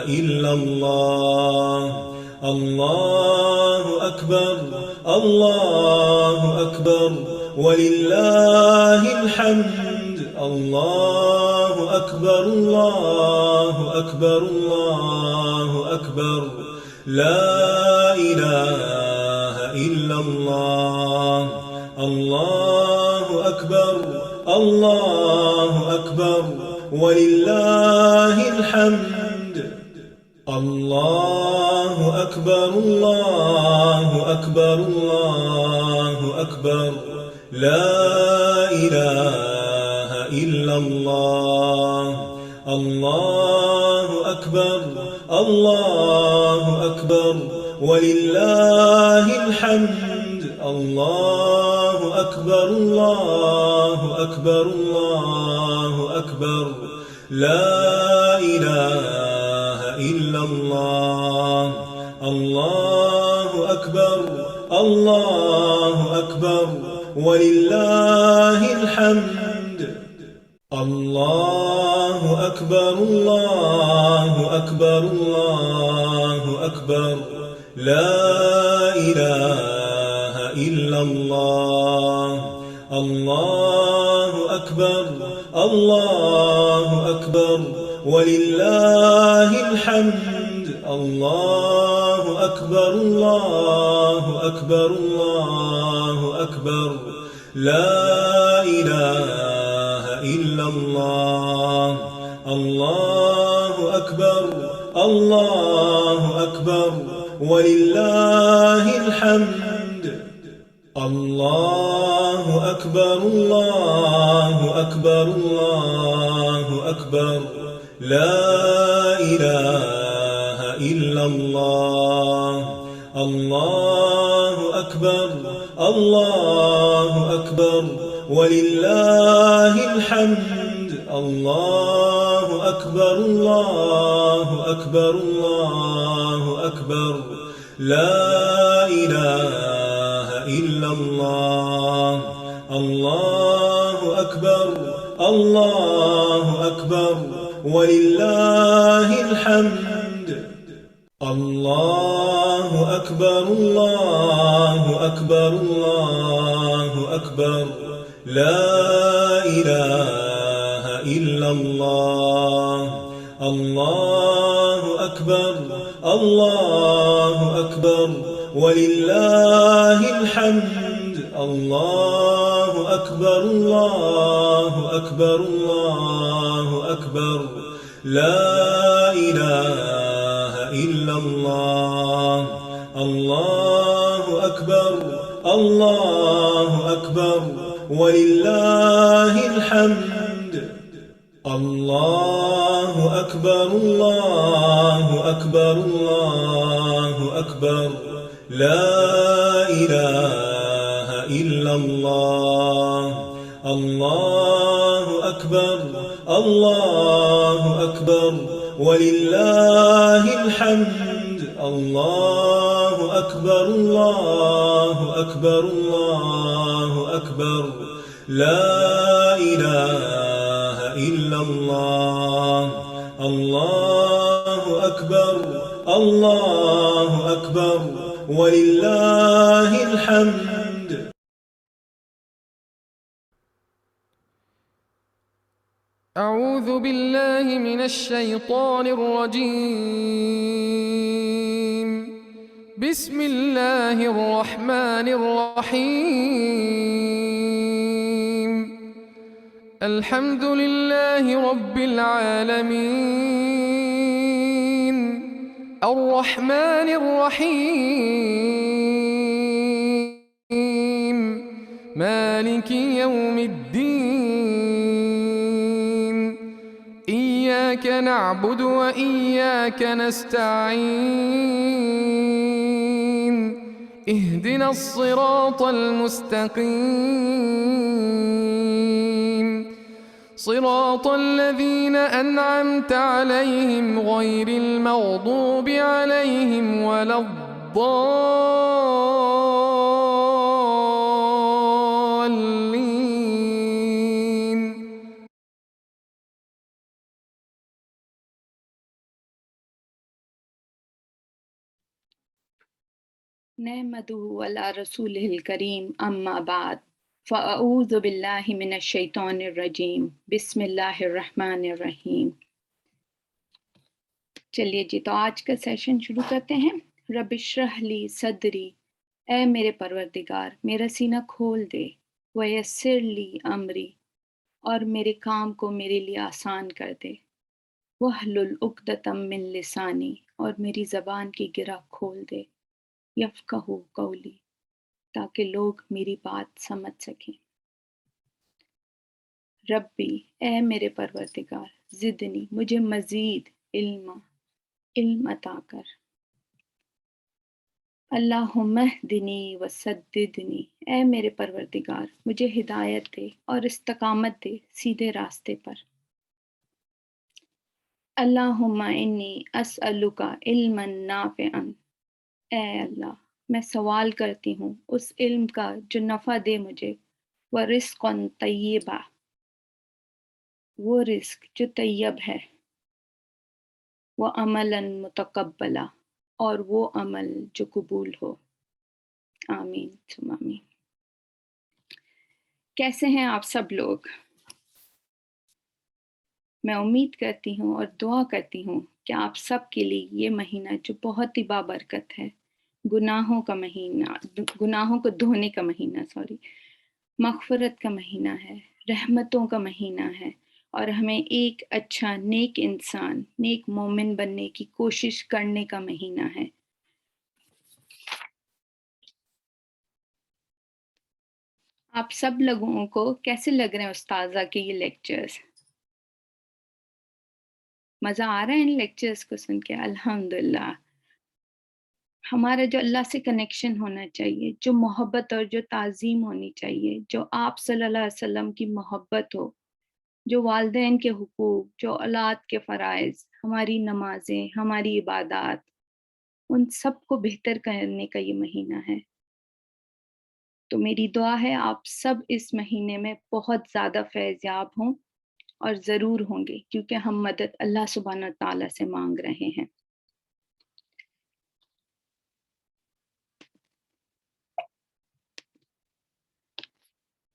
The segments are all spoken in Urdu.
إلا الله. الله أكبر الله أكبر ولله الحمد. الله أكبر الله أكبر الله أكبر لا إله إلا الله. الله أكبر الله أكبر ولله الحمد. الله أكبر الله أكبر الله أكبر لا إله إلا الله. الله أكبر الله أكبر ولله الحمد. الله أكبر الله أكبر الله أكبر لا إله إلا الله. الله أكبر الله أكبر ولله الحمد. الله أكبر الله أكبر الله أكبر لا إله إلا الله. الله أكبر الله أكبر ولله الحمد. الله أكبر الله أكبر الله أكبر لا إله إلا الله. الله أكبر الله أكبر ولله الحمد. الله أكبر الله أكبر الله أكبر لا إله إلا الله. الله أكبر الله أكبر ولله الحمد. الله أكبر الله أكبر الله أكبر لا إله إلا الله. الله أكبر الله أكبر ولله الحمد. الله أكبر الله أكبر الله أكبر لا إله إلا الله. الله أكبر الله أكبر ولله الحمد. الله أكبر الله أكبر الله أكبر لا إله إلا الله. الله أكبر الله أكبر ولله الحمد. الله أكبر الله أكبر الله أكبر لا إله إلا الله. الله أكبر الله أكبر ولله الحمد. الله أكبر الله أكبر الله أكبر لا إله إلا الله. الله أكبر الله أكبر ولله الحمد. أعوذ بالله من الشيطان الرجيم. بسم الله الرحمن الرحيم. الحمد لله رب العالمين الرحمن الرحيم مالك يوم الدين. إياك نعبد وإياك نستعين. اهدنا الصراط المستقيم صراط الذين أنعمت عليهم غير المغضوب عليهم ولا الضالين. نحمده علی رسولہ الکریم اما بعد فاعوذ باللہ من الشیطان الرجیم بسم اللہ الرحمن الرحیم۔ چلیے جی، تو آج کا سیشن شروع کرتے ہیں۔ رب اشرح لی صدری، اے میرے پروردگار میرا سینہ کھول دے، ویسر لی امری، اور میرے کام کو میرے لیے آسان کر دے، واحلل عقدۃ من لسانی، اور میری زبان کی گرہ کھول دے، یفقہوا قولی، تاکہ لوگ میری بات سمجھ سکیں۔ ربی، اے میرے پروردگار، زدنی، مجھے مزید علم عطا کر۔ اللہم اہدنی وسددنی، اے میرے پروردگار مجھے ہدایت دے اور استقامت دے سیدھے راستے پر۔ اللہم انی اسألک علما نافعا، اے اللہ میں سوال کرتی ہوں اس علم کا جو نفع دے مجھے، ورزقا طیبا، وہ رزق جو طیب ہے، وعملا متقبلا، اور وہ عمل جو قبول ہو۔ آمین ثم آمین۔ کیسے ہیں آپ سب لوگ؟ میں امید کرتی ہوں اور دعا کرتی ہوں کہ آپ سب کے لیے یہ مہینہ جو بہت ہی بابرکت ہے، گناہوں کا مہینہ، گناہوں کو دھونے کا مہینہ، مغفرت کا مہینہ ہے، رحمتوں کا مہینہ ہے، اور ہمیں ایک اچھا نیک انسان، نیک مومن بننے کی کوشش کرنے کا مہینہ ہے۔ آپ سب لوگوں کو کیسے لگ رہے ہیں استاذہ کے یہ لیکچرز؟ مزہ آ رہا ہے ان لیکچرز کو سن کے؟ الحمدللہ۔ ہمارا جو اللہ سے کنیکشن ہونا چاہیے، جو محبت اور جو تعظیم ہونی چاہیے، جو آپ صلی اللہ علیہ وسلم کی محبت ہو، جو والدین کے حقوق، جو اولاد کے فرائض، ہماری نمازیں، ہماری عبادات، ان سب کو بہتر کرنے کا یہ مہینہ ہے۔ تو میری دعا ہے آپ سب اس مہینے میں بہت زیادہ فیض یاب ہوں، اور ضرور ہوں گے، کیونکہ ہم مدد اللہ سبحانہ تعالیٰ سے مانگ رہے ہیں۔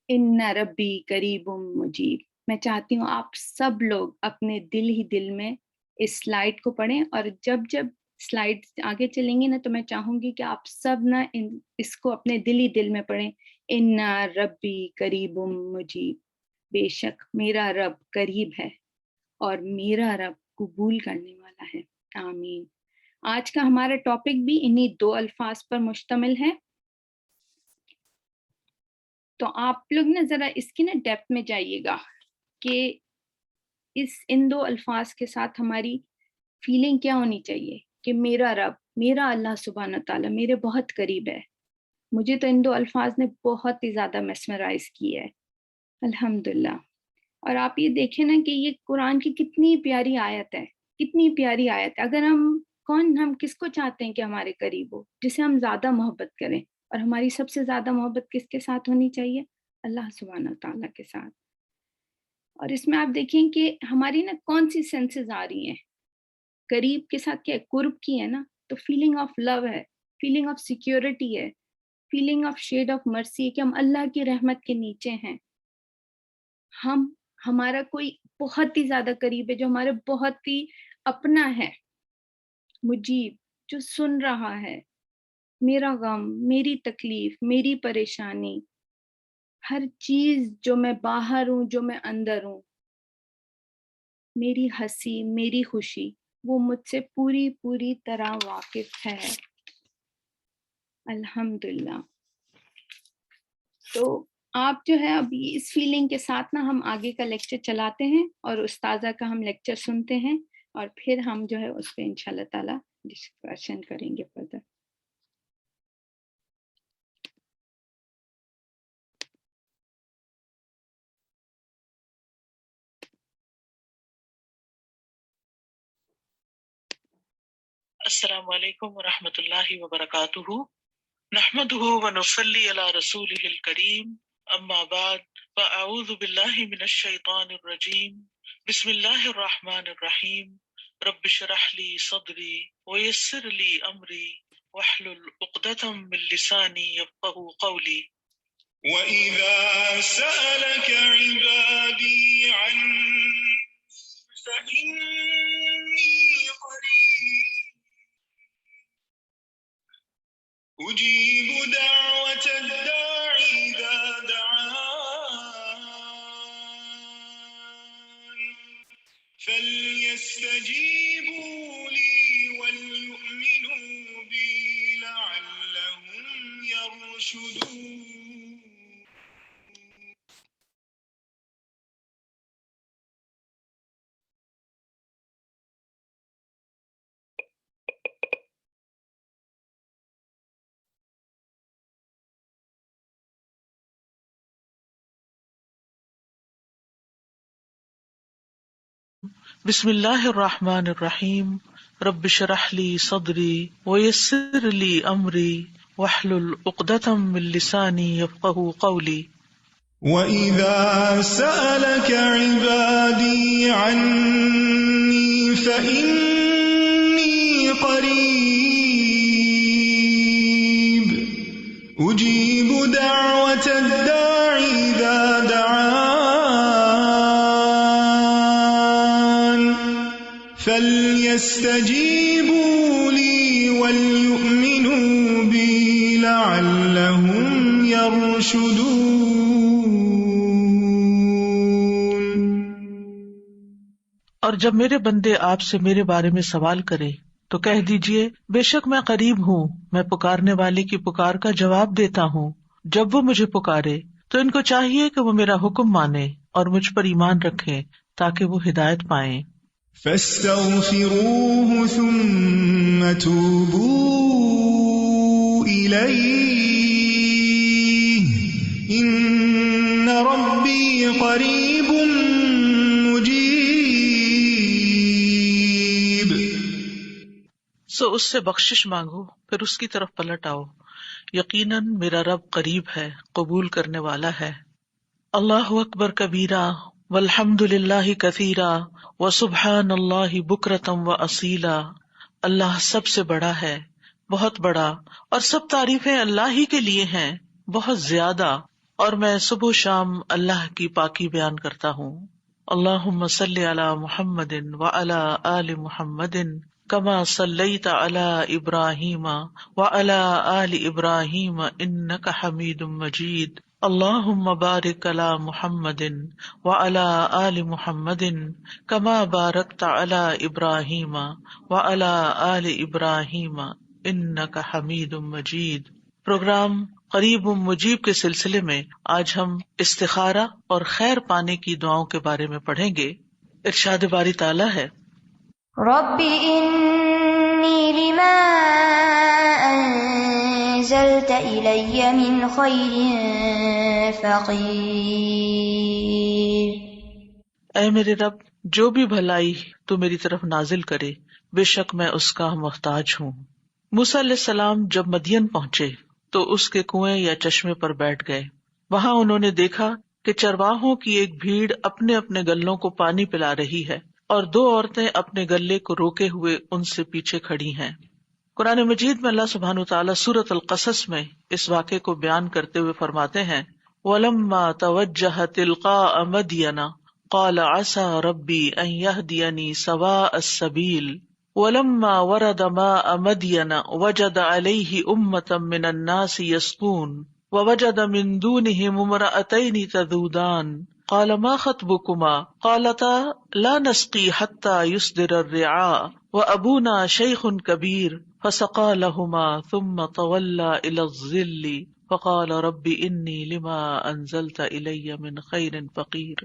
ان ربی قریب مجیب، میں چاہتی ہوں آپ سب لوگ اپنے دل میں اس سلائیڈ کو پڑھیں، اور جب سلائیڈ آگے چلیں گی نا تو میں چاہوں گی کہ آپ سب نا اس کو اپنے دل میں پڑھیں۔ ان ربی قریب مجیب، بے شک میرا رب قریب ہے اور میرا رب قبول کرنے والا ہے۔ آمین۔ آج کا ہمارا ٹاپک بھی انہی دو الفاظ پر مشتمل ہے، تو آپ لوگ نا ذرا اس کی نا ڈیپتھ میں جائیے گا کہ ان دو الفاظ کے ساتھ ہماری فیلنگ کیا ہونی چاہیے کہ میرا رب، میرا اللہ سبحانہ تعالیٰ میرے بہت قریب ہے۔ مجھے تو ان دو الفاظ نے بہت ہی زیادہ میسمرائز کی ہے، الحمدللہ۔ اور آپ یہ دیکھیں نا کہ یہ قرآن کی کتنی پیاری آیت ہے، کتنی پیاری آیت ہے۔ اگر ہم کس کو چاہتے ہیں کہ ہمارے قریب ہو، جسے ہم زیادہ محبت کریں، اور ہماری سب سے زیادہ محبت کس کے ساتھ ہونی چاہیے؟ اللہ سبحانہ تعالیٰ کے ساتھ۔ اور اس میں آپ دیکھیں کہ ہماری نا کون سی سینسز آ رہی ہیں قریب کے ساتھ؟ کیا قرب کی ہے نا، تو فیلنگ آف لو ہے، فیلنگ آف سیکیورٹی ہے، feeling of shade of mercy ہے کہ ہم اللہ کی رحمت کے نیچے ہیں۔ ہمارا کوئی بہت ہی زیادہ قریب ہے جو ہمارے بہت ہی اپنا ہے، مجیب، جو سن رہا ہے میرا غم، میری تکلیف، میری پریشانی، ہر چیز، جو میں باہر ہوں، جو میں اندر ہوں، میری ہنسی، میری خوشی، وہ مجھ سے پوری طرح واقف ہے، الحمدللہ۔ تو آپ جو ہے اب اس فیلنگ کے ساتھ نا ہم آگے کا لیکچر چلاتے ہیں، اور استاذہ کا ہم لیکچر سنتے ہیں، اور پھر ہم جو ہے اس پہ انشاءاللہ تعالی ڈسکشن کریں گے فردر۔ السلام علیکم ورحمۃ اللہ وبرکاتہ۔ نحمده ونصلی علی رسوله الکریم، اما بعد فاعوذ باللہ من الشیطان الرجیم، بسم اللہ الرحمن الرحیم۔ رب اشرح لی صدری ویسر لی امری واحلل عقدة من لساني يفقهوا قولي. وإذا سألك عبادي عني فإني قريب أجيب دعوة الداع إذا دعان فليستجيبوا لي وليؤمنوا بي لعلهم يرشدون. بسم اللہ الرحمن الرحیم. رب اشرح لی صدری ویسر لی امری واحلل عقدۃ من لسانی یفقهوا قولی. وَإِذَا سَأَلَكَ عِبَادِي عَنِّي فَإِنِّي قَرِيبٌ أُجِيبُ دَعْوَةَ الدَّاعِ إِذَا دَعَانِ فَلْيَسْتَجِيبُوا لِي وَلْيُؤْمِنُوا بِي لَعَلَّهُمْ يَرْشُدُونَ. اور جب میرے بندے آپ سے میرے بارے میں سوال کریں تو کہہ دیجئے بے شک میں قریب ہوں، میں پکارنے والے کی پکار کا جواب دیتا ہوں. جب وہ مجھے پکارے تو ان کو چاہیے کہ وہ میرا حکم مانیں اور مجھ پر ایمان رکھیں تاکہ وہ ہدایت پائیں. فاستغفروه ثم توبوا إليه إن ربي قريب مجيب. سو اس سے بخشش مانگو پھر اس کی طرف پلٹ آؤ، یقیناً میرا رب قریب ہے، قبول کرنے والا ہے. اللہ اکبر کبیرہ والحمد للہ کثیرا وسبحان اللہ بکرۃ واصیلا. اللہ سب سے بڑا ہے، بہت بڑا، اور سب تعریفیں اللہ ہی کے لیے ہیں، بہت زیادہ، اور میں صبح و شام اللہ کی پاکی بیان کرتا ہوں. اللہم صلی علی محمد وعلی آل محمد کما صلیت علی ابراہیم وعلی آل ابراہیم انک حمید مجید. اللہم بارک علی محمد وعلی آل محمد کما بارکت علی ابراہیم وعلی آل ابراہیم انک حمید مجید. پروگرام قریب مجیب کے سلسلے میں آج ہم استخارہ اور خیر پانے کی دعاؤں کے بارے میں پڑھیں گے. ارشاد باری تعالیٰ ہے رب انی لما انزلت الی من خیر فقیر. اے میرے رب جو بھی بھلائی تو میری طرف نازل کرے بے شک میں اس کا محتاج ہوں. موسیٰ علیہ السلام جب مدین پہنچے تو اس کے کنویں یا چشمے پر بیٹھ گئے. وہاں انہوں نے دیکھا کہ چرواہوں کی ایک بھیڑ اپنے اپنے گلوں کو پانی پلا رہی ہے اور دو عورتیں اپنے گلے کو روکے ہوئے ان سے پیچھے کھڑی ہیں. قرآن مجید میں اللہ سبحانہ وتعالیٰ سورۃ القصص میں اس واقعے کو بیان کرتے ہوئے فرماتے ہیں وَلَمَّا تَوَجَّهَ تِلْقَاءَ مَدْيَنَ قَالَ عَسَى رَبِّي أَن يَهْدِيَنِي سَوَاءَ السَّبِيلِ وَلَمَّا وَرَدَ مَاءَ مَدْيَنَ وَجَدَ عَلَيْهِ أُمَّةً مِّنَ النَّاسِ يَسْقُونَ وَوَجَدَ مِن دُونِهِمُ امْرَأَتَيْنِ تَذُودَانِ قَالَ مَا خَطْبُكُمَا قَالَتَا لَا نَسْقِي حَتَّى يُصْدِرَ الرِّعَاءُ وَأَبُونَا شَيْخٌ كَبِيرٌ فَسَقَىٰ لَهُمَا ثُمَّ تَوَلَّىٰ إِلَى الظِّلِّ فَقَالَ رَبِّ إِنِّي لِمَا أَنزَلْتَ إِلَيَّ مِنْ خَيْرٍ فَقِيرٌ.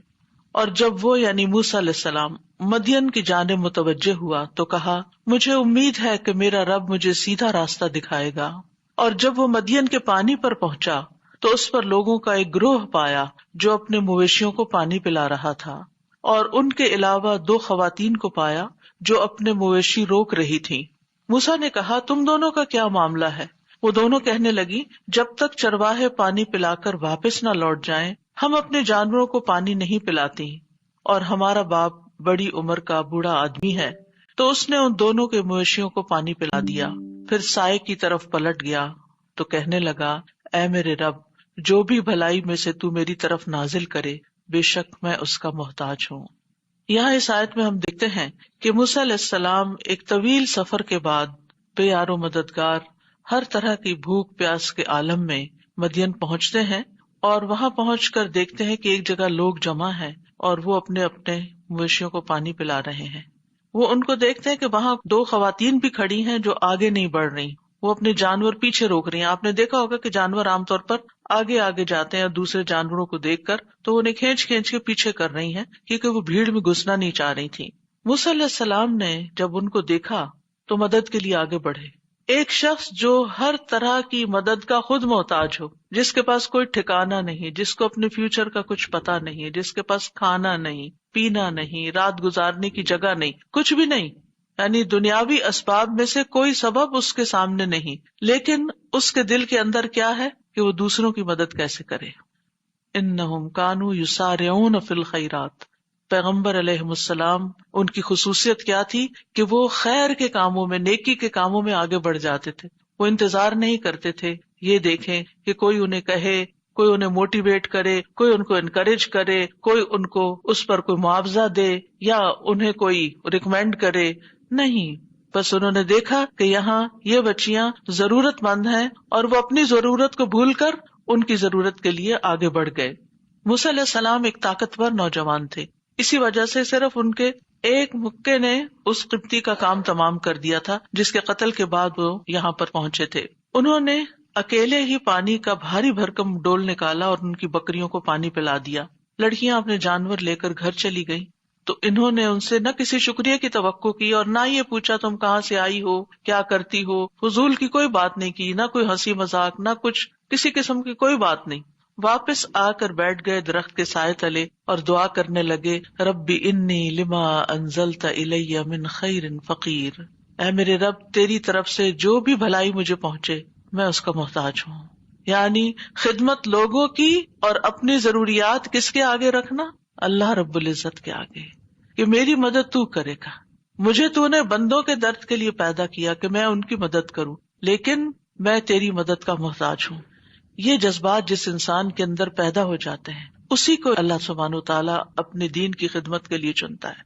اور جب وہ یعنی موسیٰ علیہ السلام مدین کی جانب متوجہ ہوا تو کہا مجھے امید ہے کہ میرا رب مجھے سیدھا راستہ دکھائے گا. اور جب وہ مدین کے پانی پر پہنچا تو اس پر لوگوں کا ایک گروہ پایا جو اپنے مویشیوں کو پانی پلا رہا تھا، اور ان کے علاوہ دو خواتین کو پایا جو اپنے مویشی روک رہی تھیں. موسیٰ نے کہا تم دونوں کا کیا معاملہ ہے؟ وہ دونوں کہنے لگی جب تک چرواہے پانی پلا کر واپس نہ لوٹ جائیں ہم اپنے جانوروں کو پانی نہیں پلاتی، اور ہمارا باپ بڑی عمر کا بوڑھا آدمی ہے. تو اس نے ان دونوں کے مویشیوں کو پانی پلا دیا. پھر سائے کی طرف پلٹ گیا تو کہنے لگا اے میرے رب جو بھی بھلائی میں سے تو میری طرف نازل کرے بے شک میں اس کا محتاج ہوں۔ یہاں اس آیت میں ہم دیکھتے ہیں کہ موسیٰ علیہ السلام ایک طویل سفر کے بعد بے یار و مددگار ہر طرح کی بھوک پیاس کے عالم میں مدین پہنچتے ہیں، اور وہاں پہنچ کر دیکھتے ہیں کہ ایک جگہ لوگ جمع ہیں اور وہ اپنے اپنے مویشیوں کو پانی پلا رہے ہیں۔ وہ ان کو دیکھتے ہیں کہ وہاں 2 خواتین بھی کھڑی ہیں جو آگے نہیں بڑھ رہی، وہ اپنے جانور پیچھے روک رہی ہیں۔ آپ نے دیکھا ہوگا کہ جانور عام طور پر آگے آگے جاتے ہیں اور دوسرے جانوروں کو دیکھ کر تو انہیں کھینچ کھینچ کے پیچھے کر رہی ہیں، کیونکہ وہ بھیڑ میں گھسنا نہیں چاہ رہی تھی۔ موسیٰ علیہ السلام نے جب ان کو دیکھا تو مدد کے لیے آگے بڑھے۔ ایک شخص جو ہر طرح کی مدد کا خود محتاج ہو، جس کے پاس کوئی ٹھکانہ نہیں، جس کو اپنے فیوچر کا کچھ پتا نہیں، جس کے پاس کھانا نہیں، پینا نہیں، رات گزارنے کی جگہ نہیں، کچھ بھی نہیں، یعنی دنیاوی اسباب میں سے کوئی سبب اس کے سامنے نہیں، لیکن اس کے دل کے اندر کیا ہے کہ وہ دوسروں کی مدد کیسے کرے۔ انہم کانوا یسارعون فی الخیرات، پیغمبر علیہ السلام ان کی خصوصیت کیا تھی کہ وہ خیر کے کاموں میں، نیکی کے کاموں میں آگے بڑھ جاتے تھے۔ وہ انتظار نہیں کرتے تھے یہ دیکھیں کہ کوئی انہیں کہے، کوئی انہیں موٹیویٹ کرے، کوئی ان کو انکریج کرے، کوئی ان کو اس پر کوئی معاوضہ دے یا انہیں کوئی ریکمینڈ کرے، نہیں، بس انہوں نے دیکھا کہ یہاں یہ بچیاں ضرورت مند ہیں اور وہ اپنی ضرورت کو بھول کر ان کی ضرورت کے لیے آگے بڑھ گئے۔ موسیٰ علیہ السلام ایک طاقتور نوجوان تھے، اسی وجہ سے صرف ان کے ایک مکے نے اس قبطی کا کام تمام کر دیا تھا جس کے قتل کے بعد وہ یہاں پر پہنچے تھے۔ انہوں نے اکیلے ہی پانی کا بھاری بھرکم ڈول نکالا اور ان کی بکریوں کو پانی پلا دیا۔ لڑکیاں اپنے جانور لے کر گھر چلی گئیں تو انہوں نے ان سے نہ کسی شکریہ کی توقع کی اور نہ یہ پوچھا تم کہاں سے آئی ہو، کیا کرتی ہو، فضول کی کوئی بات نہیں کی، نہ کوئی ہنسی مذاق، نہ کچھ کسی قسم کی کوئی بات نہیں۔ واپس آ کر بیٹھ گئے درخت کے سائے تلے اور دعا کرنے لگے، رب انی لما انزلت الی من خیر فقیر، اے میرے رب تیری طرف سے جو بھی بھلائی مجھے پہنچے میں اس کا محتاج ہوں۔ یعنی خدمت لوگوں کی اور اپنی ضروریات کس کے آگے رکھنا؟ اللہ رب العزت کے آگے، کہ میری مدد تو کرے گا۔ مجھے تو نے بندوں کے درد کے لیے پیدا کیا کہ میں ان کی مدد کروں، لیکن میں تیری مدد کا محتاج ہوں۔ یہ جذبات جس انسان کے اندر پیدا ہو جاتے ہیں اسی کو اللہ سبحانہ وتعالیٰ اپنے دین کی خدمت کے لیے چنتا ہے۔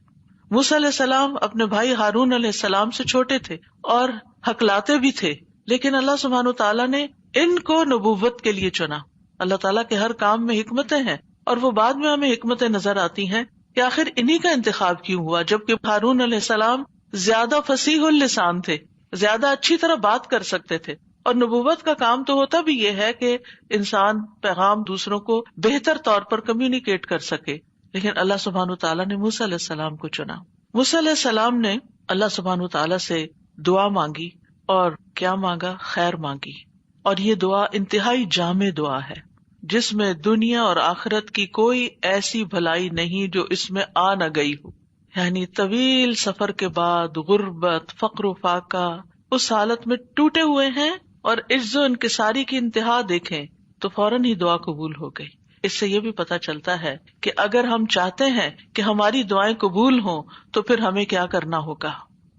موسیٰ علیہ السلام اپنے بھائی ہارون علیہ السلام سے چھوٹے تھے اور ہکلاتے بھی تھے، لیکن اللہ سبحانہ وتعالیٰ نے ان کو نبوت کے لیے چنا۔ اللہ تعالیٰ کے ہر کام میں حکمتیں ہیں، اور وہ بعد میں ہمیں حکمتیں نظر آتی ہیں کہ آخر انہی کا انتخاب کیوں ہوا، جبکہ ہارون علیہ السلام زیادہ فصیح اللسان تھے، زیادہ اچھی طرح بات کر سکتے تھے، اور نبوت کا کام تو ہوتا بھی یہ ہے کہ انسان پیغام دوسروں کو بہتر طور پر کمیونیکیٹ کر سکے، لیکن اللہ سبحانہ تعالیٰ نے موسیٰ علیہ السلام کو چنا۔ موسیٰ علیہ السلام نے اللہ سبحانہ تعالیٰ سے دعا مانگی، اور کیا مانگا؟ خیر مانگی، اور یہ دعا انتہائی جامع دعا ہے جس میں دنیا اور آخرت کی کوئی ایسی بھلائی نہیں جو اس میں آ نہ گئی ہو۔ یعنی طویل سفر کے بعد غربت، فقر و فاقہ، اس حالت میں ٹوٹے ہوئے ہیں اور عجز و انکساری کی انتہا دیکھیں تو فوراً ہی دعا قبول ہو گئی۔ اس سے یہ بھی پتہ چلتا ہے کہ اگر ہم چاہتے ہیں کہ ہماری دعائیں قبول ہوں تو پھر ہمیں کیا کرنا ہوگا؟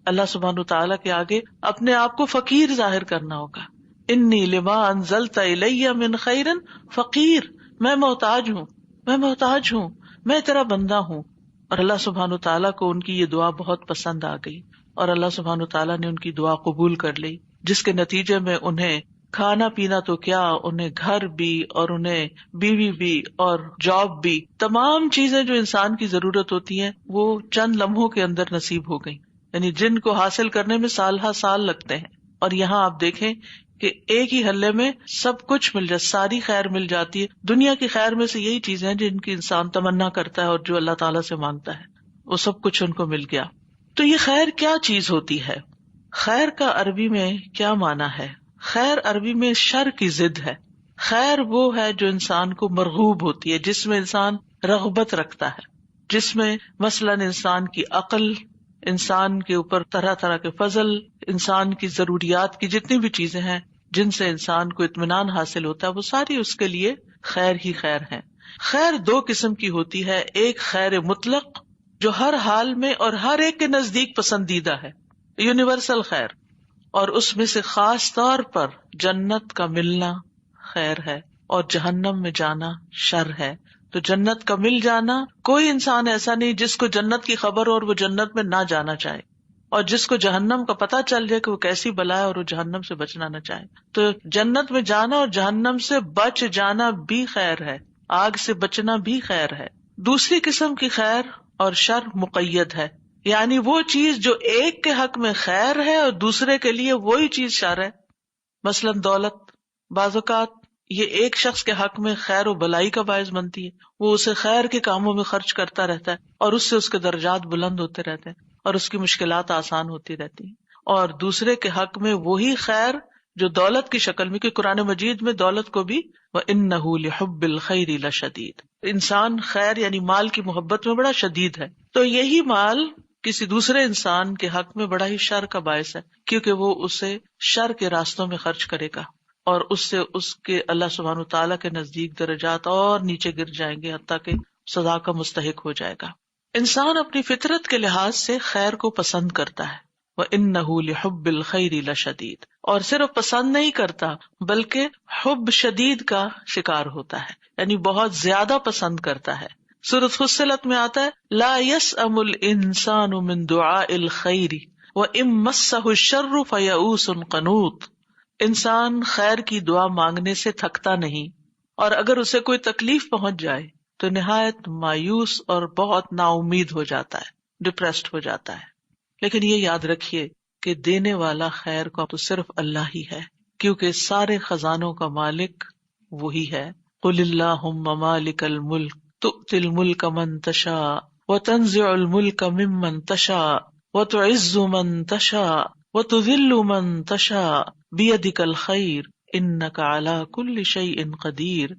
اللہ سبحانہ تعالیٰ کے آگے اپنے آپ کو فقیر ظاہر کرنا ہوگا۔ انی لما انزلت الی من خیر فقیر، میں محتاج ہوں، میں محتاج ہوں، میں تیرا بندہ ہوں۔ اور اللہ سبحانہ تعالیٰ کو ان کی یہ دعا بہت پسند آ گئی، اور اللہ سبحانہ تعالیٰ نے ان کی دعا قبول کر لی، جس کے نتیجے میں انہیں کھانا پینا تو کیا، انہیں گھر بھی اور انہیں بیوی بھی اور جاب بھی، تمام چیزیں جو انسان کی ضرورت ہوتی ہیں وہ چند لمحوں کے اندر نصیب ہو گئیں، یعنی جن کو حاصل کرنے میں سال ہا سال لگتے ہیں۔ اور یہاں آپ دیکھیں کہ ایک ہی حلے میں سب کچھ مل جائے، ساری خیر مل جاتی ہے۔ دنیا کی خیر میں سے یہی چیزیں ہیں جن کی انسان تمنا کرتا ہے اور جو اللہ تعالیٰ سے مانگتا ہے، وہ سب کچھ ان کو مل گیا۔ تو یہ خیر کیا چیز ہوتی ہے؟ خیر کا عربی میں کیا معنی ہے؟ خیر عربی میں شر کی ضد ہے۔ خیر وہ ہے جو انسان کو مرغوب ہوتی ہے، جس میں انسان رغبت رکھتا ہے، جس میں مثلاً انسان کی عقل، انسان کے اوپر طرح طرح کے فضل، انسان کی ضروریات کی جتنی بھی چیزیں ہیں جن سے انسان کو اطمینان حاصل ہوتا ہے، وہ ساری اس کے لیے خیر ہی خیر ہیں۔ خیر دو قسم کی ہوتی ہے، ایک خیر مطلق جو ہر حال میں اور ہر ایک کے نزدیک پسندیدہ ہے، یونیورسل خیر، اور اس میں سے خاص طور پر جنت کا ملنا خیر ہے اور جہنم میں جانا شر ہے. تو جنت کا مل جانا، کوئی انسان ایسا نہیں جس کو جنت کی خبر ہو اور وہ جنت میں نہ جانا چاہے، اور جس کو جہنم کا پتہ چل جائے کہ وہ کیسی بلا ہے اور وہ جہنم سے بچنا نہ چاہے. تو جنت میں جانا اور جہنم سے بچ جانا بھی خیر ہے، آگ سے بچنا بھی خیر ہے. دوسری قسم کی خیر اور شر مقید ہے، یعنی وہ چیز جو ایک کے حق میں خیر ہے اور دوسرے کے لیے وہی چیز شر ہے. مثلا دولت بعض اوقات یہ ایک شخص کے حق میں خیر و بلائی کا باعث بنتی ہے، وہ اسے خیر کے کاموں میں خرچ کرتا رہتا ہے اور اس سے اس کے درجات بلند ہوتے رہتے ہیں اور اس کی مشکلات آسان ہوتی رہتی ہیں. اور دوسرے کے حق میں وہی خیر جو دولت کی شکل میں، کہ قرآن مجید میں دولت کو بھی وَإِنَّهُ لِحُبِّ الْخَيْرِ لَشَدِيدٌ، انسان خیر یعنی مال کی محبت میں بڑا شدید ہے. تو یہی مال کسی دوسرے انسان کے حق میں بڑا ہی شر کا باعث ہے، کیونکہ وہ اسے شر کے راستوں میں خرچ کرے گا اور اس سے اس کے اللہ سبحانہ وتعالیٰ کے نزدیک درجات اور نیچے گر جائیں گے حتیٰ کہ سزا کا مستحق ہو جائے گا. انسان اپنی فطرت کے لحاظ سے خیر کو پسند کرتا ہے، وَإِنَّهُ لِحُبِّ الْخَيْرِ لَشَدِيدٌ، اور صرف پسند نہیں کرتا بلکہ حب شدید کا شکار ہوتا ہے، یعنی بہت زیادہ پسند کرتا ہے. سورۃ فصلت میں آتا ہے لا يسأم الانسان من دعاء الخیر وإن مسه الشر فیئوس قنوط، انسان خیر کی دعا مانگنے سے تھکتا نہیں، اور اگر اسے کوئی تکلیف پہنچ جائے تو نہایت مایوس اور بہت نا امید ہو جاتا ہے، ڈپریسڈ ہو جاتا ہے. لیکن یہ یاد رکھیے کہ دینے والا خیر کا تو صرف اللہ ہی ہے، کیونکہ سارے خزانوں کا مالک وہی ہے. قل اللہم مالک الملک تؤتی الملک من تشاء وتنزع الملک ممن تشاء وتعز من تشاء وتذل من تشاء بیدک الخیر انک علی کل شیء قدیر.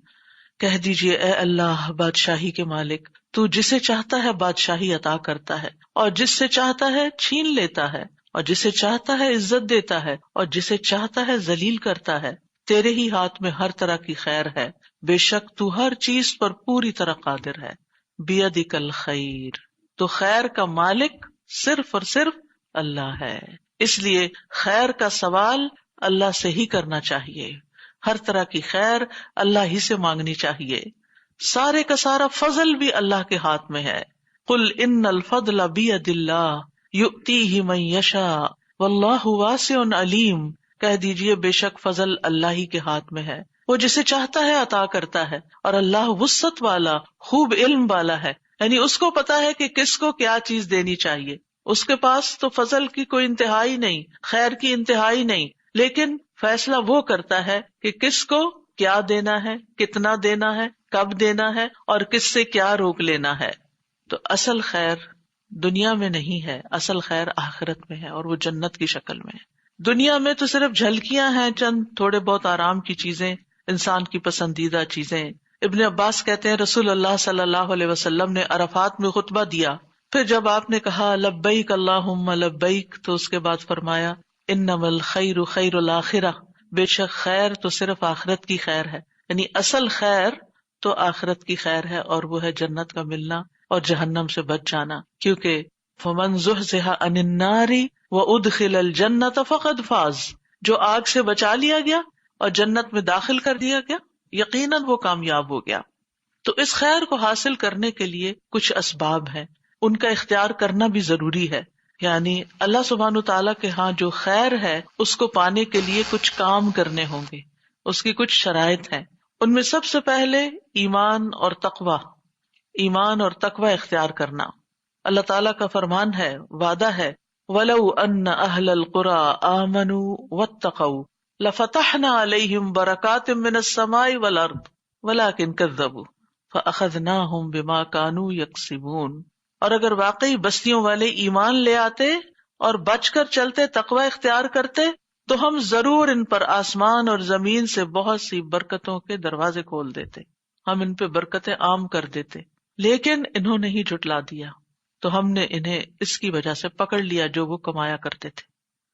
کہہ دیجئے اے اللہ بادشاہی کے مالک، تو جسے چاہتا ہے بادشاہی عطا کرتا ہے اور جس سے چاہتا ہے چھین لیتا ہے، اور جسے چاہتا ہے عزت دیتا ہے اور جسے چاہتا ہے ذلیل کرتا ہے. تیرے ہی ہاتھ میں ہر طرح کی خیر ہے، بے شک تو ہر چیز پر پوری طرح قادر ہے. بیدک الخیر، تو خیر کا مالک صرف اور صرف اللہ ہے. اس لیے خیر کا سوال اللہ سے ہی کرنا چاہیے، ہر طرح کی خیر اللہ ہی سے مانگنی چاہیے. سارے کا سارا فضل بھی اللہ کے ہاتھ میں ہے. قل ان الفضل بید اللہ یؤتیہ من یشاء واللہ واسع علیم. کہہ دیجئے بے شک فضل اللہ ہی کے ہاتھ میں ہے، وہ جسے چاہتا ہے عطا کرتا ہے، اور اللہ وسعت والا خوب علم والا ہے، یعنی اس کو پتا ہے کہ کس کو کیا چیز دینی چاہیے. اس کے پاس تو فضل کی کوئی انتہائی نہیں، خیر کی انتہائی نہیں، لیکن فیصلہ وہ کرتا ہے کہ کس کو کیا دینا ہے، کتنا دینا ہے، کب دینا ہے، اور کس سے کیا روک لینا ہے. تو اصل خیر دنیا میں نہیں ہے، اصل خیر آخرت میں ہے، اور وہ جنت کی شکل میں ہے. دنیا میں تو صرف جھلکیاں ہیں، چند تھوڑے بہت آرام کی چیزیں، انسان کی پسندیدہ چیزیں. ابن عباس کہتے ہیں رسول اللہ صلی اللہ علیہ وسلم نے عرفات میں خطبہ دیا، پھر جب آپ نے کہا لبیک اللہم لبیک، تو اس کے بعد فرمایا انما الخیر خیر الاخرہ، بے شک خیر تو صرف آخرت کی خیر ہے، یعنی اصل خیر تو آخرت کی خیر ہے، اور وہ ہے جنت کا ملنا اور جہنم سے بچ جانا. کیونکہ فمن زحزح عن النار وادخل الجنۃ فقد فاز، جو آگ سے بچا لیا گیا اور جنت میں داخل کر دیا گیا یقیناً وہ کامیاب ہو گیا. تو اس خیر کو حاصل کرنے کے لیے کچھ اسباب ہیں، ان کا اختیار کرنا بھی ضروری ہے. یعنی اللہ سبحانہ تعالیٰ کے ہاں جو خیر ہے اس کو پانے کے لیے کچھ کام کرنے ہوں گے، اس کی کچھ شرائط ہیں. ان میں سب سے پہلے ایمان اور تقوی، ایمان اور تقوی اختیار کرنا. اللہ تعالیٰ کا فرمان ہے، وعدہ ہے وَلَوْ أَنَّ أَهْلَ الْقُرَىٰ آمَنُوا وَاتَّقَوْا لَفَتَحْنَا عَلَيْهِمْ بَرَكَاتٍ مِّنَ السَّمَاءِ وَالْأَرْضِ وَلَٰكِنْ كَذَّبُوا فَأَخَذْنَاهُمْ بِمَا كَانُوا يَكْسِبُونَ. اور اگر واقعی بستیوں والے ایمان لے آتے اور بچ کر چلتے، تقوی اختیار کرتے، تو ہم ضرور ان پر آسمان اور زمین سے بہت سی برکتوں کے دروازے کھول دیتے، ہم ان پہ برکتیں عام کر دیتے. لیکن انہوں نے ہی جھٹلا دیا، تو ہم نے انہیں اس کی وجہ سے پکڑ لیا جو وہ کمایا کرتے تھے.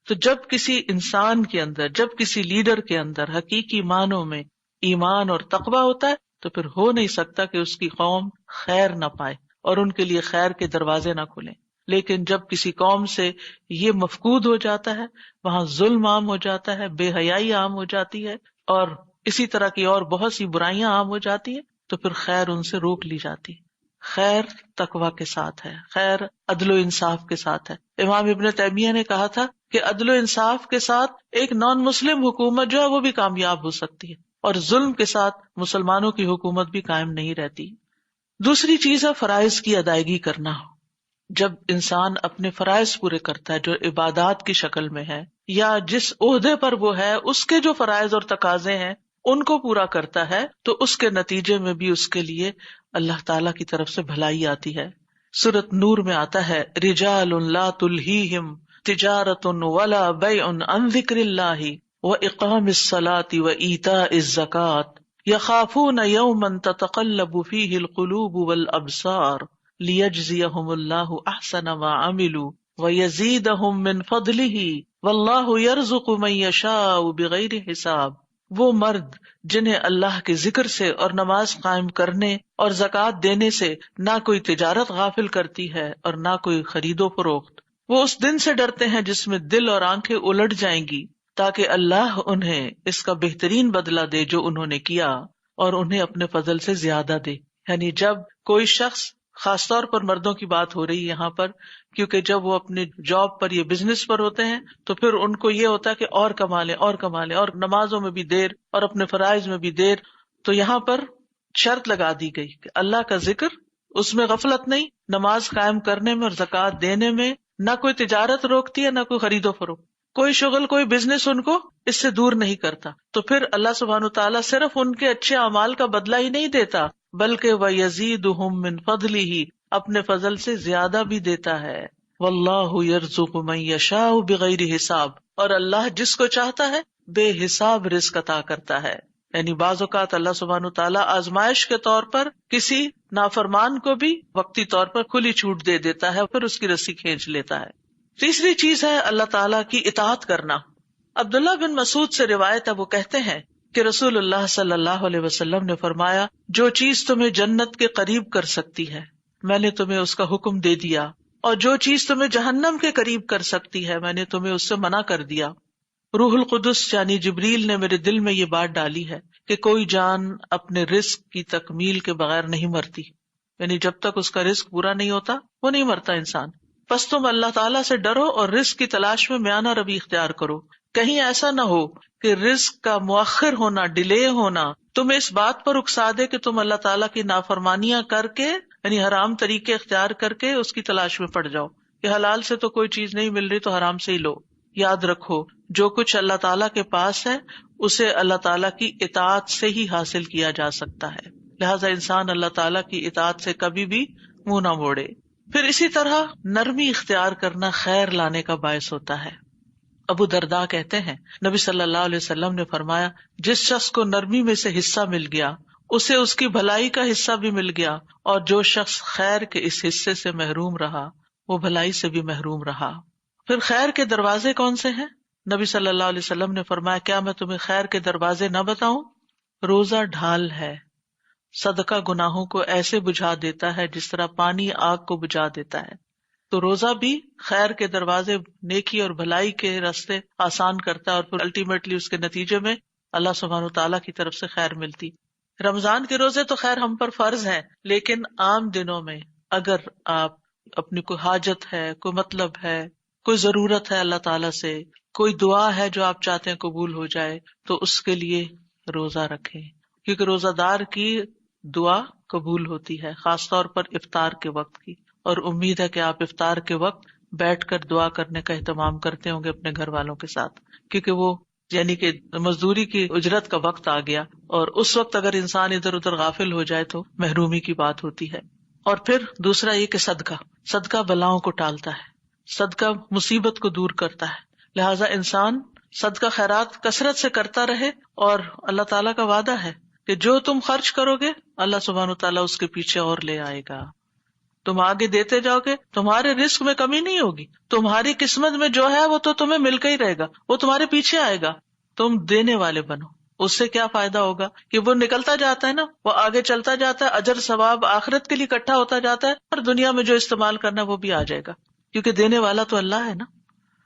تو جب کسی انسان کے اندر، جب کسی لیڈر کے اندر حقیقی معنوں میں ایمان اور تقوی ہوتا ہے تو پھر ہو نہیں سکتا کہ اس کی قوم خیر نہ پائے اور ان کے لیے خیر کے دروازے نہ کھلیں. لیکن جب کسی قوم سے یہ مفقود ہو جاتا ہے، وہاں ظلم عام ہو جاتا ہے، بے حیائی عام ہو جاتی ہے، اور اسی طرح کی اور بہت سی برائیاں عام ہو جاتی ہیں، تو پھر خیر ان سے روک لی جاتی ہے۔ خیر تقویٰ کے ساتھ ہے، خیر عدل و انصاف کے ساتھ ہے۔ امام ابن تیمیہ نے کہا تھا کہ عدل و انصاف کے ساتھ ایک نان مسلم حکومت جو ہے وہ بھی کامیاب ہو سکتی ہے، اور ظلم کے ساتھ مسلمانوں کی حکومت بھی قائم نہیں رہتی۔ دوسری چیز ہے فرائض کی ادائیگی کرنا۔ جب انسان اپنے فرائض پورے کرتا ہے جو عبادات کی شکل میں ہے، یا جس عہدے پر وہ ہے اس کے جو فرائض اور تقاضے ہیں ان کو پورا کرتا ہے، تو اس کے نتیجے میں بھی اس کے لیے اللہ تعالی کی طرف سے بھلائی آتی ہے۔ سورۃ نور میں آتا ہے رجال لا تلہیہم تجارۃ ولا بیع عن ذکر اللہ واقام الصلاۃ وایتاء الزکاۃ یخافون یوما تتقلب فیہ القلوب والابصار لیجزیہم اللہ احسن ما عملوا ویزیدہم من فضلہ واللہ یرزق من یشاء بغیر حساب۔ وہ مرد جنہیں اللہ کے ذکر سے اور نماز قائم کرنے اور زکوٰۃ دینے سے نہ کوئی تجارت غافل کرتی ہے اور نہ کوئی خرید و فروخت، وہ اس دن سے ڈرتے ہیں جس میں دل اور آنکھیں الٹ جائیں گی، تاکہ اللہ انہیں اس کا بہترین بدلہ دے جو انہوں نے کیا، اور انہیں اپنے فضل سے زیادہ دے۔ یعنی جب کوئی شخص، خاص طور پر مردوں کی بات ہو رہی ہے یہاں پر، کیونکہ جب وہ اپنے جاب پر یا بزنس پر ہوتے ہیں تو پھر ان کو یہ ہوتا ہے کہ اور کما لیں اور کما لیں، اور نمازوں میں بھی دیر اور اپنے فرائض میں بھی دیر۔ تو یہاں پر شرط لگا دی گئی کہ اللہ کا ذکر، اس میں غفلت نہیں، نماز قائم کرنے میں اور زکوٰۃ دینے میں نہ کوئی تجارت روکتی ہے نہ کوئی خرید و فروخت، کوئی شغل کوئی بزنس ان کو اس سے دور نہیں کرتا۔ تو پھر اللہ سبحانہ وتعالیٰ صرف ان کے اچھے اعمال کا بدلہ ہی نہیں دیتا، بلکہ وَيَزِيدُهُم مِّن فَضْلِهِ، اپنے فضل سے زیادہ بھی دیتا ہے۔ وَاللَّهُ يَرْزُقُ مَن يَشَاءُ بِغَيْرِ حساب، اور اللہ جس کو چاہتا ہے بے حساب رزق عطا کرتا ہے۔ یعنی بعض اوقات اللہ سبحانہ وتعالیٰ آزمائش کے طور پر کسی نافرمان کو بھی وقتی طور پر کھلی چھوٹ دے دیتا ہے، پھر اس کی رسی کھینچ لیتا ہے۔ تیسری چیز ہے اللہ تعالیٰ کی اطاعت کرنا۔ عبداللہ بن مسعود سے روایت ہے، وہ کہتے ہیں کہ رسول اللہ صلی اللہ علیہ وسلم نے فرمایا، جو چیز تمہیں جنت کے قریب کر سکتی ہے میں نے تمہیں اس کا حکم دے دیا، اور جو چیز تمہیں جہنم کے قریب کر سکتی ہے میں نے تمہیں اس سے منع کر دیا۔ روح القدس یعنی جبریل نے میرے دل میں یہ بات ڈالی ہے کہ کوئی جان اپنے رزق کی تکمیل کے بغیر نہیں مرتی، یعنی جب تک اس کا رزق پورا نہیں ہوتا وہ نہیں مرتا انسان۔ پس تم اللہ تعالیٰ سے ڈرو اور رزق کی تلاش میں میانہ روی اختیار کرو، کہیں ایسا نہ ہو کہ رزق کا مؤخر ہونا، ڈیلے ہونا تمہیں اس بات پر اکسا دے کہ تم اللہ تعالیٰ کی نافرمانیاں کر کے، یعنی حرام طریقے اختیار کر کے اس کی تلاش میں پڑ جاؤ کہ حلال سے تو کوئی چیز نہیں مل رہی تو حرام سے ہی لو۔ یاد رکھو جو کچھ اللہ تعالیٰ کے پاس ہے اسے اللہ تعالیٰ کی اطاعت سے ہی حاصل کیا جا سکتا ہے، لہٰذا انسان اللہ تعالیٰ کی اطاعت سے کبھی بھی منہ نہ موڑے۔ پھر اسی طرح نرمی اختیار کرنا خیر لانے کا باعث ہوتا ہے۔ ابو درداء کہتے ہیں نبی صلی اللہ علیہ وسلم نے فرمایا، جس شخص کو نرمی میں سے حصہ مل گیا اسے اس کی بھلائی کا حصہ بھی مل گیا، اور جو شخص خیر کے اس حصے سے محروم رہا وہ بھلائی سے بھی محروم رہا۔ پھر خیر کے دروازے کون سے ہیں؟ نبی صلی اللہ علیہ وسلم نے فرمایا، کیا میں تمہیں خیر کے دروازے نہ بتاؤں؟ روزہ ڈھال ہے، صدقہ گناہوں کو ایسے بجھا دیتا ہے جس طرح پانی آگ کو بجھا دیتا ہے۔ تو روزہ بھی خیر کے دروازے، نیکی اور بھلائی کے راستے آسان کرتا ہے، اور پھر الٹیمیٹلی اس کے نتیجے میں اللہ سبحانہ وتعالیٰ کی طرف سے خیر ملتی۔ رمضان کے روزے تو خیر ہم پر فرض ہیں، لیکن عام دنوں میں اگر آپ اپنی کوئی حاجت ہے، کوئی مطلب ہے، کوئی ضرورت ہے اللہ تعالیٰ سے، کوئی دعا ہے جو آپ چاہتے ہیں قبول ہو جائے، تو اس کے لیے روزہ رکھیں، کیونکہ روزہ دار کی دعا قبول ہوتی ہے، خاص طور پر افطار کے وقت کی۔ اور امید ہے کہ آپ افطار کے وقت بیٹھ کر دعا کرنے کا اہتمام کرتے ہوں گے اپنے گھر والوں کے ساتھ، کیونکہ وہ یعنی کہ مزدوری کی اجرت کا وقت آ گیا، اور اس وقت اگر انسان ادھر ادھر غافل ہو جائے تو محرومی کی بات ہوتی ہے۔ اور پھر دوسرا یہ کہ صدقہ بلاؤں کو ٹالتا ہے، صدقہ مصیبت کو دور کرتا ہے، لہٰذا انسان صدقہ خیرات کثرت سے کرتا رہے، اور اللہ تعالیٰ کا وعدہ ہے کہ جو تم خرچ کرو گے اللہ سبحانہ تعالیٰ اس کے پیچھے اور لے آئے گا۔ تم آگے دیتے جاؤ گے، تمہارے رزق میں کمی نہیں ہوگی، تمہاری قسمت میں جو ہے وہ تو تمہیں مل کے ہی رہے گا، وہ تمہارے پیچھے آئے گا۔ تم دینے والے بنو، اس سے کیا فائدہ ہوگا کہ وہ نکلتا جاتا ہے نا، وہ آگے چلتا جاتا ہے، اجر ثواب آخرت کے لیے اکٹھا ہوتا جاتا ہے، اور دنیا میں جو استعمال کرنا وہ بھی آ جائے گا۔ کیونکہ دینے والا تو اللہ ہے نا.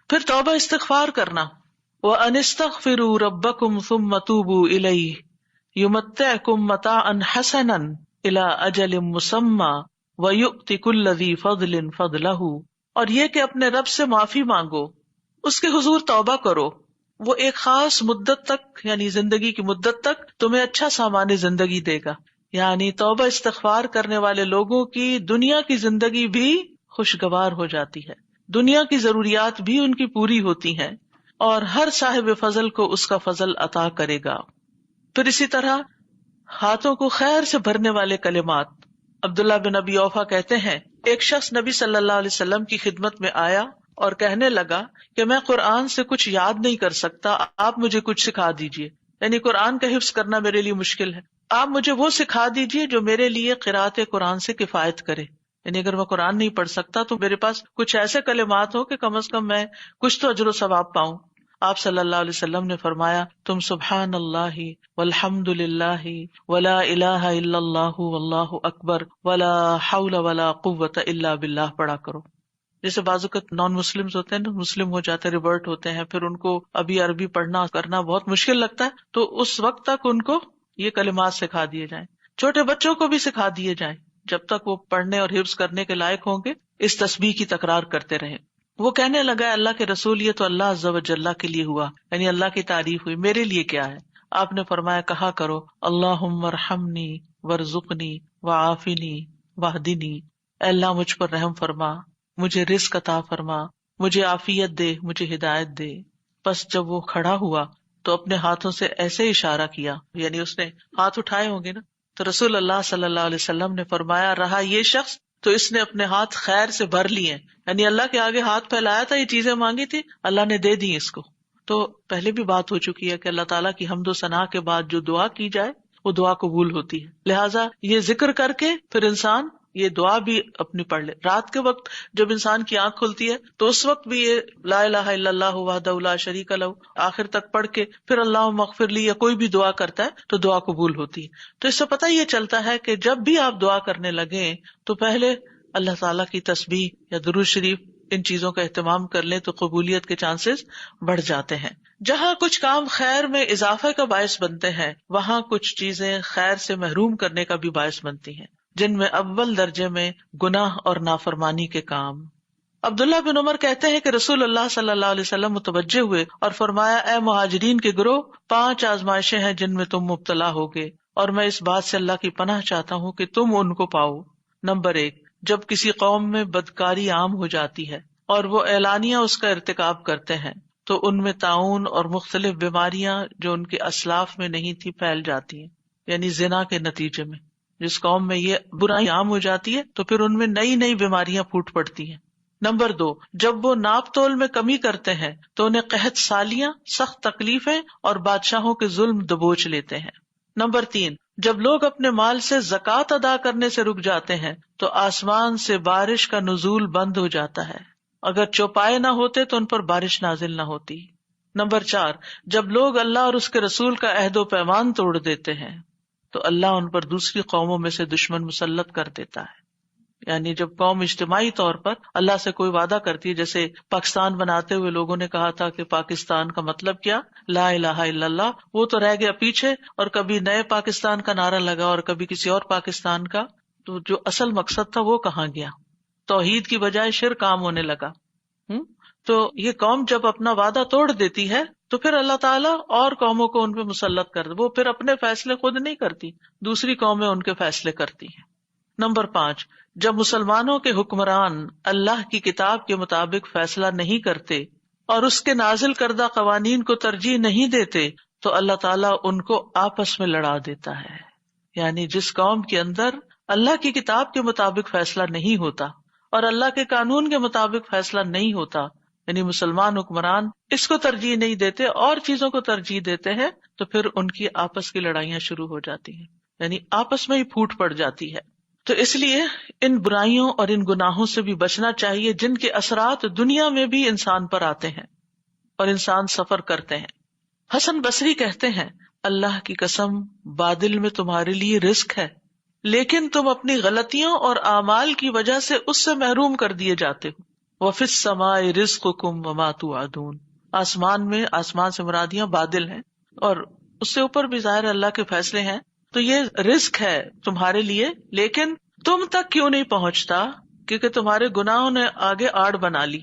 پھر توبہ استغفار کرنا. وَأَنِ اسْتَغْفِرُوا رَبَّكُمْ ثُمَّ تُوبُوا إِلَيْهِ يُمَتِّعْكُمْ مَتَاعًا حَسَنًا إِلَىٰ أَجَلٍ مُّسَمًّى وَيُؤْتِ كُلَّ ذِي فَضْلٍ فَضْلَهُ. اور یہ کہ اپنے رب سے معافی مانگو، اس کے حضور توبہ کرو، وہ ایک خاص مدت تک یعنی زندگی کی مدت تک تمہیں اچھا سامان زندگی دے گا. یعنی توبہ استغفار کرنے والے لوگوں کی دنیا کی زندگی بھی خوشگوار ہو جاتی ہے، دنیا کی ضروریات بھی ان کی پوری ہوتی ہیں، اور ہر صاحب فضل کو اس کا فضل عطا کرے گا. پھر اسی طرح ہاتھوں کو خیر سے بھرنے والے کلمات. عبداللہ بن ابی اوفا کہتے ہیں ایک شخص نبی صلی اللہ علیہ وسلم کی خدمت میں آیا اور کہنے لگا کہ میں قرآن سے کچھ یاد نہیں کر سکتا، آپ مجھے کچھ سکھا دیجئے. یعنی قرآن کا حفظ کرنا میرے لیے مشکل ہے، آپ مجھے وہ سکھا دیجئے جو میرے لیے قرأت قرآن سے کفایت کرے. یعنی اگر میں قرآن نہیں پڑھ سکتا تو میرے پاس کچھ ایسے کلمات ہو کہ کم از کم میں کچھ تو اجر و ثواب پاؤں. آپ صلی اللہ علیہ وسلم نے فرمایا تم سبحان اللہ والحمد للہ ولا الہ الا اللہ واللہ اکبر ولا حول ولا قوت الا باللہ پڑھا کرو. جیسے بعض اوقات نان مسلمز ہوتے ہیں نا، مسلم ہو جاتے ہیں، ریورٹ ہوتے ہیں، پھر ان کو ابھی عربی پڑھنا کرنا بہت مشکل لگتا ہے، تو اس وقت تک ان کو یہ کلمات سکھا دیے جائیں. چھوٹے بچوں کو بھی سکھا دیے جائیں، جب تک وہ پڑھنے اور حفظ کرنے کے لائق ہوں گے اس تسبیح کی تکرار کرتے رہیں. وہ کہنے لگا اللہ کے رسول یہ تو اللہ عز و جل کے لیے ہوا، یعنی اللہ کی تعریف ہوئی، میرے لیے کیا ہے؟ آپ نے فرمایا کہا کرو اللہم ارحمنی وارزقنی وعافنی واہدنی، اے اللہ مجھ پر رحم فرما، مجھے رزق عطا فرما، مجھے عافیت دے، مجھے ہدایت دے. بس جب وہ کھڑا ہوا تو اپنے ہاتھوں سے ایسے اشارہ کیا، یعنی اس نے ہاتھ اٹھائے ہوں گے نا، تو رسول اللہ صلی اللہ علیہ وسلم نے فرمایا رہا یہ شخص تو اس نے اپنے ہاتھ خیر سے بھر لیے، یعنی اللہ کے آگے ہاتھ پھیلایا تھا، یہ چیزیں مانگی تھی، اللہ نے دے دی اس کو. تو پہلے بھی بات ہو چکی ہے کہ اللہ تعالیٰ کی حمد و ثنا کے بعد جو دعا کی جائے وہ دعا قبول ہوتی ہے. لہٰذا یہ ذکر کر کے پھر انسان یہ دعا بھی اپنی پڑھ لے. رات کے وقت جب انسان کی آنکھ کھلتی ہے تو اس وقت بھی یہ لا الہ الا اللہ وحدہ لا شریک لہ آخر تک پڑھ کے پھر اللہم اغفر لی یا کوئی بھی دعا کرتا ہے تو دعا قبول ہوتی ہے. تو اس سے پتہ یہ چلتا ہے کہ جب بھی آپ دعا کرنے لگیں تو پہلے اللہ تعالیٰ کی تسبیح یا درود شریف ان چیزوں کا اہتمام کر لیں تو قبولیت کے چانسز بڑھ جاتے ہیں. جہاں کچھ کام خیر میں اضافے کا باعث بنتے ہیں وہاں کچھ چیزیں خیر سے محروم کرنے کا بھی باعث بنتی ہیں، جن میں اول درجے میں گناہ اور نافرمانی کے کام. عبداللہ بن عمر کہتے ہیں کہ رسول اللہ صلی اللہ علیہ وسلم متوجہ ہوئے اور فرمایا اے مہاجرین کے گروہ، 5 آزمائشیں ہیں جن میں تم مبتلا ہوگے اور میں اس بات سے اللہ کی پناہ چاہتا ہوں کہ تم ان کو پاؤ. نمبر 1، جب کسی قوم میں بدکاری عام ہو جاتی ہے اور وہ اعلانیہ اس کا ارتکاب کرتے ہیں تو ان میں طاعون اور مختلف بیماریاں جو ان کے اسلاف میں نہیں تھی پھیل جاتی ہیں. یعنی زنا کے نتیجے میں جس قوم میں یہ برائی عام ہو جاتی ہے تو پھر ان میں نئی نئی بیماریاں پھوٹ پڑتی ہیں. نمبر 2، جب وہ ناپ تول میں کمی کرتے ہیں تو انہیں قحط سالیاں، سخت تکلیفیں اور بادشاہوں کے ظلم دبوچ لیتے ہیں. نمبر 3، جب لوگ اپنے مال سے زکوٰۃ ادا کرنے سے رک جاتے ہیں تو آسمان سے بارش کا نزول بند ہو جاتا ہے، اگر چوپائے نہ ہوتے تو ان پر بارش نازل نہ ہوتی. نمبر 4، جب لوگ اللہ اور اس کے رسول کا عہد و پیمان توڑ دیتے ہیں تو اللہ ان پر دوسری قوموں میں سے دشمن مسلط کر دیتا ہے. یعنی جب قوم اجتماعی طور پر اللہ سے کوئی وعدہ کرتی ہے، جیسے پاکستان بناتے ہوئے لوگوں نے کہا تھا کہ پاکستان کا مطلب کیا، لا الہ الا اللہ، وہ تو رہ گیا پیچھے اور کبھی نئے پاکستان کا نعرہ لگا اور کبھی کسی اور پاکستان کا، تو جو اصل مقصد تھا وہ کہاں گیا؟ توحید کی بجائے شرک عام ہونے لگا. تو یہ قوم جب اپنا وعدہ توڑ دیتی ہے تو پھر اللہ تعالیٰ اور قوموں کو ان پہ مسلط کر دے، وہ پھر اپنے فیصلے خود نہیں کرتی، دوسری قومیں ان کے فیصلے کرتی ہیں. نمبر 5، جب مسلمانوں کے حکمران اللہ کی کتاب کے مطابق فیصلہ نہیں کرتے اور اس کے نازل کردہ قوانین کو ترجیح نہیں دیتے تو اللہ تعالیٰ ان کو آپس میں لڑا دیتا ہے. یعنی جس قوم کے اندر اللہ کی کتاب کے مطابق فیصلہ نہیں ہوتا اور اللہ کے قانون کے مطابق فیصلہ نہیں ہوتا، یعنی مسلمان حکمران اس کو ترجیح نہیں دیتے اور چیزوں کو ترجیح دیتے ہیں، تو پھر ان کی آپس کی لڑائیاں شروع ہو جاتی ہیں، یعنی آپس میں ہی پھوٹ پڑ جاتی ہے. تو اس لیے ان برائیوں اور ان گناہوں سے بھی بچنا چاہیے جن کے اثرات دنیا میں بھی انسان پر آتے ہیں اور انسان سفر کرتے ہیں. حسن بصری کہتے ہیں اللہ کی قسم بادل میں تمہارے لیے رزق ہے لیکن تم اپنی غلطیوں اور اعمال کی وجہ سے اس سے محروم کر دیے جاتے ہو. وَفِي السَّمَاءِ رِزْقُكُمْ وَمَا تُوعَدُونَ، آسمان میں، آسمان سے مرادیاں بادل ہیں، اور اس سے اوپر بھی ظاہر اللہ کے فیصلے ہیں. تو یہ رزق ہے تمہارے لیے، لیکن تم تک کیوں نہیں پہنچتا؟ کیونکہ تمہارے گناہوں نے آگے آڑ بنا لی.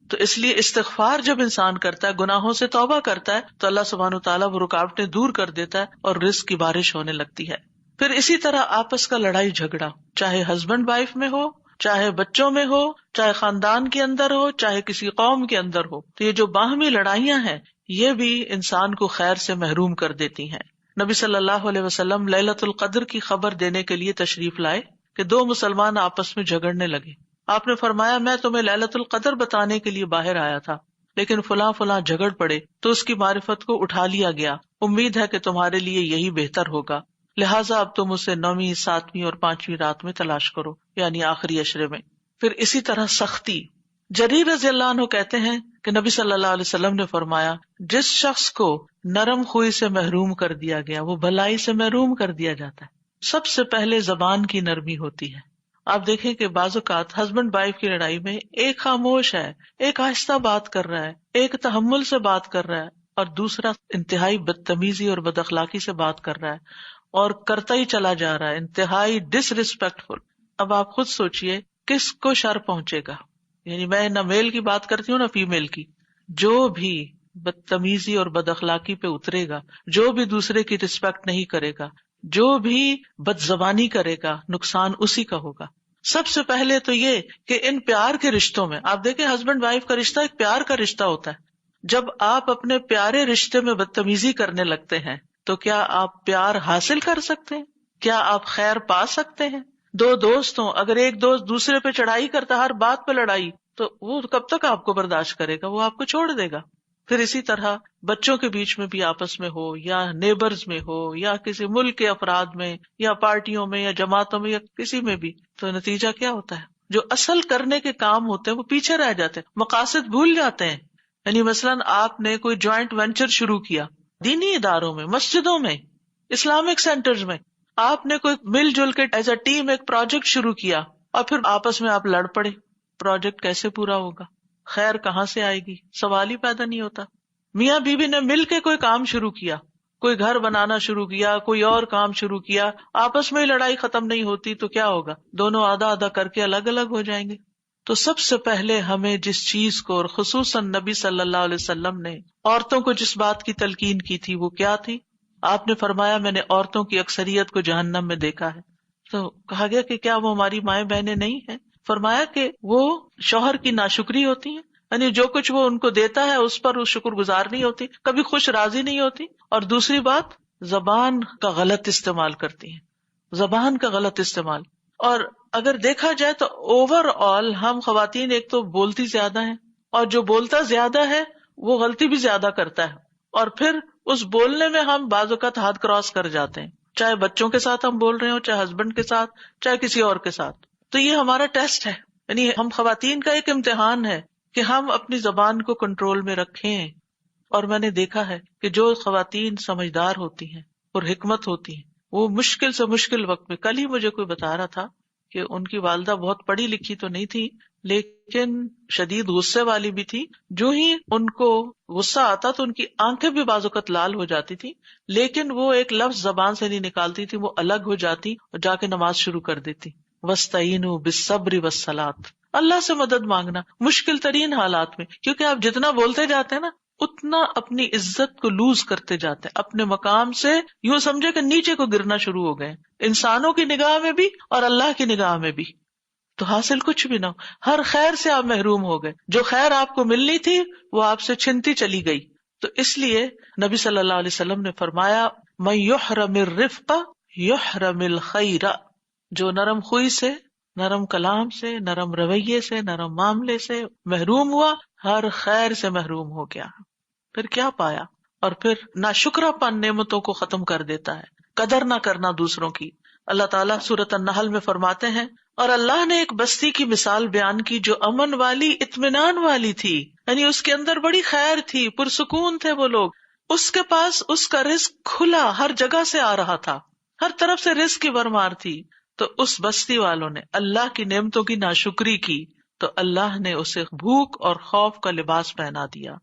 تو اس لیے استغفار جب انسان کرتا ہے، گناہوں سے توبہ کرتا ہے، تو اللہ سبحانہ وتعالیٰ وہ رکاوٹیں دور کر دیتا ہے اور رزق کی بارش ہونے لگتی ہے. پھر اسی طرح آپس کا لڑائی جھگڑا، چاہے ہسبینڈ وائف میں ہو، چاہے بچوں میں ہو، چاہے خاندان کے اندر ہو، چاہے کسی قوم کے اندر ہو، تو یہ جو باہمی لڑائیاں ہیں یہ بھی انسان کو خیر سے محروم کر دیتی ہیں. نبی صلی اللہ علیہ وسلم لیلۃ القدر کی خبر دینے کے لیے تشریف لائے کہ دو مسلمان آپس میں جھگڑنے لگے. آپ نے فرمایا میں تمہیں لیلۃ القدر بتانے کے لیے باہر آیا تھا، لیکن فلاں فلاں جھگڑ پڑے تو اس کی معرفت کو اٹھا لیا گیا. امید ہے کہ تمہارے لیے یہی بہتر ہوگا، لہٰذا اب تم اسے 9ویں، 7ویں اور 5ویں رات میں تلاش کرو، یعنی آخری عشرے میں. پھر اسی طرح سختی. جریر رضی اللہ عنہ کہتے ہیں کہ نبی صلی اللہ علیہ وسلم نے فرمایا جس شخص کو نرم خوئی سے محروم کر دیا گیا وہ بھلائی سے محروم کر دیا جاتا ہے. سب سے پہلے زبان کی نرمی ہوتی ہے. آپ دیکھیں کہ بعض اوقات ہسبینڈ وائف کی لڑائی میں ایک خاموش ہے، ایک آہستہ بات کر رہا ہے، ایک تحمل سے بات کر رہا ہے، اور دوسرا انتہائی بدتمیزی اور بد اخلاقی سے بات کر رہا ہے اور کرتا ہی چلا جا رہا ہے، انتہائی ڈس ریسپیکٹفل. اب آپ خود سوچئے کس کو شر پہنچے گا. یعنی میں نہ میل کی بات کرتی ہوں نہ فیمیل کی. جو بھی بدتمیزی اور بد اخلاقی پہ اترے گا، جو بھی دوسرے کی رسپیکٹ نہیں کرے گا، جو بھی بد زبانی کرے گا، نقصان اسی کا ہوگا. سب سے پہلے تو یہ کہ ان پیار کے رشتوں میں آپ دیکھیں ہسبینڈ وائف کا رشتہ ایک پیار کا رشتہ ہوتا ہے. جب آپ اپنے پیارے رشتے میں بدتمیزی کرنے لگتے ہیں تو کیا آپ پیار حاصل کر سکتے ہیں؟ کیا آپ خیر پا سکتے ہیں؟ دو دوست ہوں، اگر ایک دوست دوسرے پہ چڑھائی کرتا، ہر بات پہ لڑائی، تو وہ کب تک آپ کو برداشت کرے گا؟ وہ آپ کو چھوڑ دے گا. پھر اسی طرح بچوں کے بیچ میں بھی آپس میں ہو، یا نیبرز میں ہو، یا کسی ملک کے افراد میں، یا پارٹیوں میں، یا جماعتوں میں، یا کسی میں بھی، تو نتیجہ کیا ہوتا ہے؟ جو اصل کرنے کے کام ہوتے ہیں وہ پیچھے رہ جاتے ہیں، مقاصد بھول جاتے ہیں. یعنی مثلاً آپ نے کوئی جوائنٹ وینچر شروع کیا دینی اداروں میں، مسجدوں میں، اسلامک سینٹرز میں، آپ نے کوئی مل جل کے ایز اے ٹیم ایک پروجیکٹ شروع کیا اور پھر آپس میں آپ لڑ پڑے. پروجیکٹ کیسے پورا ہوگا؟ خیر کہاں سے آئے گی؟ سوال ہی پیدا نہیں ہوتا. میاں بیوی نے مل کے کوئی کام شروع کیا، کوئی گھر بنانا شروع کیا، کوئی اور کام شروع کیا، آپس میں لڑائی ختم نہیں ہوتی تو کیا ہوگا؟ دونوں آدھا آدھا کر کے الگ الگ ہو جائیں گے. تو سب سے پہلے ہمیں جس چیز کو، اور خصوصاً نبی صلی اللہ علیہ وسلم نے عورتوں کو جس بات کی تلقین کی تھی وہ کیا تھی؟ آپ نے فرمایا میں نے عورتوں کی اکثریت کو جہنم میں دیکھا ہے. تو کہا گیا کہ کیا وہ ہماری مائیں بہنیں نہیں ہیں؟ فرمایا کہ وہ شوہر کی ناشکری ہوتی ہیں، یعنی جو کچھ وہ ان کو دیتا ہے اس پر وہ شکر گزار نہیں ہوتی، کبھی خوش راضی نہیں ہوتی. اور دوسری بات زبان کا غلط استعمال کرتی ہیں، زبان کا غلط استعمال. اور اگر دیکھا جائے تو اوور آل ہم خواتین ایک تو بولتی زیادہ ہیں، اور جو بولتا زیادہ ہے وہ غلطی بھی زیادہ کرتا ہے، اور پھر اس بولنے میں ہم بعض اوقات حد کراس کر جاتے ہیں، چاہے بچوں کے ساتھ ہم بول رہے ہوں، چاہے ہسبینڈ کے ساتھ، چاہے کسی اور کے ساتھ. تو یہ ہمارا ٹیسٹ ہے، یعنی ہم خواتین کا ایک امتحان ہے کہ ہم اپنی زبان کو کنٹرول میں رکھیں. اور میں نے دیکھا ہے کہ جو خواتین سمجھدار ہوتی ہیں اور حکمت ہوتی ہیں وہ مشکل سے مشکل وقت میں، کل ہی مجھے کوئی بتا رہا تھا کہ ان کی والدہ بہت پڑھی لکھی تو نہیں تھی لیکن شدید غصے والی بھی تھی. جو ہی ان کو غصہ آتا تو ان کی آنکھیں بھی بعض اوقات لال ہو جاتی تھی، لیکن وہ ایک لفظ زبان سے نہیں نکالتی تھی، وہ الگ ہو جاتی اور جا کے نماز شروع کر دیتی. وَاسْتَعِينُوا بِالصَّبْرِ وَالصَّلَاةِ، اللہ سے مدد مانگنا مشکل ترین حالات میں، کیونکہ آپ جتنا بولتے جاتے ہیں نا اتنا اپنی عزت کو لوز کرتے جاتے ہیں، اپنے مقام سے یوں سمجھے کہ نیچے کو گرنا شروع ہو گئے، انسانوں کی نگاہ میں بھی اور اللہ کی نگاہ میں بھی. تو حاصل کچھ بھی نہ ہو، ہر خیر سے آپ محروم ہو گئے، جو خیر آپ کو ملنی تھی وہ آپ سے چھنتی چلی گئی. تو اس لیے نبی صلی اللہ علیہ وسلم نے فرمایا مَن يُحْرَمِ الرِّفْقَ يُحْرَمِ الْخَيْرَ، جو نرم خوئی سے، نرم کلام سے، نرم رویے سے، نرم معاملے سے محروم ہوا، ہر خیر سے محروم ہو گیا. پھر کیا پایا؟ اور پھر ناشکرا پن نعمتوں کو ختم کر دیتا ہے، قدر نہ کرنا دوسروں کی. اللہ تعالیٰ سورۃ النحل میں فرماتے ہیں اور اللہ نے ایک بستی کی مثال بیان کی جو امن والی، اطمینان والی تھی، یعنی اس کے اندر بڑی خیر تھی، پرسکون تھے وہ لوگ، اس کے پاس اس کا رزق کھلا ہر جگہ سے آ رہا تھا، ہر طرف سے رزق کی بھرمار تھی. تو اس بستی والوں نے اللہ کی نعمتوں کی ناشکری کی تو اللہ نے اسے بھوک اور خوف کا لباس پہنا دیا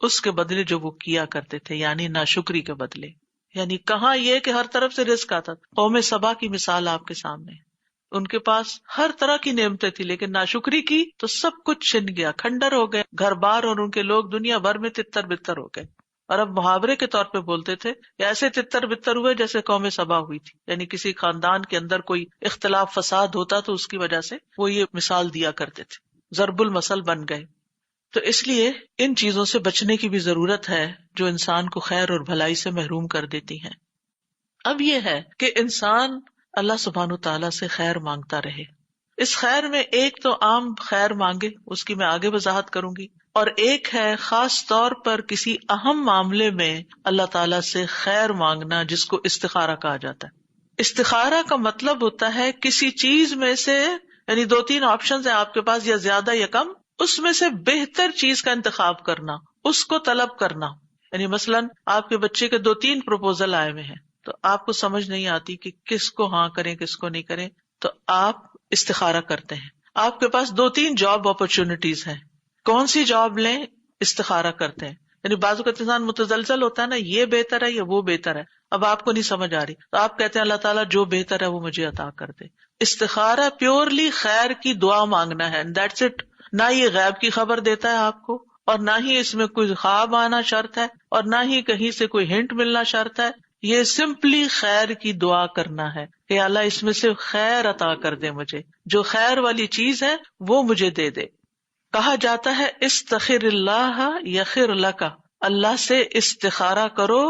اس کے بدلے جو وہ کیا کرتے تھے، یعنی ناشکری کے بدلے. یعنی کہاں یہ کہ ہر طرف سے رزق آتا تھا. قوم سبا کی مثال آپ کے سامنے، ان کے پاس ہر طرح کی نعمتیں تھی لیکن ناشکری کی تو سب کچھ چھن گیا، کھنڈر ہو گئے گھر بار، اور ان کے لوگ دنیا بھر میں تتر بتر ہو گئے. اور اب محاورے کے طور پہ بولتے تھے کہ ایسے تتر بتر ہوئے جیسے قوم سبا ہوئی تھی. یعنی کسی خاندان کے اندر کوئی اختلاف فساد ہوتا تو اس کی وجہ سے وہ یہ مثال دیا کرتے تھے، ضرب المثل بن گئے. تو اس لیے ان چیزوں سے بچنے کی بھی ضرورت ہے جو انسان کو خیر اور بھلائی سے محروم کر دیتی ہیں. اب یہ ہے کہ انسان اللہ سبحانہ تعالیٰ سے خیر مانگتا رہے. اس خیر میں ایک تو عام خیر مانگے، اس کی میں آگے وضاحت کروں گی، اور ایک ہے خاص طور پر کسی اہم معاملے میں اللہ تعالیٰ سے خیر مانگنا، جس کو استخارہ کہا جاتا ہے. استخارہ کا مطلب ہوتا ہے کسی چیز میں سے، یعنی 2-3 آپشنز ہیں آپ کے پاس، یا زیادہ یا کم، اس میں سے بہتر چیز کا انتخاب کرنا، اس کو طلب کرنا. یعنی مثلاً آپ کے بچے کے 2-3 پروپوزل آئے ہوئے ہیں تو آپ کو سمجھ نہیں آتی کہ کس کو ہاں کریں کس کو نہیں کریں، تو آپ استخارہ کرتے ہیں. آپ کے پاس 2-3 جاب اپرچونٹیز ہیں، کون سی جاب لیں؟ استخارہ کرتے ہیں. یعنی بعض اوقات انسان متزلزل ہوتا ہے نا، یہ بہتر ہے یا وہ بہتر ہے، اب آپ کو نہیں سمجھ آ رہی تو آپ کہتے ہیں اللہ تعالیٰ جو بہتر ہے وہ مجھے عطا کر دے. استخارہ پیورلی خیر کی دعا مانگنا ہے، دیٹس اٹ. نہ یہ غیب کی خبر دیتا ہے آپ کو، اور نہ ہی اس میں کوئی خواب آنا شرط ہے، اور نہ ہی کہیں سے کوئی ہنٹ ملنا شرط ہے. یہ سمپلی خیر کی دعا کرنا ہے کہ اللہ اس میں سے خیر عطا کر دے، مجھے جو خیر والی چیز ہے وہ مجھے دے دے. کہا جاتا ہے استخر اللہ یخر لک، اللہ سے استخارہ کرو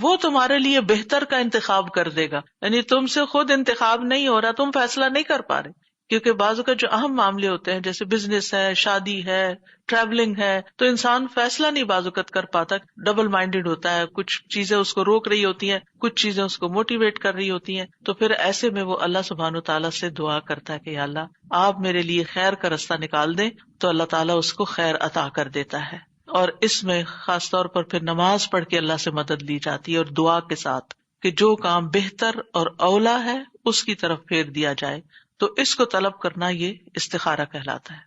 وہ تمہارے لیے بہتر کا انتخاب کر دے گا. یعنی تم سے خود انتخاب نہیں ہو رہا، تم فیصلہ نہیں کر پا رہے، کیونکہ بعض اوقات جو اہم معاملے ہوتے ہیں جیسے بزنس ہے، شادی ہے، ٹریولنگ ہے، تو انسان فیصلہ نہیں بعض اوقات کر پاتا، ڈبل مائنڈیڈ ہوتا ہے، کچھ چیزیں اس کو روک رہی ہوتی ہیں، کچھ چیزیں اس کو موٹیویٹ کر رہی ہوتی ہیں. تو پھر ایسے میں وہ اللہ سبحانہ تعالیٰ سے دعا کرتا ہے کہ یا اللہ آپ میرے لیے خیر کا رستہ نکال دیں، تو اللہ تعالیٰ اس کو خیر عطا کر دیتا ہے. اور اس میں خاص طور پر پھر نماز پڑھ کے اللہ سے مدد لی جاتی ہے، اور دعا کے ساتھ کہ جو کام بہتر اور اولا ہے اس کی طرف پھیر دیا جائے. تو اس کو طلب کرنا یہ استخارہ کہلاتا ہے.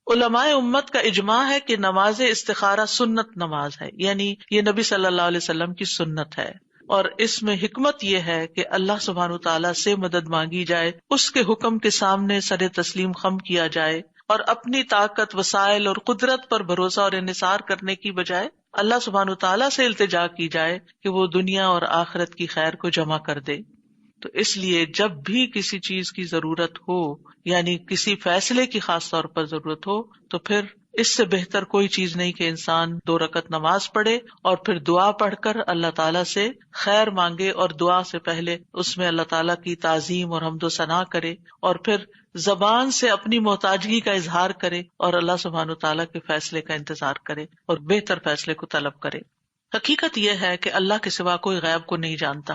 علماء امت کا اجماع ہے کہ نماز استخارہ سنت نماز ہے، یعنی یہ نبی صلی اللہ علیہ وسلم کی سنت ہے. اور اس میں حکمت یہ ہے کہ اللہ سبحانہ تعالیٰ سے مدد مانگی جائے، اس کے حکم کے سامنے سر تسلیم خم کیا جائے، اور اپنی طاقت، وسائل اور قدرت پر بھروسہ اور انحصار کرنے کی بجائے اللہ سبحانہ تعالیٰ سے التجا کی جائے کہ وہ دنیا اور آخرت کی خیر کو جمع کر دے. تو اس لیے جب بھی کسی چیز کی ضرورت ہو، یعنی کسی فیصلے کی خاص طور پر ضرورت ہو، تو پھر اس سے بہتر کوئی چیز نہیں کہ انسان 2 رکعت نماز پڑھے اور پھر دعا پڑھ کر اللہ تعالیٰ سے خیر مانگے، اور دعا سے پہلے اس میں اللہ تعالیٰ کی تعظیم اور حمد و ثنا کرے، اور پھر زبان سے اپنی محتاجگی کا اظہار کرے، اور اللہ سبحانہ تعالیٰ کے فیصلے کا انتظار کرے اور بہتر فیصلے کو طلب کرے. حقیقت یہ ہے کہ اللہ کے سوا کوئی غیب کو نہیں جانتا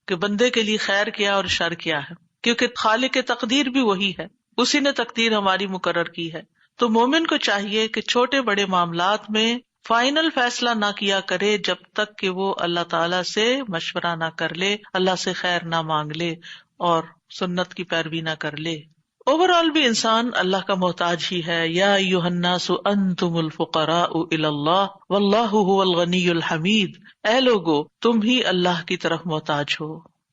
کہ بندے کے لیے خیر کیا اور شر کیا ہے، کیونکہ خالق تقدیر بھی وہی ہے، اسی نے تقدیر ہماری مقرر کی ہے. تو مومن کو چاہیے کہ چھوٹے بڑے معاملات میں فائنل فیصلہ نہ کیا کرے جب تک کہ وہ اللہ تعالیٰ سے مشورہ نہ کر لے، اللہ سے خیر نہ مانگ لے اور سنت کی پیروی نہ کر لے. اوور آل بھی انسان اللہ کا محتاج ہی ہے. یا ایھا الناس انتم الفقراء الی اللہ واللہ ھو الغنی الحمید. اے لوگو تم ہی اللہ کی طرف محتاج ہو،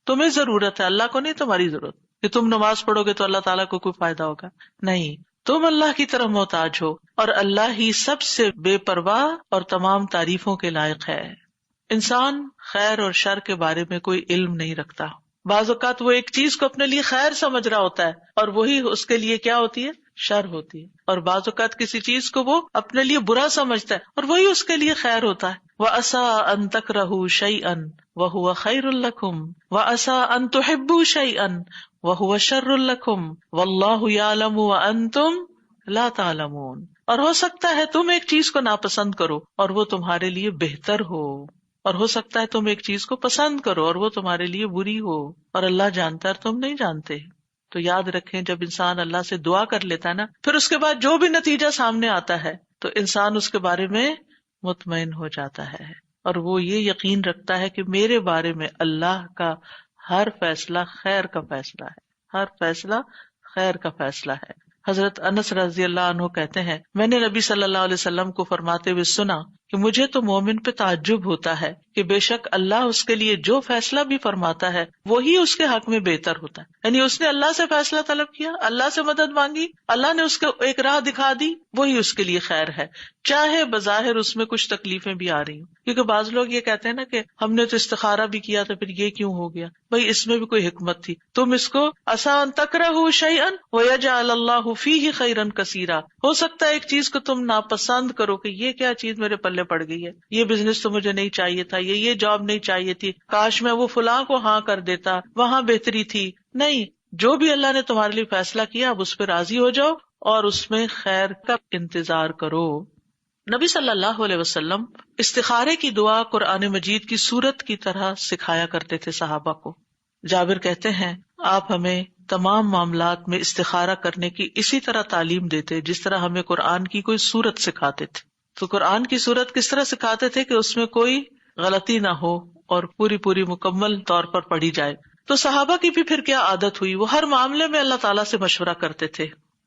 تمہیں ضرورت ہے، اللہ کو نہیں تمہاری ضرورت کہ تم نماز پڑھو گے تو اللہ تعالیٰ کو کوئی فائدہ ہوگا، نہیں، تم اللہ کی طرف محتاج ہو، اور اللہ ہی سب سے بے پرواہ اور تمام تعریفوں کے لائق ہے. انسان خیر اور شر کے بارے میں کوئی علم نہیں رکھتا. بعض اوقات وہ ایک چیز کو اپنے لیے خیر سمجھ رہا ہوتا ہے اور وہی اس کے لیے کیا ہوتی ہے؟ شر ہوتی ہے. اور بعض اوقات کسی چیز کو وہ اپنے لیے برا سمجھتا ہے اور وہی اس کے لیے خیر ہوتا ہے. وَعَسَىٰ أَن تَكْرَهُوا شَيْئًا وَهُوَ خَيْرٌ لَكُمْ وَعَسَىٰ أَن تُحِبُّوا شَيْئًا وَهُوَ شَرٌّ لَكُمْ وَاللَّهُ يَعْلَمُ وَأَنتُمْ لَا تَعْلَمُونَ. اور ہو سکتا ہے تم ایک چیز کو ناپسند کرو اور وہ تمہارے لیے بہتر ہو، اور ہو سکتا ہے تم ایک چیز کو پسند کرو اور وہ تمہارے لیے بری ہو، اور اللہ جانتا ہے اور تم نہیں جانتے. تو یاد رکھیں جب انسان اللہ سے دعا کر لیتا ہے نا، پھر اس کے بعد جو بھی نتیجہ سامنے آتا ہے تو انسان اس کے بارے میں مطمئن ہو جاتا ہے، اور وہ یہ یقین رکھتا ہے کہ میرے بارے میں اللہ کا ہر فیصلہ خیر کا فیصلہ ہے، ہر فیصلہ خیر کا فیصلہ ہے. حضرت انس رضی اللہ عنہ کہتے ہیں میں نے نبی صلی اللہ علیہ وسلم کو فرماتے ہوئے سنا کہ مجھے تو مومن پہ تعجب ہوتا ہے کہ بے شک اللہ اس کے لیے جو فیصلہ بھی فرماتا ہے وہی اس کے حق میں بہتر ہوتا ہے. یعنی اس نے اللہ سے فیصلہ طلب کیا، اللہ سے مدد مانگی، اللہ نے اس کو ایک راہ دکھا دی، وہی اس کے لیے خیر ہے، چاہے بظاہر اس میں کچھ تکلیفیں بھی آ رہی ہوں. کیونکہ بعض لوگ یہ کہتے ہیں نا کہ ہم نے تو استخارہ بھی کیا تو پھر یہ کیوں ہو گیا. بھائی اس میں بھی کوئی حکمت تھی. تم اس کو عسیٰ ان تکرہوا شیئا ویجعل اللہ فیہ خیرا کثیرا، ہو سکتا ہے ایک چیز کو تم ناپسند کرو کہ یہ کیا چیز میرے پلے پڑ گئی ہے، یہ بزنس تو مجھے نہیں چاہیے تھا، یہ جاب نہیں چاہیے تھی، کاش میں وہ فلاں کو ہاں کر دیتا، وہاں بہتری تھی. نہیں، جو بھی اللہ نے تمہارے لیے فیصلہ کیا اب اس پہ راضی ہو جاؤ اور اس میں خیر کا انتظار کرو. نبی صلی اللہ علیہ وسلم استخارے کی دعا قرآن مجید کی سورت کی طرح سکھایا کرتے تھے صحابہ کو. جابر کہتے ہیں آپ ہمیں تمام معاملات میں استخارہ کرنے کی اسی طرح تعلیم دیتے جس طرح ہمیں قرآن کی کوئی سورت سکھاتے تھے. تو قرآن کی سورت کس طرح سکھاتے تھے کہ اس میں کوئی غلطی نہ ہو اور پوری مکمل طور پر پڑھی جائے. تو صحابہ کی بھی پھر کیا عادت ہوئی، وہ ہر معاملے میں اللہ تعالیٰ سے مشورہ کرتے تھے.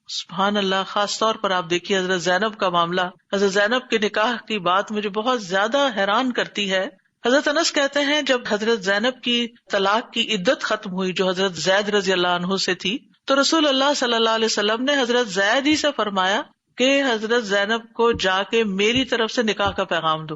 سبحان اللہ. خاص طور پر آپ دیکھیے حضرت زینب کا معاملہ، حضرت زینب کے نکاح کی بات مجھے بہت زیادہ حیران کرتی ہے. حضرت انس کہتے ہیں جب حضرت زینب کی طلاق کی عدت ختم ہوئی جو حضرت زید رضی اللہ عنہ سے تھی، تو رسول اللہ صلی اللہ علیہ وسلم نے حضرت زید ہی سے فرمایا کہ حضرت زینب کو جا کے میری طرف سے نکاح کا پیغام دو.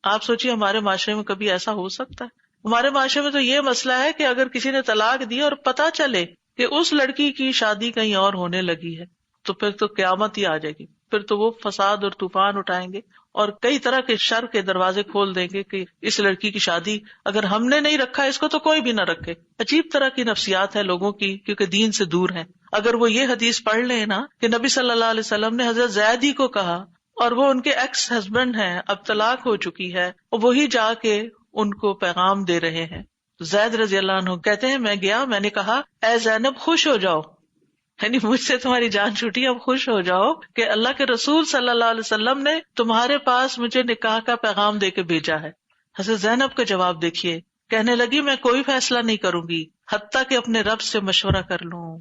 آپ سوچیے ہمارے معاشرے میں کبھی ایسا ہو سکتا ہے؟ ہمارے معاشرے میں تو یہ مسئلہ ہے کہ اگر کسی نے طلاق دی اور پتہ چلے کہ اس لڑکی کی شادی کہیں اور ہونے لگی ہے تو پھر تو قیامت ہی آ جائے گی. پھر تو وہ فساد اور طوفان اٹھائیں گے اور کئی طرح کے شر کے دروازے کھول دیں گے کہ اس لڑکی کی شادی اگر ہم نے نہیں رکھا اس کو تو کوئی بھی نہ رکھے. عجیب طرح کی نفسیات ہے لوگوں کی کیونکہ دین سے دور ہیں. اگر وہ یہ حدیث پڑھ لیں نا کہ نبی صلی اللہ علیہ وسلم نے حضرت زید ہی کو کہا اور وہ ان کے ایکس ہسبینڈ ہیں، اب طلاق ہو چکی ہے، اور وہی جا کے ان کو پیغام دے رہے ہیں. زید رضی اللہ عنہ کہتے ہیں میں گیا، میں نے کہا اے زینب خوش ہو جاؤ، یعنی مجھ سے تمہاری جان چھوٹی، اب خوش ہو جاؤ کہ اللہ کے رسول صلی اللہ علیہ وسلم نے تمہارے پاس مجھے نکاح کا پیغام دے کے بھیجا ہے. حضرت زینب کا جواب دیکھیے، کہنے لگی میں کوئی فیصلہ نہیں کروں گی حتیٰ کہ اپنے رب سے مشورہ کر لوں.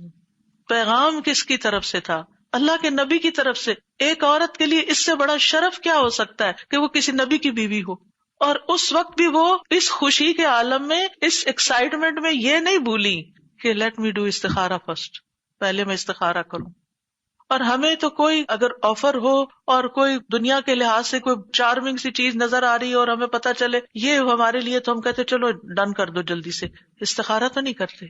پیغام کس کی طرف سے تھا؟ اللہ کے نبی کی طرف سے. ایک عورت کے لیے اس سے بڑا شرف کیا ہو سکتا ہے کہ وہ کسی نبی کی بیوی ہو. اور اس وقت بھی وہ اس خوشی کے عالم میں، اس ایکسائٹمنٹ میں یہ نہیں بھولی کہ لیٹ می ڈو استخارہ فرسٹ، پہلے میں استخارہ کروں. اور ہمیں تو کوئی اگر آفر ہو اور کوئی دنیا کے لحاظ سے کوئی چارمنگ سی چیز نظر آ رہی ہے اور ہمیں پتا چلے یہ ہمارے لیے، تو ہم کہتے چلو ڈن کر دو جلدی سے. استخارہ تو نہیں کرتے.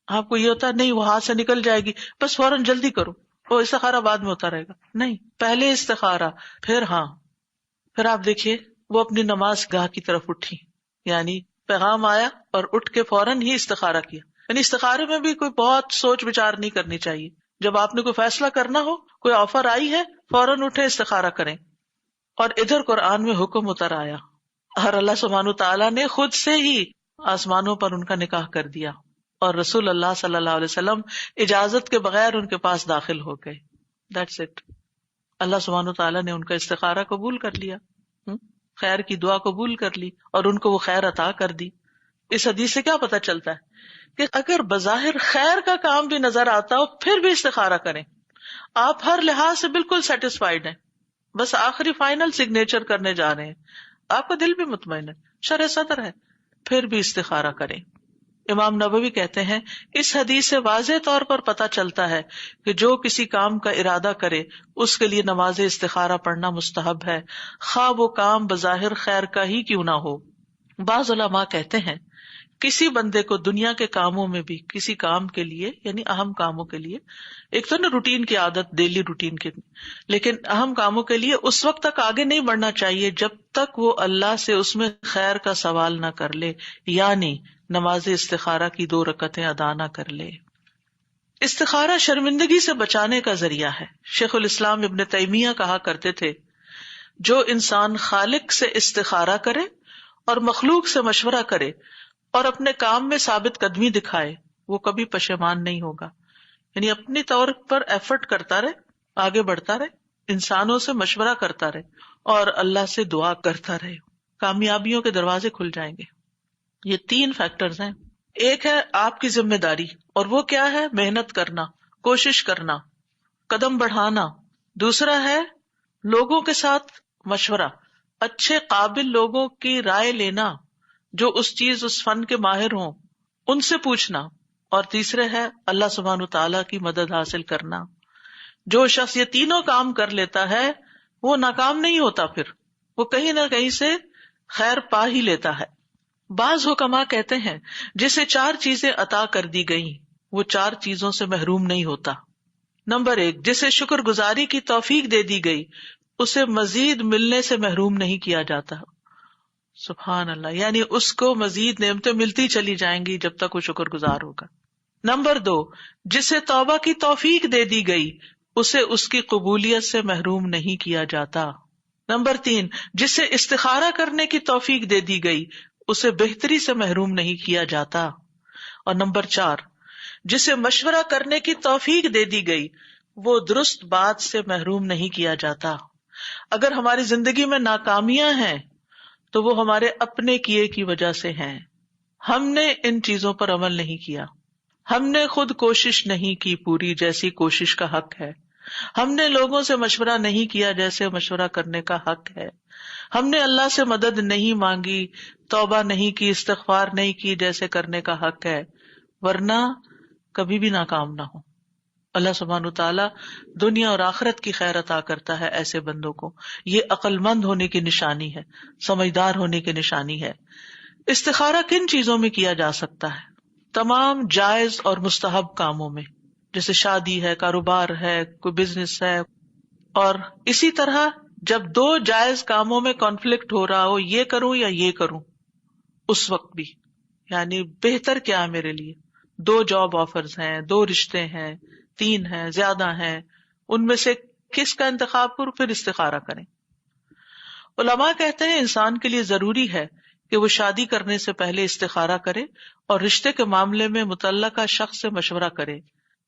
آپ کو یہ ہوتا نہیں وہ ہاتھ سے نکل جائے گی بس فوراً جلدی کرو، وہ استخارہ بعد میں ہوتا رہے گا. نہیں، پہلے استخارہ پھر ہاں. پھر آپ دیکھیے وہ اپنی نماز گاہ کی طرف اٹھی، یعنی پیغام آیا اور اٹھ کے فوراً ہی استخارہ کیا. یعنی استخارے میں بھی کوئی بہت سوچ بچار نہیں کرنی چاہیے. جب آپ نے کوئی فیصلہ کرنا ہو، کوئی آفر آئی ہے، فوراً اٹھے استخارہ کریں. اور ادھر قرآن میں حکم اتر آیا اور اللہ سبحانہ تعالیٰ نے خود سے ہی آسمانوں پر ان کا نکاح کر دیا اور رسول اللہ صلی اللہ علیہ وسلم اجازت کے بغیر ان کے پاس داخل ہو گئے. That's it. اللہ سبحانہ تعالیٰ نے ان کا استخارہ قبول کر لیا، خیر کی دعا قبول کر لی اور ان کو وہ خیر عطا کر دی. اس حدیث سے کیا پتہ چلتا ہے کہ اگر بظاہر خیر کا کام بھی نظر آتا ہو پھر بھی استخارہ کریں. آپ ہر لحاظ سے بالکل سیٹسفائیڈ ہیں، بس آخری فائنل سگنیچر کرنے جا رہے ہیں، آپ کا دل بھی مطمئن ہے، شرح صدر ہے، پھر بھی استخارہ کریں. امام نووی کہتے ہیں اس حدیث سے واضح طور پر پتہ چلتا ہے کہ جو کسی کام کا ارادہ کرے اس کے لیے نماز استخارہ پڑھنا مستحب ہے، خواہ وہ کام بظاہر خیر کا ہی کیوں نہ ہو. بعض علماء کہتے ہیں کسی بندے کو دنیا کے کاموں میں بھی کسی کام کے لیے، یعنی اہم کاموں کے لیے، ایک تو نا روٹین کی عادت، ڈیلی روٹین کے، لیکن اہم کاموں کے لیے اس وقت تک آگے نہیں بڑھنا چاہیے جب تک وہ اللہ سے اس میں خیر کا سوال نہ کر لے، یعنی نماز استخارہ کی 2 رکعتیں ادا نہ کر لے. استخارہ شرمندگی سے بچانے کا ذریعہ ہے. شیخ الاسلام ابن تیمیہ کہا کرتے تھے جو انسان خالق سے استخارہ کرے اور مخلوق سے مشورہ کرے اور اپنے کام میں ثابت قدمی دکھائے وہ کبھی پشیمان نہیں ہوگا. یعنی اپنی طور پر ایفرٹ کرتا رہے، آگے بڑھتا رہے، انسانوں سے مشورہ کرتا رہے اور اللہ سے دعا کرتا رہے، کامیابیوں کے دروازے کھل جائیں گے. یہ 3 فیکٹرز ہیں. ایک ہے آپ کی ذمہ داری، اور وہ کیا ہے؟ محنت کرنا، کوشش کرنا. قدم بڑھانا. دوسرا ہے لوگوں کے ساتھ مشورہ، اچھے قابل لوگوں کی رائے لینا جو اس چیز اس فن کے ماہر ہوں، ان سے پوچھنا. اور تیسرے ہے اللہ سبحانہ تعالیٰ کی مدد حاصل کرنا. جو شخص یہ تینوں کام کر لیتا ہے وہ ناکام نہیں ہوتا، پھر وہ کہیں نہ کہیں سے خیر پا ہی لیتا ہے. بعض حکماء کہتے ہیں جسے 4 چیزیں عطا کر دی گئیں وہ 4 چیزوں سے محروم نہیں ہوتا. نمبر 1، جسے شکر گزاری کی توفیق دے دی گئی اسے مزید ملنے سے محروم نہیں کیا جاتا. سبحان اللہ، یعنی اس کو مزید نعمتیں ملتی چلی جائیں گی جب تک وہ شکر گزار ہوگا. نمبر 2، جسے توبہ کی توفیق دے دی گئی اسے اس کی قبولیت سے محروم نہیں کیا جاتا. نمبر 3، جسے استخارہ کرنے کی توفیق دے دی گئی اسے بہتری سے محروم نہیں کیا جاتا. اور نمبر 4، جسے مشورہ کرنے کی توفیق دے دی گئی وہ درست بات سے محروم نہیں کیا جاتا. اگر ہماری زندگی میں ناکامیاں ہیں تو وہ ہمارے اپنے کیے کی وجہ سے ہیں. ہم نے ان چیزوں پر عمل نہیں کیا، ہم نے خود کوشش نہیں کی پوری جیسی کوشش کا حق ہے، ہم نے لوگوں سے مشورہ نہیں کیا جیسے مشورہ کرنے کا حق ہے، ہم نے اللہ سے مدد نہیں مانگی، توبہ نہیں کی، استغفار نہیں کی جیسے کرنے کا حق ہے، ورنہ کبھی بھی ناکام نہ ہو. اللہ سبحانہ تعالیٰ دنیا اور آخرت کی خیر عطا کرتا ہے ایسے بندوں کو. یہ عقل مند ہونے کی نشانی ہے، سمجھدار ہونے کی نشانی ہے. استخارہ کن چیزوں میں کیا جا سکتا ہے؟ تمام جائز اور مستحب کاموں میں، جیسے شادی ہے، کاروبار ہے، کوئی بزنس ہے. اور اسی طرح جب 2 جائز کاموں میں کانفلکٹ ہو رہا ہو، یہ کروں یا یہ کروں، اس وقت بھی یعنی بہتر کیا ہے میرے لیے. 2 جاب آفرز ہیں، 2 رشتے ہیں، 3 ہیں، زیادہ ہیں، ان میں سے کس کا انتخاب کروں، پھر استخارہ کریں. علماء کہتے ہیں انسان کے لیے ضروری ہے کہ وہ شادی کرنے سے پہلے استخارہ کرے اور رشتے کے معاملے میں متعلقہ شخص سے مشورہ کرے،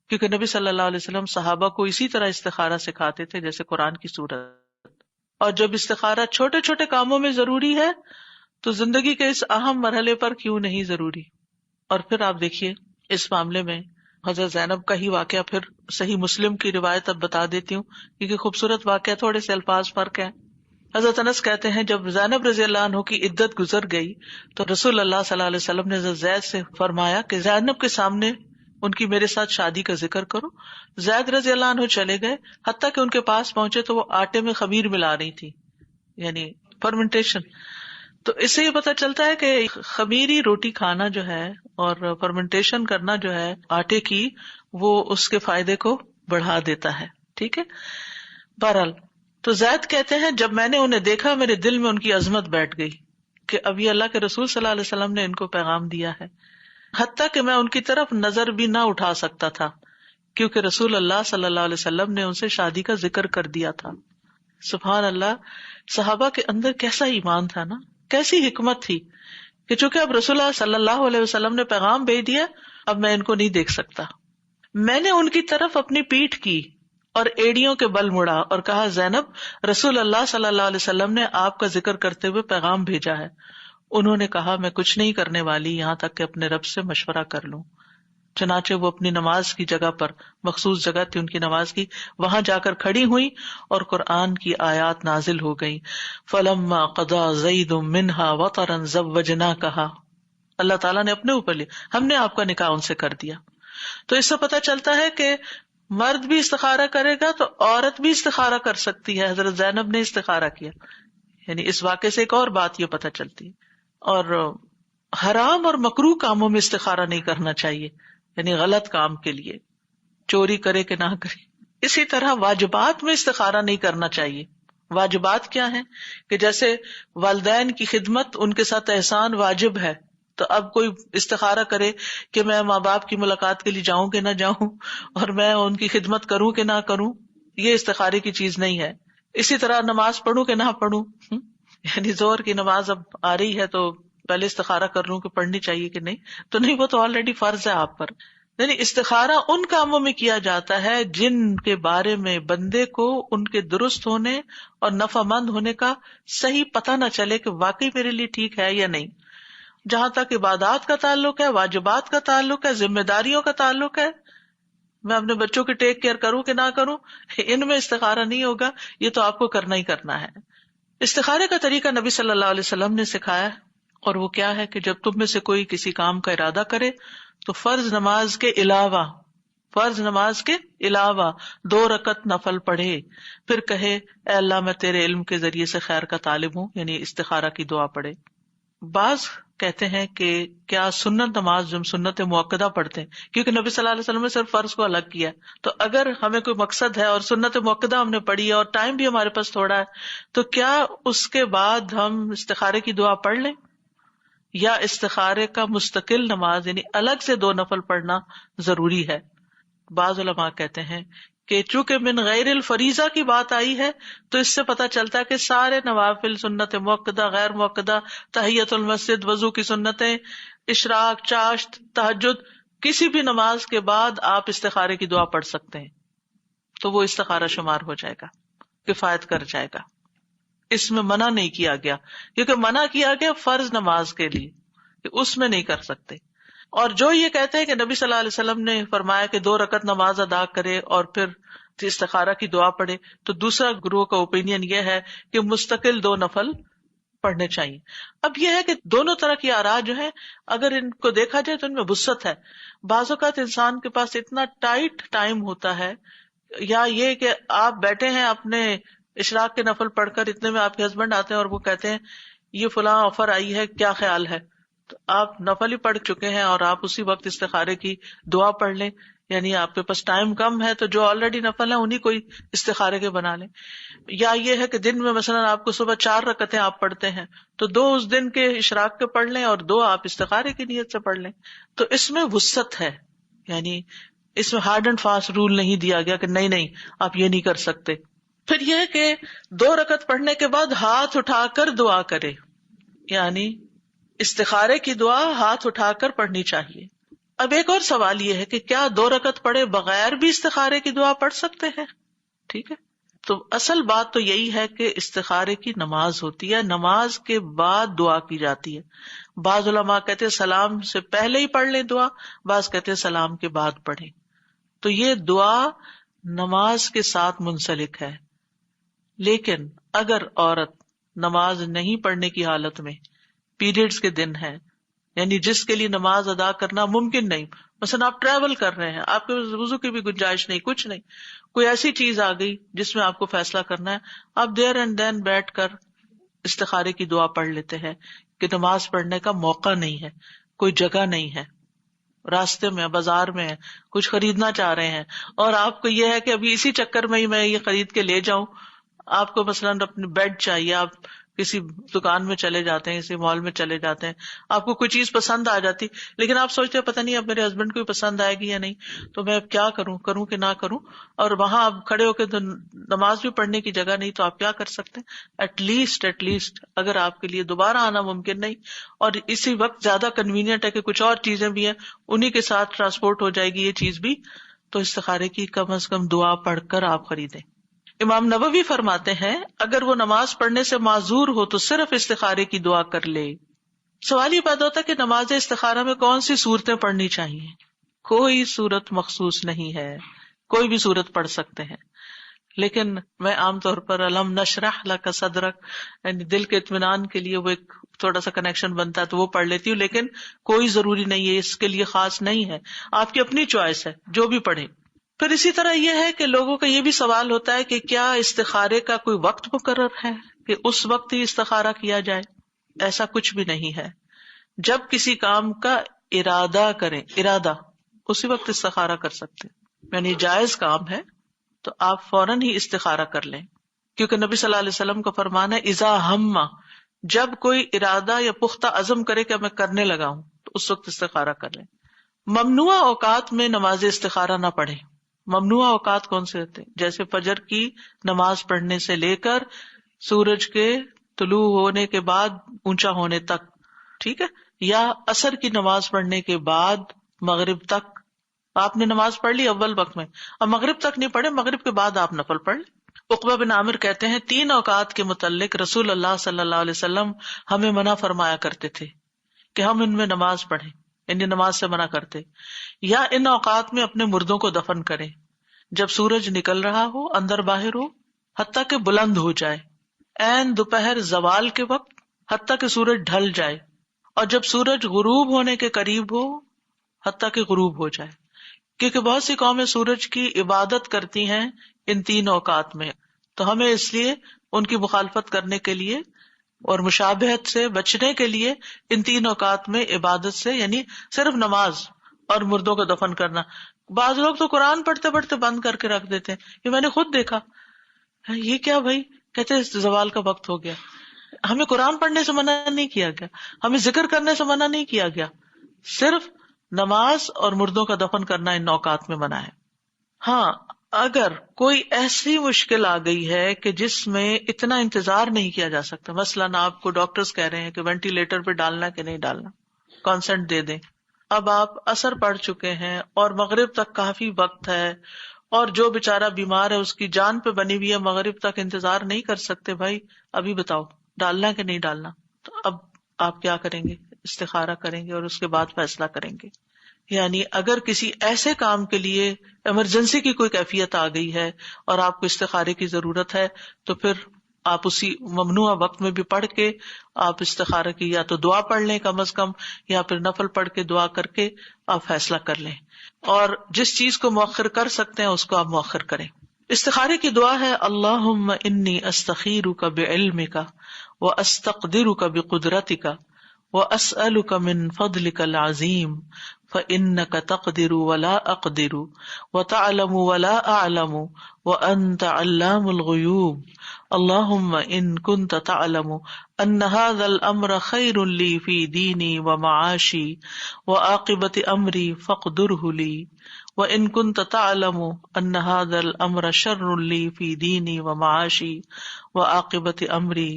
کیونکہ نبی صلی اللہ علیہ وسلم صحابہ کو اسی طرح استخارہ سکھاتے تھے جیسے قرآن کی سورت. اور جب استخارہ چھوٹے چھوٹے کاموں میں ضروری ہے تو زندگی کے اس اہم مرحلے پر کیوں نہیں ضروری. اور پھر آپ دیکھیے اس معاملے میں حضرت زینب کا ہی واقعہ، پھر صحیح مسلم کی روایت اب بتا دیتی ہوں کیونکہ خوبصورت واقعہ، تھوڑے سے الفاظ فرق ہے. حضرت انس کہتے ہیں جب زینب رضی اللہ عنہ کی عدت گزر گئی تو رسول اللہ صلی اللہ علیہ وسلم نے حضرت زید سے فرمایا کہ زینب کے سامنے ان کی میرے ساتھ شادی کا ذکر کرو. زید رضی اللہ عنہ چلے گئے، حتیٰ کہ ان کے پاس پہنچے تو وہ آٹے میں خمیر ملا رہی تھی، یعنی فرمنٹیشن. تو اس سے یہ پتہ چلتا ہے کہ خمیری روٹی کھانا جو ہے اور فرمنٹیشن کرنا جو ہے آٹے کی، وہ اس کے فائدے کو بڑھا دیتا ہے. ٹھیک ہے. بہرحال تو زید کہتے ہیں جب میں نے انہیں دیکھا میرے دل میں ان کی عظمت بیٹھ گئی کہ اب یہ اللہ کے رسول صلی اللہ علیہ وسلم نے ان کو پیغام دیا ہے، حتیٰ کہ میں ان کی طرف نظر بھی نہ اٹھا سکتا تھا کیونکہ رسول اللہ صلی اللہ علیہ وسلم نے ان سے شادی کا ذکر کر دیا تھا. سبحان اللہ، صحابہ کے اندر کیسا ایمان تھا نا، کیسی حکمت تھی کہ چونکہ اب رسول اللہ صلی اللہ علیہ وسلم نے پیغام بھیج دیا، اب میں ان کو نہیں دیکھ سکتا. میں نے ان کی طرف اپنی پیٹھ کی اور ایڑیوں کے بل مڑا اور کہا زینب رسول اللہ صلی اللہ علیہ وسلم نے آپ کا ذکر کرتے ہوئے پیغام بھیجا ہے. انہوں نے کہا میں کچھ نہیں کرنے والی یہاں تک کہ اپنے رب سے مشورہ کر لوں. چنانچہ وہ اپنی نماز کی جگہ پر، مخصوص جگہ تھی ان کی نماز کی، وہاں جا کر کھڑی ہوئی اور قرآن کی آیات نازل ہو گئی. فلما قضا زید منہا وطرا زوجناکہا، اللہ تعالیٰ نے اپنے اوپر لیا، ہم نے آپ کا نکاح ان سے کر دیا. تو اس سے پتہ چلتا ہے کہ مرد بھی استخارہ کرے گا تو عورت بھی استخارہ کر سکتی ہے. حضرت زینب نے استخارہ کیا، یعنی اس واقعے سے ایک اور بات یہ پتہ چلتی ہے. اور حرام اور مکروہ کاموں میں استخارہ نہیں کرنا چاہیے، یعنی غلط کام کے لیے، چوری کرے کہ نہ کرے. اسی طرح واجبات میں استخارہ نہیں کرنا چاہیے. واجبات کیا ہیں کہ جیسے والدین کی خدمت، ان کے ساتھ احسان واجب ہے. تو اب کوئی استخارہ کرے کہ میں ماں باپ کی ملاقات کے لیے جاؤں کہ نہ جاؤں اور میں ان کی خدمت کروں کہ نہ کروں، یہ استخارے کی چیز نہیں ہے. اسی طرح نماز پڑھوں کہ نہ پڑھوں، یعنی ظہر کی نماز اب آ رہی ہے تو پہلے استخارہ کر لوں کہ پڑھنی چاہیے کہ نہیں، تو نہیں، وہ تو آلریڈی فرض ہے آپ پر. یعنی استخارہ ان کاموں میں کیا جاتا ہے جن کے بارے میں بندے کو ان کے درست ہونے اور نفع مند ہونے کا صحیح پتہ نہ چلے کہ واقعی میرے لیے ٹھیک ہے یا نہیں. جہاں تک عبادات کا تعلق ہے، واجبات کا تعلق ہے، ذمہ داریوں کا تعلق ہے، میں اپنے بچوں کی ٹیک کیئر کروں کہ نہ کروں، ان میں استخارہ نہیں ہوگا، یہ تو آپ کو کرنا ہی کرنا ہے. استخارے کا طریقہ نبی صلی اللہ علیہ وسلم نے سکھایا، اور وہ کیا ہے کہ جب تم میں سے کوئی کسی کام کا ارادہ کرے تو فرض نماز کے علاوہ 2 رکعت نفل پڑھے، پھر کہے اے اللہ میں تیرے علم کے ذریعے سے خیر کا طالب ہوں، یعنی استخارہ کی دعا پڑھے. بعض کہتے ہیں کہ کیا سنت نماز جو سنت مؤکدہ پڑھتے ہیں، کیونکہ نبی صلی اللہ علیہ وسلم نے صرف فرض کو الگ کیا، تو اگر ہمیں کوئی مقصد ہے اور سنت مؤکدہ ہم نے پڑھی ہے اور ٹائم بھی ہمارے پاس تھوڑا ہے، تو کیا اس کے بعد ہم استخارے کی دعا پڑھ لیں، یا استخارے کا مستقل نماز یعنی الگ سے 2 نفل پڑھنا ضروری ہے؟ بعض علماء کہتے ہیں کہ چونکہ من غیر الفریضہ کی بات آئی ہے تو اس سے پتہ چلتا ہے کہ سارے نوافل، سنت مؤکدہ، غیر مؤکدہ، تحیۃ المسجد، وضو کی سنتیں، اشراق، چاشت، تہجد، کسی بھی نماز کے بعد آپ استخارے کی دعا پڑھ سکتے ہیں، تو وہ استخارہ شمار ہو جائے گا، کفایت کر جائے گا. اس میں منع نہیں کیا گیا، کیونکہ منع کیا گیا فرض نماز کے لیے کہ اس میں نہیں کر سکتے. اور جو یہ کہتے ہیں کہ نبی صلی اللہ علیہ وسلم نے فرمایا کہ 2 رکعت نماز ادا کرے اور پھر استخارہ کی دعا پڑھے، تو دوسرا گروہ کا اوپینین یہ ہے کہ مستقل 2 نفل پڑھنے چاہیے. اب یہ ہے کہ دونوں طرح کی آراء جو ہیں اگر ان کو دیکھا جائے تو ان میں وسعت ہے. بعض اوقات انسان کے پاس اتنا ٹائٹ ٹائم ہوتا ہے، یا یہ کہ آپ بیٹھے ہیں اپنے اشراق کے نفل پڑھ کر، اتنے میں آپ کے ہسبینڈ آتے ہیں اور وہ کہتے ہیں یہ فلاں آفر آئی ہے، کیا خیال ہے، تو آپ نفل ہی پڑھ چکے ہیں اور آپ اسی وقت استخارے کی دعا پڑھ لیں. یعنی آپ کے پاس ٹائم کم ہے تو جو آلریڈی نفل ہیں انہیں کوئی استخارے کے بنا لیں. یا یہ ہے کہ دن میں مثلا آپ کو صبح 4 رکعتیں آپ پڑھتے ہیں تو 2 اس دن کے اشراق کے پڑھ لیں اور 2 آپ استخارے کی نیت سے پڑھ لیں. تو اس میں وسعت ہے، یعنی اس میں ہارڈ اینڈ فاسٹ رول نہیں دیا گیا کہ نہیں آپ یہ نہیں کر سکتے. پھر یہ کہ 2 رکعت پڑھنے کے بعد ہاتھ اٹھا کر دعا کرے، یعنی استخارے کی دعا ہاتھ اٹھا کر پڑھنی چاہیے. اب ایک اور سوال یہ ہے کہ کیا 2 رکعت پڑھے بغیر بھی استخارے کی دعا پڑھ سکتے ہیں؟ ٹھیک ہے، تو اصل بات تو یہی ہے کہ استخارے کی نماز ہوتی ہے، نماز کے بعد دعا کی جاتی ہے. بعض علماء کہتے ہیں سلام سے پہلے ہی پڑھ لیں دعا، بعض کہتے ہیں سلام کے بعد پڑھیں. تو یہ دعا نماز کے ساتھ منسلک ہے. لیکن اگر عورت نماز نہیں پڑھنے کی حالت میں، پیریڈز کے دن ہے، یعنی جس کے لیے نماز ادا کرنا ممکن نہیں، مثلا آپ ٹریول کر رہے ہیں، آپ کے وضو کی بھی گنجائش نہیں، کچھ نہیں، کوئی ایسی چیز آ گئی جس میں آپ کو فیصلہ کرنا ہے، آپ دیر اینڈ دین بیٹھ کر استخارے کی دعا پڑھ لیتے ہیں کہ نماز پڑھنے کا موقع نہیں ہے، کوئی جگہ نہیں ہے، راستے میں بازار میں کچھ خریدنا چاہ رہے ہیں اور آپ کو یہ ہے کہ ابھی اسی چکر میں ہی میں یہ خرید کے لے جاؤں. آپ کو مثلاً اپنے بیڈ چاہیے، آپ کسی دکان میں چلے جاتے ہیں، کسی مال میں چلے جاتے ہیں، آپ کو کوئی چیز پسند آ جاتی لیکن آپ سوچتے ہیں پتہ نہیں اب میرے ہسبینڈ کو پسند آئے گی یا نہیں، تو میں اب کیا کروں کہ نہ کروں، اور وہاں آپ کھڑے ہو کے نماز بھی پڑھنے کی جگہ نہیں، تو آپ کیا کر سکتے ہیں؟ ایٹ لیسٹ اگر آپ کے لیے دوبارہ آنا ممکن نہیں اور اسی وقت زیادہ کنوینئنٹ ہے کہ کچھ اور چیزیں بھی ہیں انہی کے ساتھ ٹرانسپورٹ ہو جائے گی یہ چیز بھی، تو استخارے کی کم از کم دعا پڑھ کر آپ خریدیں. امام نووی فرماتے ہیں اگر وہ نماز پڑھنے سے معذور ہو تو صرف استخارے کی دعا کر لے. سوال یہ پیدا ہوتا ہے کہ نماز استخارہ میں کون سی صورتیں پڑھنی چاہیے؟ کوئی صورت مخصوص نہیں ہے، کوئی بھی صورت پڑھ سکتے ہیں، لیکن میں عام طور پر الم نشرح لک صدرک، یعنی دل کے اطمینان کے لیے وہ ایک تھوڑا سا کنیکشن بنتا ہے تو وہ پڑھ لیتی ہوں، لیکن کوئی ضروری نہیں ہے، اس کے لیے خاص نہیں ہے، آپ کی اپنی چوائس ہے، جو بھی پڑھیں. پھر اسی طرح یہ ہے کہ لوگوں کا یہ بھی سوال ہوتا ہے کہ کیا استخارے کا کوئی وقت مقرر ہے کہ اس وقت ہی استخارہ کیا جائے؟ ایسا کچھ بھی نہیں ہے. جب کسی کام کا ارادہ اسی وقت استخارہ کر سکتے، یعنی جائز کام ہے تو آپ فوراً ہی استخارہ کر لیں، کیونکہ نبی صلی اللہ علیہ وسلم کا فرمان ہے اذا ہم، جب کوئی ارادہ یا پختہ عزم کرے کہ میں کرنے لگا ہوں تو اس وقت استخارہ کر لیں. ممنوع اوقات میں نماز استخارہ نہ پڑھیں. ممنوع اوقات کون سے ہوتے ہیں؟ جیسے فجر کی نماز پڑھنے سے لے کر سورج کے طلوع ہونے کے بعد اونچا ہونے تک، ٹھیک ہے، یا عصر کی نماز پڑھنے کے بعد مغرب تک. آپ نے نماز پڑھ لی اول وقت میں، اب مغرب تک نہیں پڑھے، مغرب کے بعد آپ نفل پڑھ لیں. عقبہ بن عامر کہتے ہیں 3 اوقات کے متعلق رسول اللہ صلی اللہ علیہ وسلم ہمیں منع فرمایا کرتے تھے کہ ہم ان میں نماز پڑھیں، یعنی نماز سے منع کرتے، یا ان اوقات میں اپنے مردوں کو دفن کریں جب سورج نکل رہا ہو، اندر باہر ہو، حتیٰ کہ بلند ہو جائے، عین دوپہر زوال کے وقت، حتیٰ کہ سورج ڈھل جائے، اور جب سورج غروب ہونے کے قریب ہو، حتیٰ کہ غروب ہو جائے، کیونکہ بہت سی قومیں سورج کی عبادت کرتی ہیں ان 3 اوقات میں، تو ہمیں اس لیے ان کی مخالفت کرنے کے لیے اور مشابہت سے بچنے کے لیے ان 3 اوقات میں عبادت سے، یعنی صرف نماز اور مردوں کو دفن کرنا. بعض لوگ تو قرآن پڑھتے پڑھتے بند کر کے رکھ دیتے ہیں، یہ میں نے خود دیکھا. یہ کیا بھائی؟ کہتے ہیں زوال کا وقت ہو گیا. ہمیں قرآن پڑھنے سے منع نہیں کیا گیا، ہمیں ذکر کرنے سے منع نہیں کیا گیا، صرف نماز اور مردوں کا دفن کرنا ان اوقات میں منع ہے. ہاں، اگر کوئی ایسی مشکل آ گئی ہے کہ جس میں اتنا انتظار نہیں کیا جا سکتا، مثلاً آپ کو ڈاکٹرز کہہ رہے ہیں کہ وینٹیلیٹر پہ ڈالنا کہ نہیں ڈالنا، کانسنٹ دے دیں، اب آپ عصر پڑھ چکے ہیں اور مغرب تک کافی وقت ہے، اور جو بیچارہ بیمار ہے اس کی جان پہ بنی ہوئی ہے، مغرب تک انتظار نہیں کر سکتے، بھائی ابھی بتاؤ ڈالنا کہ نہیں ڈالنا. تو اب آپ کیا کریں گے؟ استخارہ کریں گے اور اس کے بعد فیصلہ کریں گے. یعنی اگر کسی ایسے کام کے لیے ایمرجنسی کی کوئی کیفیت آ گئی ہے اور آپ کو استخارے کی ضرورت ہے، تو پھر آپ اسی ممنوع وقت میں بھی پڑھ کے آپ استخارہ کی یا تو دعا پڑھ لیں کم از کم، یا پھر نفل پڑھ کے دعا کر کے آپ فیصلہ کر لیں، اور جس چیز کو مؤخر کر سکتے ہیں اس کو آپ مؤخر کریں. استخارے کی دعا ہے اللہم انی استخیرک بعلمک واستقدرک بقدرتک واسألک من فضلک العظیم فإنک تقدر ولا اقدر وتعلم ولا اعلم وانت علام الغیوب. اللہم ان كنت تعلم ان هذا الامر خیر لی فی دینی ومعاشی وعاقبۃ امری فاقدره لی، وَإِن كُنتَ تَعْلَمُ أَنَّ هَذَا الْأَمْرَ شَرٌّ لِّي فِي دِينِي وَمَعَاشِي وَعَاقِبَةِ أَمْرِي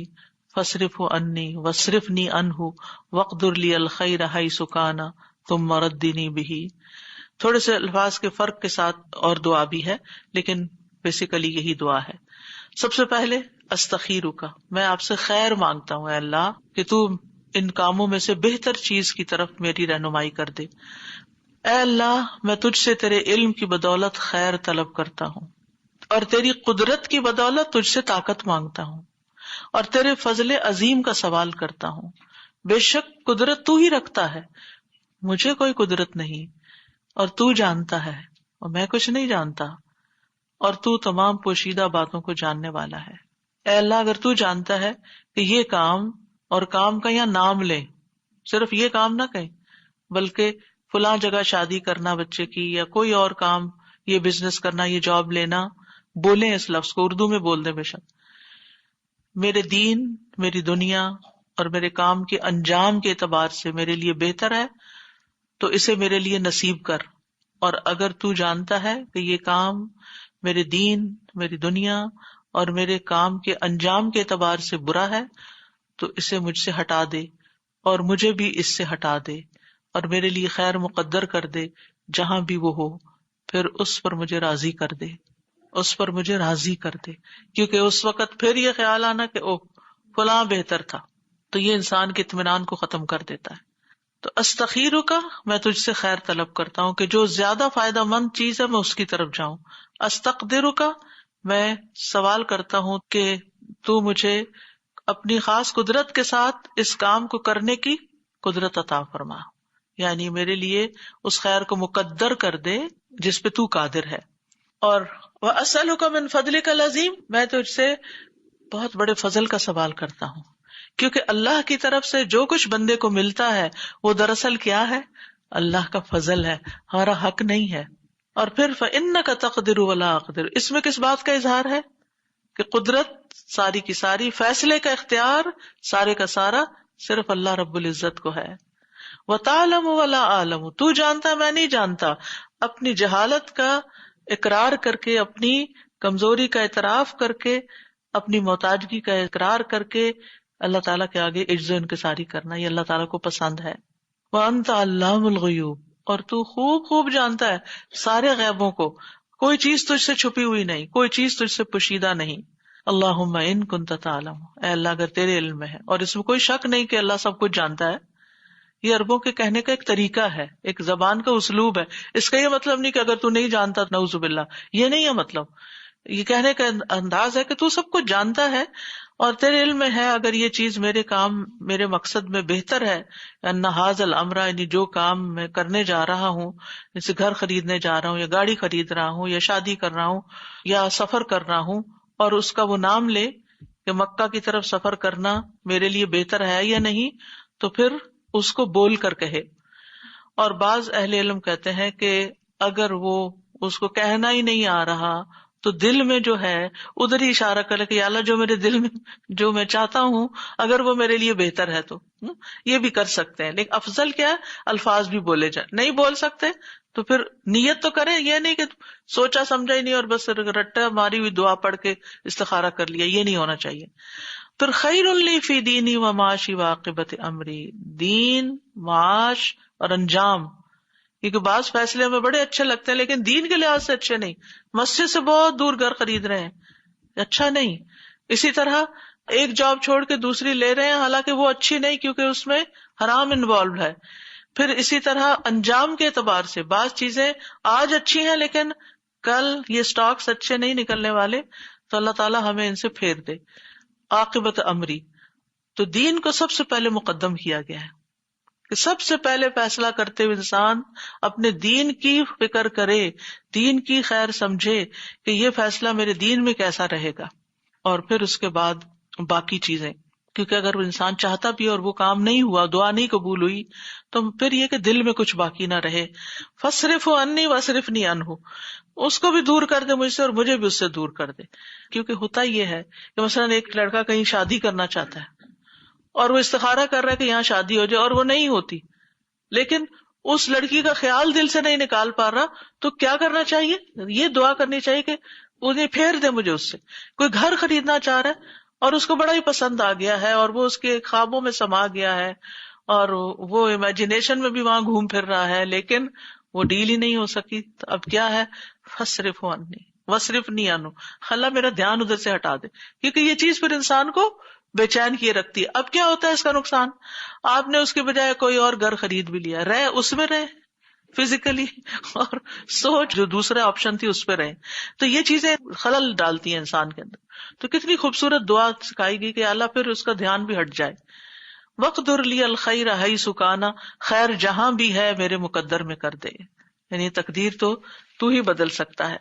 فَاصْرِفْهُ عَنِّي وَاصْرِفْنِي عَنْهُ وَاقْدُرْ لِي الْخَيْرَ حَيْثُ كَانَ ثُمَّ رَدِّنِي بِهِ. تھوڑے سے الفاظ کے فرق کے ساتھ اور دعا بھی ہے، لیکن بیسیکلی یہی دعا ہے. سب سے پہلے استخیرک، میں آپ سے خیر مانگتا ہوں اے اللہ کہ تو ان کاموں میں سے بہتر چیز کی طرف میری رہنمائی کر دے. اے اللہ، میں تجھ سے تیرے علم کی بدولت خیر طلب کرتا ہوں، اور تیری قدرت کی بدولت تجھ سے طاقت مانگتا ہوں، اور تیرے فضل عظیم کا سوال کرتا ہوں. بے شک قدرت تو ہی رکھتا ہے، مجھے کوئی قدرت نہیں، اور تو جانتا ہے اور میں کچھ نہیں جانتا، اور تو تمام پوشیدہ باتوں کو جاننے والا ہے. اے اللہ، اگر تو جانتا ہے کہ یہ کام، اور کام کا یہاں نام لیں، صرف یہ کام نہ کہیں بلکہ فلاں جگہ شادی کرنا بچے کی، یا کوئی اور کام، یہ بزنس کرنا، یہ جاب لینا، بولیں اس لفظ کو، اردو میں بول دیں بے شک، میرے دین، میری دنیا اور میرے کام کے انجام کے اعتبار سے میرے لیے بہتر ہے تو اسے میرے لیے نصیب کر. اور اگر تو جانتا ہے کہ یہ کام میرے دین، میری دنیا اور میرے کام کے انجام کے اعتبار سے برا ہے تو اسے مجھ سے ہٹا دے، اور مجھے بھی اس سے ہٹا دے، اور میرے لیے خیر مقدر کر دے جہاں بھی وہ ہو، پھر اس پر مجھے راضی کر دے، اس پر مجھے راضی کر دے. کیونکہ اس وقت پھر یہ خیال آنا کہ اوہ فلاں بہتر تھا، تو یہ انسان کے اطمینان کو ختم کر دیتا ہے. تو استخیرک، میں تجھ سے خیر طلب کرتا ہوں کہ جو زیادہ فائدہ مند چیز ہے میں اس کی طرف جاؤں. استقدرک، میں سوال کرتا ہوں کہ تو مجھے اپنی خاص قدرت کے ساتھ اس کام کو کرنے کی قدرت عطا فرما، یعنی میرے لیے اس خیر کو مقدر کر دے جس پہ تو قادر ہے. اور وَأَسْأَلُكَ مِن فَضْلِكَ الْعَظِيمِ، میں تجھ سے بہت بڑے فضل کا سوال کرتا ہوں، کیونکہ اللہ کی طرف سے جو کچھ بندے کو ملتا ہے وہ دراصل کیا ہے؟ اللہ کا فضل ہے، ہمارا حق نہیں ہے. اور پھر فَإِنَّكَ تَقْدِرُ وَلَا أَقْدِرُ، اس میں کس بات کا اظہار ہے؟ کہ قدرت ساری کی ساری، فیصلے کا اختیار سارے کا سارا صرف اللہ رب العزت کو ہے. وَتَعْلَمُ وَلَا أَعْلَمُ، تو جانتا ہے میں نہیں جانتا. اپنی جہالت کا اقرار کر کے، اپنی کمزوری کا اعتراف کر کے، اپنی محتاجگی کا اقرار کر کے اللہ تعالیٰ کے آگے عجز و انکساری کرنا، یہ اللہ تعالیٰ کو پسند ہے. وَأَنْتَ عَلَّامُ الْغُیُوبِ، اور تو خوب خوب جانتا ہے سارے غیبوں کو، کوئی چیز تجھ سے چھپی ہوئی نہیں، کوئی چیز تجھ سے پوشیدہ نہیں. اللہم ان کنت تعلم، اے اللہ اگر تیرے علم میں ہے، اور اس میں کوئی شک نہیں کہ اللہ سب کچھ جانتا ہے، یہ عربوں کے کہنے کا ایک طریقہ ہے، ایک زبان کا اسلوب ہے. اس کا یہ مطلب نہیں کہ اگر تو نہیں جانتا نعوذ باللہ، یہ نہیں ہے مطلب. یہ کہنے کا انداز ہے کہ تو سب کچھ جانتا ہے اور تیرے علم میں ہے اگر یہ چیز میرے کام میرے مقصد میں بہتر ہے، ان ھذا الامر، یعنی جو کام میں کرنے جا رہا ہوں، جیسے گھر خریدنے جا رہا ہوں یا گاڑی خرید رہا ہوں یا شادی کر رہا ہوں یا سفر کر رہا ہوں، اور اس کا وہ نام لے کہ مکہ کی طرف سفر کرنا میرے لیے بہتر ہے یا نہیں، تو پھر اس کو بول کر کہے. اور بعض اہل علم کہتے ہیں کہ اگر وہ اس کو کہنا ہی نہیں آ رہا تو دل میں جو ہے ادھر ہی اشارہ کرے کہ یا اللہ جو میرے دل میں جو میں چاہتا ہوں اگر وہ میرے لیے بہتر ہے تو یہ بھی کر سکتے ہیں. لیکن افضل کیا ہے الفاظ بھی بولے جائیں. نہیں بول سکتے تو پھر نیت تو کریں، یہ نہیں کہ سوچا سمجھا ہی نہیں اور بس رٹا ماری ہوئی دعا پڑھ کے استخارہ کر لیا، یہ نہیں ہونا چاہیے. پھر خیر لی فی دینی و معاشی وعاقبۃ امری، دین، معاش اور انجام. کیونکہ بعض فیصلے ہمیں بڑے اچھے لگتے ہیں لیکن دین کے لحاظ سے اچھے نہیں. مسجد سے بہت دور گھر خرید رہے ہیں، اچھا نہیں. اسی طرح ایک جاب چھوڑ کے دوسری لے رہے ہیں حالانکہ وہ اچھی نہیں کیونکہ اس میں حرام انوالوڈ ہے. پھر اسی طرح انجام کے اعتبار سے بعض چیزیں آج اچھی ہیں لیکن کل یہ سٹاکس اچھے نہیں نکلنے والے، تو اللہ تعالیٰ ہمیں ان سے پھیر دے. عاقبت امری، تو دین کو سب سے پہلے مقدم کیا گیا ہے کہ سب سے پہلے فیصلہ کرتے ہوئے انسان اپنے دین کی فکر کرے، دین کی خیر سمجھے کہ یہ فیصلہ میرے دین میں کیسا رہے گا، اور پھر اس کے بعد باقی چیزیں. کیونکہ اگر وہ انسان چاہتا بھی اور وہ کام نہیں ہوا، دعا نہیں قبول ہوئی، تو پھر یہ کہ دل میں کچھ باقی نہ رہے. فاصرفہ عنی واصرفنی عنہ، اس کو بھی دور کر دے مجھ سے اور مجھے بھی اس سے دور کر دے. کیونکہ ہوتا یہ ہے کہ مثلاً ایک لڑکا کہیں شادی کرنا چاہتا ہے اور وہ استخارہ کر رہا ہے کہ یہاں شادی ہو جائے اور وہ نہیں ہوتی، لیکن اس لڑکی کا خیال دل سے نہیں نکال پا رہا، تو کیا کرنا چاہیے؟ یہ دعا کرنی چاہیے کہ انہیں پھیر دے مجھے اس سے. کوئی گھر خریدنا چاہ رہا ہے اور اس کو بڑا ہی پسند آ گیا ہے اور وہ اس کے خوابوں میں سما گیا ہے اور وہ امیجنیشن میں بھی وہاں گھوم پھر رہا ہے لیکن وہ ڈیل ہی نہیں ہو سکی. تو اب کیا ہے؟ فصرف عنی وصرفنی عنہ، اللہ میرا دھیان ادھر سے ہٹا دے. کیونکہ یہ چیز پھر انسان کو بے چین کیے رکھتی ہے. اب کیا ہوتا ہے اس کا نقصان؟ آپ نے اس کے بجائے کوئی اور گھر خرید بھی لیا، رہے اس میں رہے فزیکلی اور سوچ جو دوسرا آپشن تھی اس پہ رہے. تو یہ چیزیں خلل ڈالتی ہیں انسان کے اندر. تو کتنی خوبصورت دعا سکھائی گئی کہ اللہ پھر اس کا دھیان بھی ہٹ جائے. وقدر لی الخیر حیث کان، خیر جہاں بھی ہے میرے مقدر میں کر دے. یعنی تقدیر تو ہی بدل سکتا ہے.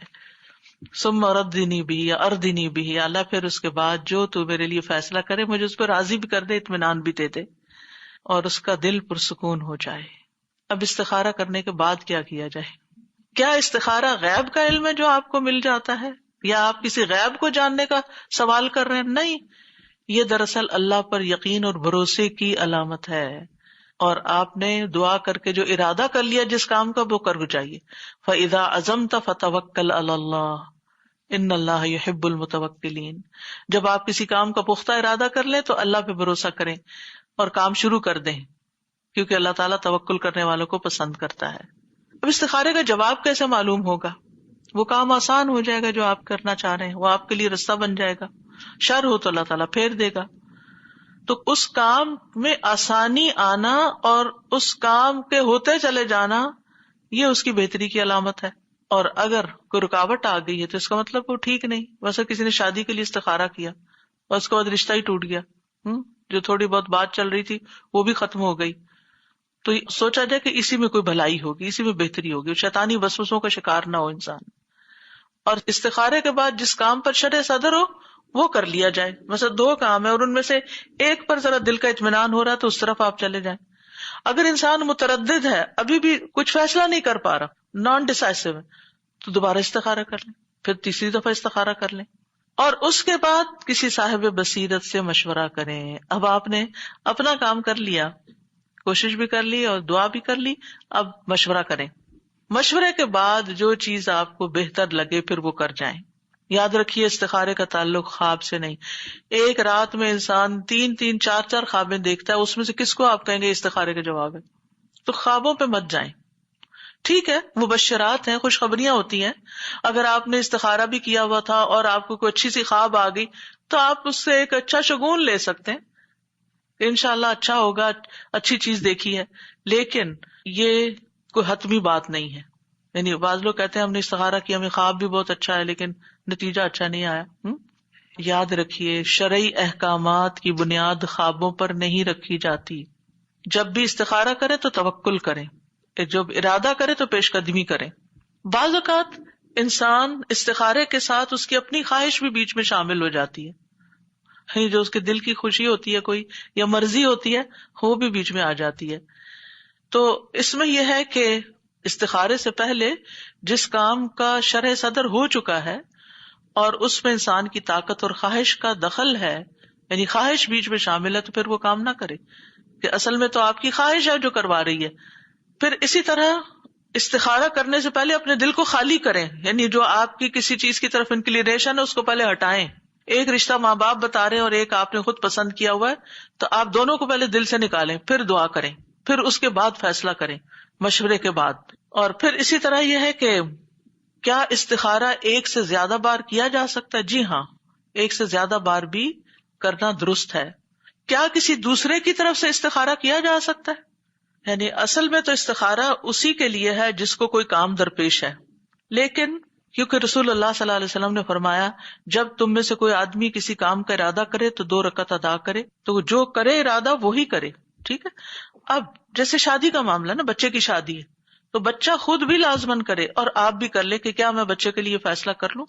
ثم ردنی بھی یا اردنی بھی، اللہ پھر اس کے بعد جو تو میرے لیے فیصلہ کرے مجھے اس پہ راضی بھی کر دے، اطمینان بھی دے دے اور اس کا دل پرسکون ہو جائے. اب استخارہ کرنے کے بعد کیا کیا جائے؟ کیا استخارہ غیب کا علم ہے جو آپ کو مل جاتا ہے یا آپ کسی غیب کو جاننے کا سوال کر رہے ہیں؟ نہیں، یہ دراصل اللہ پر یقین اور بھروسے کی علامت ہے. اور آپ نے دعا کر کے جو ارادہ کر لیا جس کام کا، وہ کر جائیے. فَإِذَا عَزَمْتَ فَتَوَكَّلْ عَلَى اللَّهِ إِنَّ اللَّهَ يُحِبُّ الْمُتَوَكِّلِينَ. جب آپ کسی کام کا پختہ ارادہ کر لیں تو اللہ پہ بھروسہ کریں اور کام شروع کر دیں، کیونکہ اللہ تعالیٰ توکل کرنے والوں کو پسند کرتا ہے. اب استخارے کا جواب کیسے معلوم ہوگا؟ وہ کام آسان ہو جائے گا جو آپ کرنا چاہ رہے ہیں، وہ آپ کے لیے رستہ بن جائے گا. شر ہو تو اللہ تعالیٰ پھیر دے گا. تو اس کام میں آسانی آنا اور اس کام کے ہوتے چلے جانا، یہ اس کی بہتری کی علامت ہے. اور اگر کوئی رکاوٹ آ گئی ہے تو اس کا مطلب وہ ٹھیک نہیں. ویسے کسی نے شادی کے لیے استخارہ کیا اور اس کے بعد رشتہ ہی ٹوٹ گیا، جو تھوڑی بہت بات چل رہی تھی وہ بھی ختم ہو گئی، تو سوچا جائے کہ اسی میں کوئی بھلائی ہوگی، اسی میں بہتری ہوگی، شیطانی وسوسوں کا شکار نہ ہو انسان. اور استخارے کے بعد جس کام پر شرع صدر ہو وہ کر لیا جائے. مثلا 2 کام ہے اور ان میں سے ایک پر ذرا دل کا اطمینان ہو رہا تو اس طرف آپ چلے جائیں. اگر انسان متردد ہے، ابھی بھی کچھ فیصلہ نہیں کر پا رہا، نان ڈیسائسو ہے، تو دوبارہ استخارہ کر لیں، پھر تیسری دفعہ استخارہ کر لیں اور اس کے بعد کسی صاحب بصیرت سے مشورہ کریں. اب آپ نے اپنا کام کر لیا، کوشش بھی کر لی اور دعا بھی کر لی، اب مشورہ کریں. مشورے کے بعد جو چیز آپ کو بہتر لگے پھر وہ کر جائیں. یاد رکھیے استخارے کا تعلق خواب سے نہیں. ایک رات میں انسان 3 4 خوابیں دیکھتا ہے، اس میں سے کس کو آپ کہیں گے استخارے کا جواب ہے؟ تو خوابوں پہ مت جائیں. ٹھیک ہے، مبشرات ہیں، خوشخبریاں ہوتی ہیں. اگر آپ نے استخارہ بھی کیا ہوا تھا اور آپ کو کوئی اچھی سی خواب آ گئی تو آپ اس سے ایک اچھا شگون لے سکتے ہیں انشاءاللہ اچھا ہوگا، اچھی چیز دیکھی ہے، لیکن یہ کوئی حتمی بات نہیں ہے. یعنی بعض لوگ کہتے ہیں ہم نے استخارہ کیا، ہمیں خواب بھی بہت اچھا ہے لیکن نتیجہ اچھا نہیں آیا. یاد رکھیے شرعی احکامات کی بنیاد خوابوں پر نہیں رکھی جاتی. جب بھی استخارہ کرے تو توکل کریں، جب ارادہ کرے تو پیش قدمی کریں. بعض اوقات انسان استخارے کے ساتھ اس کی اپنی خواہش بھی بیچ میں شامل ہو جاتی ہے، جو اس کے دل کی خوشی ہوتی ہے کوئی یا مرضی ہوتی ہے وہ بھی بیچ میں آ جاتی ہے. تو اس میں یہ ہے کہ استخارے سے پہلے جس کام کا شرح صدر ہو چکا ہے اور اس میں انسان کی طاقت اور خواہش کا دخل ہے، یعنی خواہش بیچ میں شامل ہے، تو پھر وہ کام نہ کرے کہ اصل میں تو آپ کی خواہش ہے جو کروا رہی ہے. پھر اسی طرح استخارہ کرنے سے پہلے اپنے دل کو خالی کریں، یعنی جو آپ کی کسی چیز کی طرف انکلینیشن ہے اس کو پہلے ہٹائیں. ایک رشتہ ماں باپ بتا رہے ہیں اور ایک آپ نے خود پسند کیا ہوا ہے، تو آپ دونوں کو پہلے دل سے نکالیں، پھر دعا کریں، پھر اس کے بعد فیصلہ کریں مشورے کے بعد. اور پھر اسی طرح یہ ہے کہ کیا استخارہ ایک سے زیادہ بار کیا جا سکتا ہے؟ جی ہاں، ایک سے زیادہ بار بھی کرنا درست ہے. کیا کسی دوسرے کی طرف سے استخارہ کیا جا سکتا ہے؟ یعنی اصل میں تو استخارہ اسی کے لیے ہے جس کو کوئی کام درپیش ہے، لیکن کیونکہ رسول اللہ صلی اللہ علیہ وسلم نے فرمایا جب تم میں سے کوئی آدمی کسی کام کا ارادہ کرے تو 2 رکعت ادا کرے، تو جو کرے ارادہ وہی کرے. ٹھیک ہے. اب جیسے شادی کا معاملہ نا، بچے کی شادی ہے تو بچہ خود بھی لازمن کرے اور آپ بھی کر لے کہ کیا میں بچے کے لیے فیصلہ کر لوں،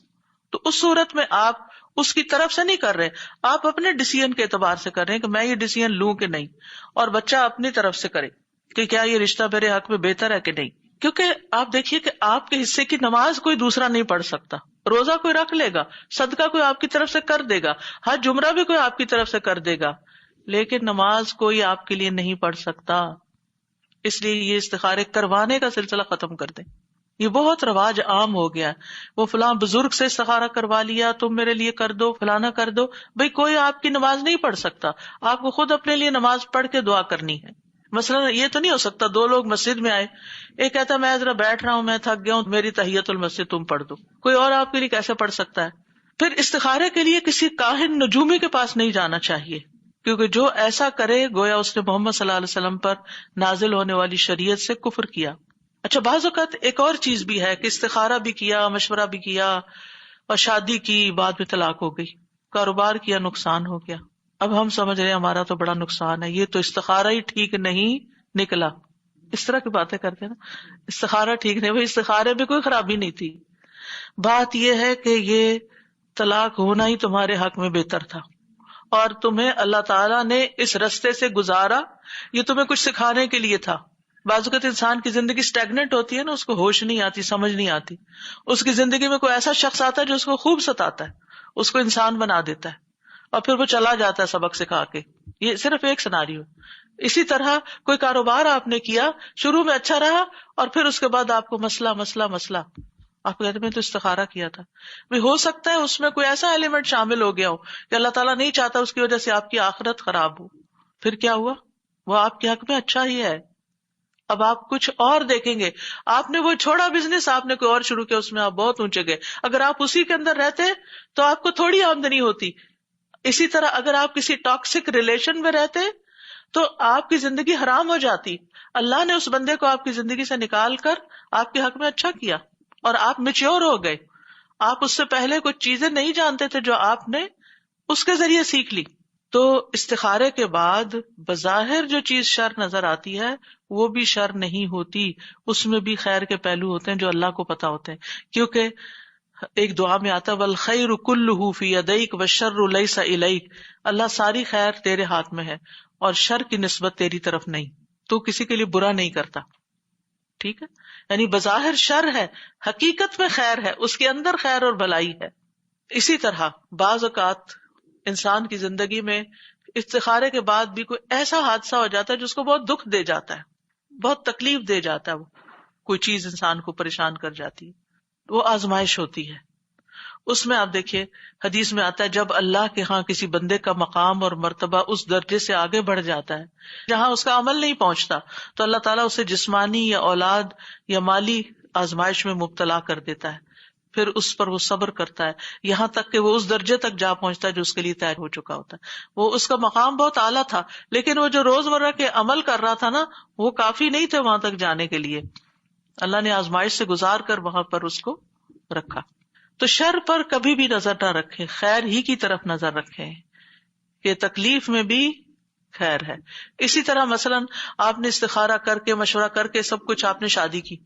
تو اس صورت میں آپ اس کی طرف سے نہیں کر رہے، آپ اپنے ڈیسیژن کے اعتبار سے کر رہے ہیں کہ میں یہ ڈیسیژن لوں کہ نہیں، اور بچہ اپنی طرف سے کرے کہ کیا یہ رشتہ میرے حق میں بہتر ہے کہ نہیں. کیونکہ آپ دیکھیے کہ آپ کے حصے کی نماز کوئی دوسرا نہیں پڑھ سکتا، روزہ کوئی رکھ لے گا، صدقہ کوئی آپ کی طرف سے کر دے گا، حج عمرہ بھی کوئی آپ کی طرف سے کر دے گا، لیکن نماز کوئی آپ کے لیے نہیں پڑھ سکتا. اس لیے یہ استخارے کروانے کا سلسلہ ختم کر دیں. یہ بہت رواج عام ہو گیا ہے، وہ فلاں بزرگ سے استخارہ کروا لیا، تم میرے لیے کر دو، فلانا کر دو. بھئی کوئی آپ کی نماز نہیں پڑھ سکتا، آپ کو خود اپنے لیے نماز پڑھ کے دعا کرنی ہے. مثلا یہ تو نہیں ہو سکتا 2 لوگ مسجد میں آئے، ایک کہتا میں ذرا بیٹھ رہا ہوں، میں تھک گیا ہوں، میری تحیت المسجد تم پڑھ دو. کوئی اور آپ کے لیے کیسے پڑھ سکتا ہے؟ پھر استخارے کے لیے کسی کاہن نجومی کے پاس نہیں جانا چاہیے، کیونکہ جو ایسا کرے گویا اس نے محمد صلی اللہ علیہ وسلم پر نازل ہونے والی شریعت سے کفر کیا. اچھا، بعض اوقات ایک اور چیز بھی ہے کہ استخارہ بھی کیا، مشورہ بھی کیا اور شادی کی، بعد میں طلاق ہو گئی، کاروبار کیا، نقصان ہو گیا. اب ہم سمجھ رہے ہیں ہمارا تو بڑا نقصان ہے، یہ تو استخارہ ہی ٹھیک نہیں نکلا. اس طرح کی باتیں کرتے ہیں نا، استخارہ ٹھیک نہیں، بھائی استخارے میں کوئی خرابی نہیں تھی. بات یہ ہے کہ یہ طلاق ہونا ہی تمہارے حق میں بہتر تھا، اور تمہیں اللہ تعالیٰ نے اس رستے سے گزارا، یہ تمہیں کچھ سکھانے کے لیے تھا. بعض اوقات انسان کی زندگی سٹیگنٹ ہوتی ہے نا، اس کو ہوش نہیں آتی، سمجھ نہیں آتی، اس کی زندگی میں کوئی ایسا شخص آتا ہے جو اس کو خوب ستاتا ہے، اس کو انسان بنا دیتا ہے، اور پھر وہ چلا جاتا ہے سبق سکھا کے. یہ صرف ایک سیناریو. اسی طرح کوئی کاروبار آپ نے کیا، شروع میں اچھا رہا، اور پھر اس کے بعد آپ کو مسئلہ آپ کہتے میں تو استخارہ کیا تھا. ہو سکتا ہے اس میں کوئی ایسا ایلیمنٹ شامل ہو گیا ہو کہ اللہ تعالیٰ نہیں چاہتا اس کی وجہ سے آپ کی آخرت خراب ہو. پھر کیا ہوا؟ وہ آپ کے حق میں اچھا ہی ہے. اب آپ کچھ اور دیکھیں گے. آپ نے وہ چھوڑا بزنس، آپ نے کوئی اور شروع کیا، اس میں آپ بہت اونچے گئے. اگر آپ اسی کے اندر رہتے تو آپ کو تھوڑی آمدنی ہوتی. اسی طرح اگر آپ کسی ٹاکسک ریلیشن میں رہتے تو آپ کی زندگی حرام ہو جاتی. اللہ نے اس بندے کو آپ کی زندگی سے نکال کر آپ کے حق میں اچھا کیا، اور آپ میچور ہو گئے. آپ اس سے پہلے کچھ چیزیں نہیں جانتے تھے جو آپ نے اس کے ذریعے سیکھ لی. تو استخارے کے بعد بظاہر جو چیز شر نظر آتی ہے وہ بھی شر نہیں ہوتی، اس میں بھی خیر کے پہلو ہوتے ہیں جو اللہ کو پتا ہوتے ہیں. کیونکہ ایک دعا میں آتا ہے والخیر کلہ فی یدیک والشر لیس الیک، اللہ ساری خیر تیرے ہاتھ میں ہے اور شر کی نسبت تیری طرف نہیں، تو کسی کے لیے برا نہیں کرتا. ٹھیک ہے، یعنی بظاہر شر ہے، حقیقت میں خیر ہے، اس کے اندر خیر اور بھلائی ہے. اسی طرح بعض اوقات انسان کی زندگی میں استخارے کے بعد بھی کوئی ایسا حادثہ ہو جاتا ہے جس کو بہت دکھ دے جاتا ہے، بہت تکلیف دے جاتا ہے، وہ کوئی چیز انسان کو پریشان کر جاتی ہے، وہ آزمائش ہوتی ہے. اس میں آپ دیکھیے حدیث میں آتا ہے جب اللہ کے ہاں کسی بندے کا مقام اور مرتبہ اس درجے سے آگے بڑھ جاتا ہے جہاں اس کا عمل نہیں پہنچتا، تو اللہ تعالیٰ اسے جسمانی یا اولاد یا مالی آزمائش میں مبتلا کر دیتا ہے. پھر اس پر وہ صبر کرتا ہے یہاں تک کہ وہ اس درجے تک جا پہنچتا ہے جو اس کے لیے طے ہو چکا ہوتا ہے. وہ اس کا مقام بہت اعلیٰ تھا، لیکن وہ جو روزمرہ کے عمل کر رہا تھا نا، وہ کافی نہیں تھے وہاں تک جانے کے لیے. اللہ نے آزمائش سے گزار کر وہاں پر اس کو رکھا. تو شر پر کبھی بھی نظر نہ رکھیں، خیر ہی کی طرف نظر رکھیں کہ تکلیف میں بھی خیر ہے. اسی طرح مثلاً آپ نے استخارہ کر کے مشورہ کر کے سب کچھ آپ نے شادی کی،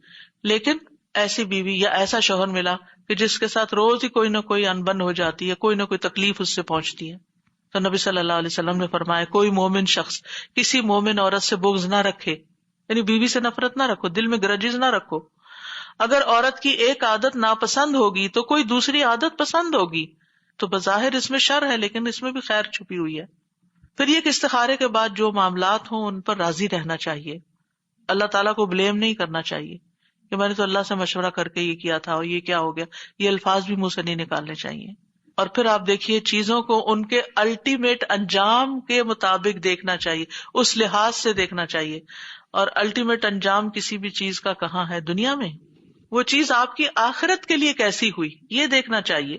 لیکن ایسی بیوی یا ایسا شوہر ملا کہ جس کے ساتھ روز ہی کوئی نہ کوئی انبن ہو جاتی ہے، کوئی نہ کوئی تکلیف اس سے پہنچتی ہے. تو نبی صلی اللہ علیہ وسلم نے فرمایا کوئی مومن شخص کسی مومن عورت سے بغض نہ رکھے، یعنی بیوی سے نفرت نہ رکھو، دل میں گرجز نہ رکھو. اگر عورت کی ایک عادت ناپسند ہوگی تو کوئی دوسری عادت پسند ہوگی، تو بظاہر اس میں شر ہے لیکن اس میں بھی خیر چھپی ہوئی ہے. پھر یہ کہ استخارے کے بعد جو معاملات ہوں ان پر راضی رہنا چاہیے، اللہ تعالیٰ کو بلیم نہیں کرنا چاہیے کہ میں نے تو اللہ سے مشورہ کر کے یہ کیا تھا اور یہ کیا ہو گیا. یہ الفاظ بھی منہ سے نہیں نکالنے چاہیے. اور پھر آپ دیکھیے چیزوں کو ان کے الٹیمیٹ انجام کے مطابق دیکھنا چاہیے، اس لحاظ سے دیکھنا چاہیے. اور الٹیمیٹ انجام کسی بھی چیز کا کہاں ہے؟ دنیا میں. وہ چیز آپ کی آخرت کے لیے کیسی ہوئی یہ دیکھنا چاہیے.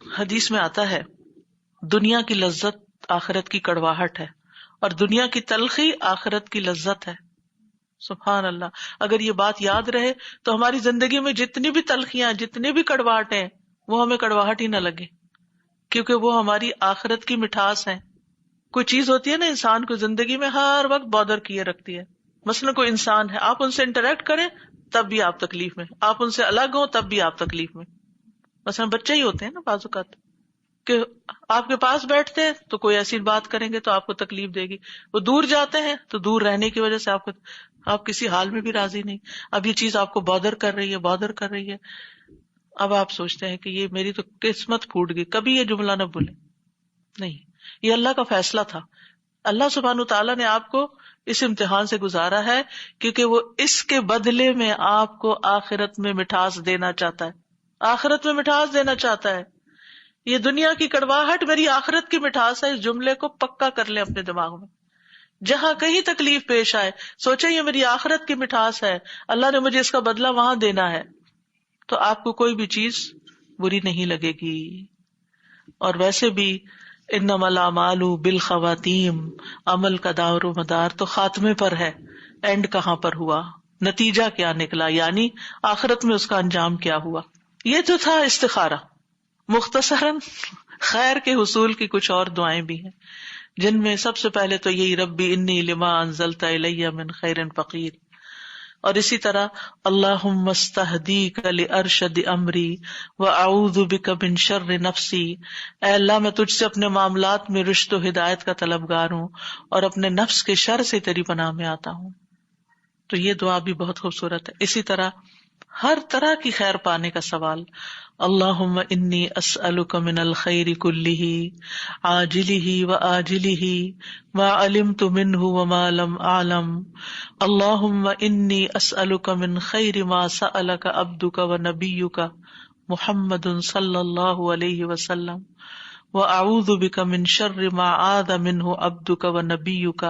حدیث میں آتا ہے دنیا کی لذت آخرت کی کڑواہٹ ہے، اور دنیا کی تلخی آخرت کی لذت ہے. سبحان اللہ. اگر یہ بات یاد رہے تو ہماری زندگی میں جتنی بھی تلخیاں، جتنی بھی کڑواہٹیں، وہ ہمیں کڑواہٹ ہی نہ لگے، کیونکہ وہ ہماری آخرت کی مٹھاس ہے. کوئی چیز ہوتی ہے نا انسان کو زندگی میں ہر وقت بادر کیے رکھتی ہے. مثلا کوئی انسان ہے، آپ ان سے انٹریکٹ کریں تب بھی آپ تکلیف میں، آپ ان سے الگ ہوں تب بھی آپ تکلیف میں. مثلا بچے ہی ہوتے ہیں نا بعض اوقات کہ آپ کے پاس بیٹھتے ہیں تو کوئی ایسی بات کریں گے تو آپ کو تکلیف دے گی، وہ دور جاتے ہیں تو دور رہنے کی وجہ سے آپ کسی حال میں بھی راضی نہیں. اب یہ چیز آپ کو بادر کر رہی ہے. اب آپ سوچتے ہیں کہ یہ میری تو قسمت پھوٹ گئی. کبھی یہ جملہ نہ بھولیں، نہیں، یہ اللہ کا فیصلہ تھا. اللہ سبحانہ تعالیٰ نے آپ کو اس امتحان سے گزارا ہے کیونکہ وہ اس کے بدلے میں آپ کو آخرت میں مٹھاس دینا چاہتا ہے. آخرت میں مٹھاس دینا چاہتا ہے. یہ دنیا کی کڑواہٹ میری آخرت کی مٹھاس ہے. اس جملے کو پکا کر لیں اپنے دماغ میں. جہاں کہیں تکلیف پیش آئے سوچیں یہ میری آخرت کی مٹھاس ہے، اللہ نے مجھے اس کا بدلہ وہاں دینا ہے، تو آپ کو کوئی بھی چیز بری نہیں لگے گی. اور ویسے بھی انما الاعمال بالخواتیم، عمل کا دار و مدار تو خاتمے پر ہے. اینڈ کہاں پر ہوا، نتیجہ کیا نکلا، یعنی آخرت میں اس کا انجام کیا ہوا. یہ تو تھا استخارہ. مختصراً خیر کے حصول کی کچھ اور دعائیں بھی ہیں، جن میں سب سے پہلے تو یہی ربی انی لما انزلت الی من خیر فقیر. اور اسی طرح اللہم استہدیک لارشد امری واعوذ بک من شر نفسی، اے اللہ میں تجھ سے اپنے معاملات میں رشد و ہدایت کا طلبگار ہوں اور اپنے نفس کے شر سے تیری پناہ میں آتا ہوں. تو یہ دعا بھی بہت خوبصورت ہے. اسی طرح ہر طرح کی خیر پانے کا سوال، اللہم انی اسألک من الخیر کلہ عاجلہ وآجلہ ما علمت منہ وما لم اعلم، اللہم انی اسألک من خیر ما سألک عبدک ونبیک محمد صلی اللہ علیہ وسلم واعوذ بک من شر ما عاذ منہ عبدک ونبیک،